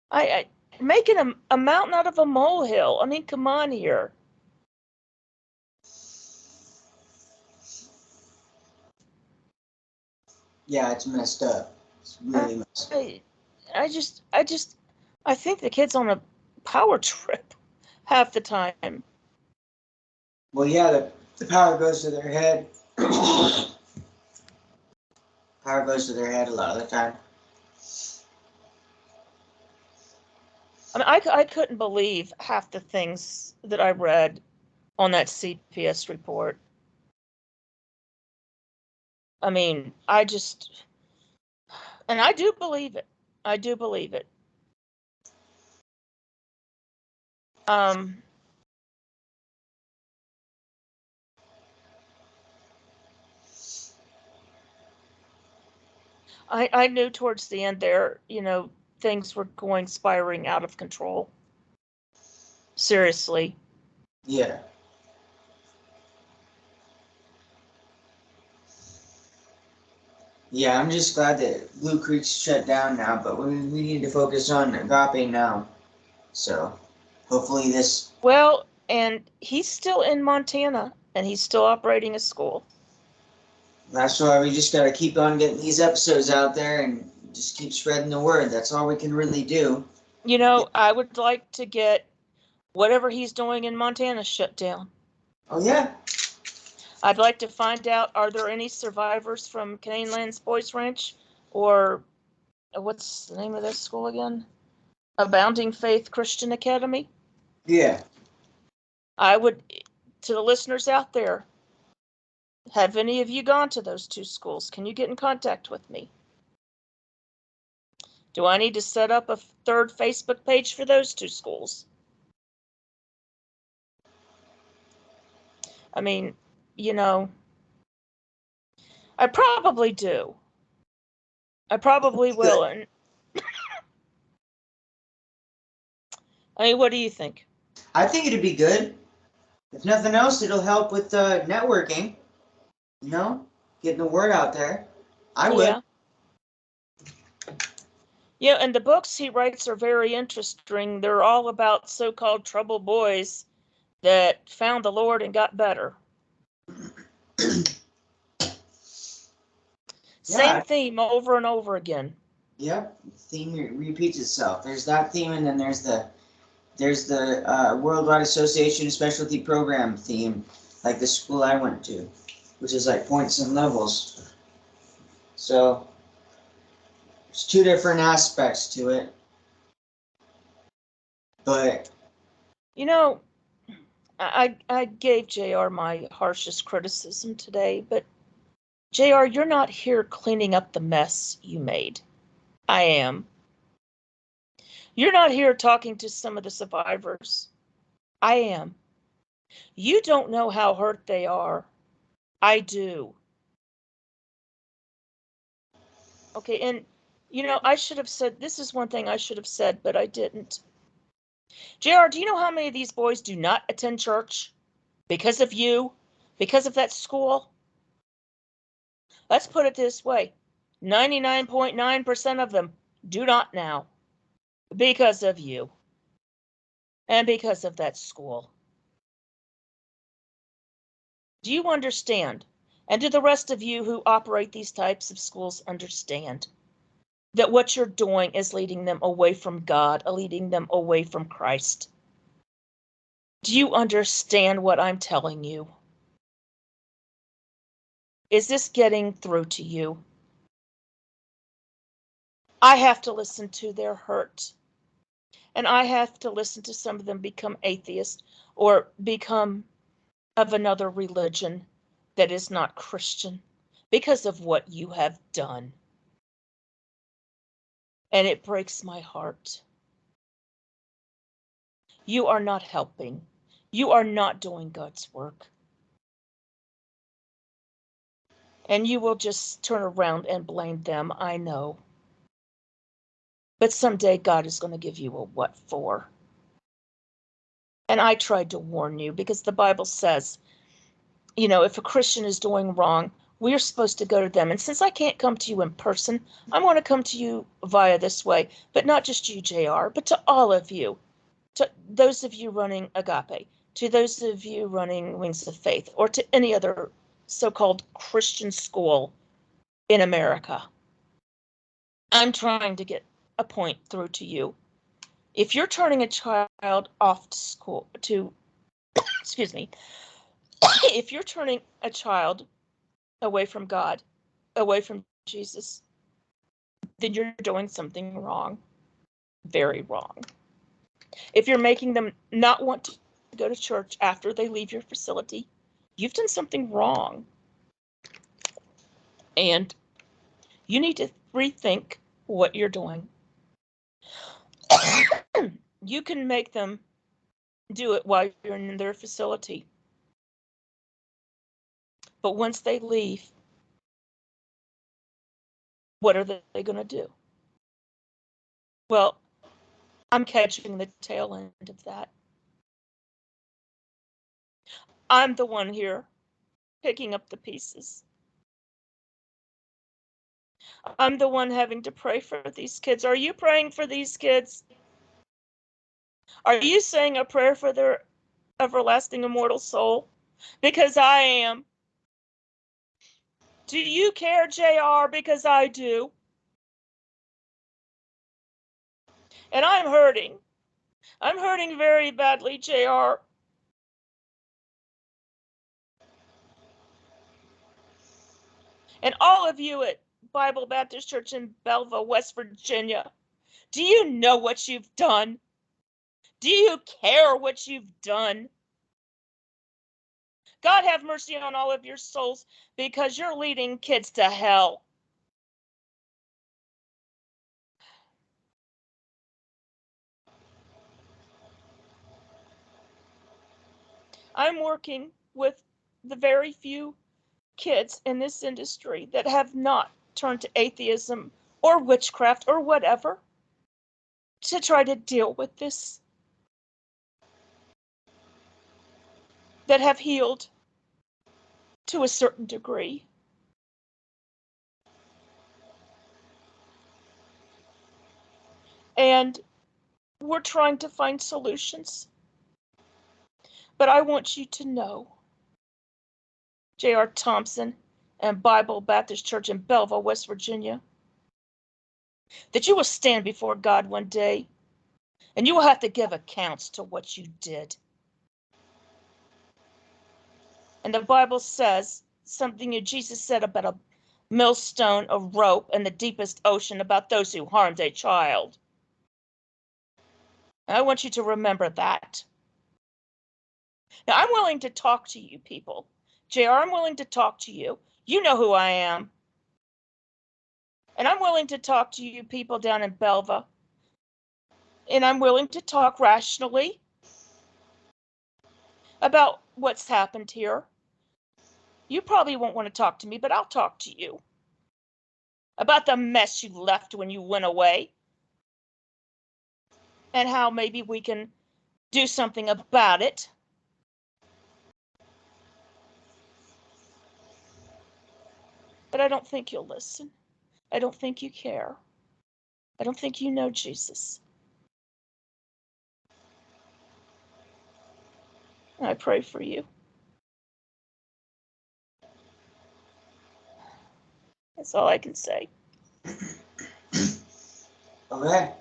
I making a mountain out of a molehill. I mean, come on here.
Yeah, it's messed up. It's really messed up.
I think the kid's on a power trip half the time.
Well, yeah, the power goes to their head. Power goes to their head a lot of the time.
I mean, I couldn't believe half the things that I read on that CPS report. I mean, and I do believe it. I do believe it. I knew towards the end there, things were spiraling out of control. Seriously.
Yeah. Yeah, I'm just glad that Blue Creek's shut down now, but we need to focus on Agape now. So, hopefully this...
Well, and he's still in Montana, and he's still operating a school.
That's why we just got to keep on getting these episodes out there and just keep spreading the word. That's all we can really do.
I would like to get whatever he's doing in Montana shut down.
Oh, yeah.
I'd like to find out, are there any survivors from Canaanland's Boys Ranch, or what's the name of this school again? Abounding Faith Christian Academy?
Yeah.
I would, to the listeners out there, have any of you gone to those two schools? Can you get in contact with me? Do I need to set up a third Facebook page for those two schools? I mean, I probably do. I probably will. And I mean, what do you think?
I think it'd be good. If nothing else, it'll help with networking. Getting the word out there. I would.
Yeah, and the books he writes are very interesting. They're all about so-called troubled boys that found the Lord and got better. Same theme over and over again.
Yep, theme repeats itself. There's that theme, and then there's the Worldwide Association of Specialty Program theme, like the school I went to, which is like points and levels. So there's two different aspects to it. But
I gave JR my harshest criticism today, but JR, you're not here cleaning up the mess you made. I am. You're not here talking to some of the survivors. I am. You don't know how hurt they are. I do. Okay, and I should have said, this is one thing I should have said, but I didn't. JR, do you know how many of these boys do not attend church? Because of you? Because of that school? Let's put it this way. 99.9% of them do not now. Because of you. And because of that school. Do you understand? And do the rest of you who operate these types of schools understand that what you're doing is leading them away from God, leading them away from Christ? Do you understand what I'm telling you? Is this getting through to you? I have to listen to their hurt. And I have to listen to some of them become atheists or become of another religion that is not Christian because of what you have done. And it breaks my heart. You are not helping. You are not doing God's work. And you will just turn around and blame them, I know. But someday God is going to give you a what for. And I tried to warn you because the Bible says, if a Christian is doing wrong, we're supposed to go to them. And since I can't come to you in person, I want to come to you via this way, but not just you, JR, but to all of you, to those of you running Agape, to those of you running Wings of Faith, or to any other so-called Christian school in America. I'm trying to get a point through to you. If you're turning a child off to school, excuse me, if you're turning a child away from God, away from Jesus, then you're doing something wrong, very wrong. If you're making them not want to go to church after they leave your facility, you've done something wrong. And you need to rethink what you're doing. You can make them do it while you're in their facility. But once they leave, what are they going to do? Well, I'm catching the tail end of that. I'm the one here picking up the pieces. I'm the one having to pray for these kids. Are you praying for these kids? Are you saying a prayer for their everlasting immortal soul? Because I am. Do you care, JR? Because I do. And I'm hurting. I'm hurting very badly, JR. And all of you at Bible Baptist Church in Belleville, West Virginia, do you know what you've done? Do you care what you've done? God have mercy on all of your souls because you're leading kids to hell. I'm working with the very few kids in this industry that have not turned to atheism or witchcraft or whatever to try to deal with this, that have healed to a certain degree. And we're trying to find solutions. But I want you to know, J.R. Thompson and Bible Baptist Church in Belleville, West Virginia, that you will stand before God one day and you will have to give accounts to what you did. And the Bible says something that Jesus said about a millstone, a rope, and the deepest ocean about those who harmed a child. And I want you to remember that. Now, I'm willing to talk to you people. JR, I'm willing to talk to you. You know who I am. And I'm willing to talk to you people down in Belva. And I'm willing to talk rationally about what's happened here. You probably won't want to talk to me, but I'll talk to you about the mess you left when you went away and how maybe we can do something about it. But I don't think you'll listen. I don't think you care. I don't think you know Jesus. I pray for you. That's all I can say.
Okay.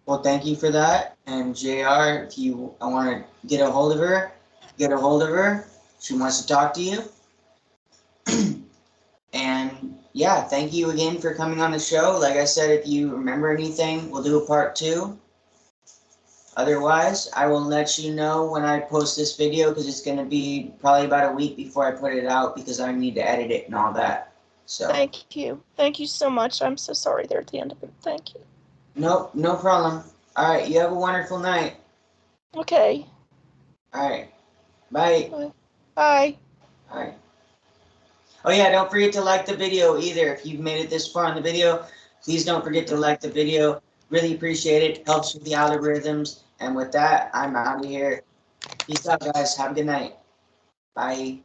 Well, thank you for that. And JR, if you want to get a hold of her, get a hold of her. She wants to talk to you. And yeah, thank you again for coming on the show. Like I said, if you remember anything, we'll do a part 2. Otherwise, I will let you know when I post this video, because it's going to be probably about a week before I put it out, because I need to edit it and all that. So
Thank you. Thank you so much. I'm so sorry there at the end of it. Thank you.
Nope, no problem. All right, you have a wonderful night.
Okay.
All right, bye.
Bye.
All right. Oh yeah, don't forget to like the video either. If you've made it this far in the video, please don't forget to like the video. Really appreciate it. Helps with the algorithms. And with that, I'm out of here. Peace out, guys. Have a good night. Bye.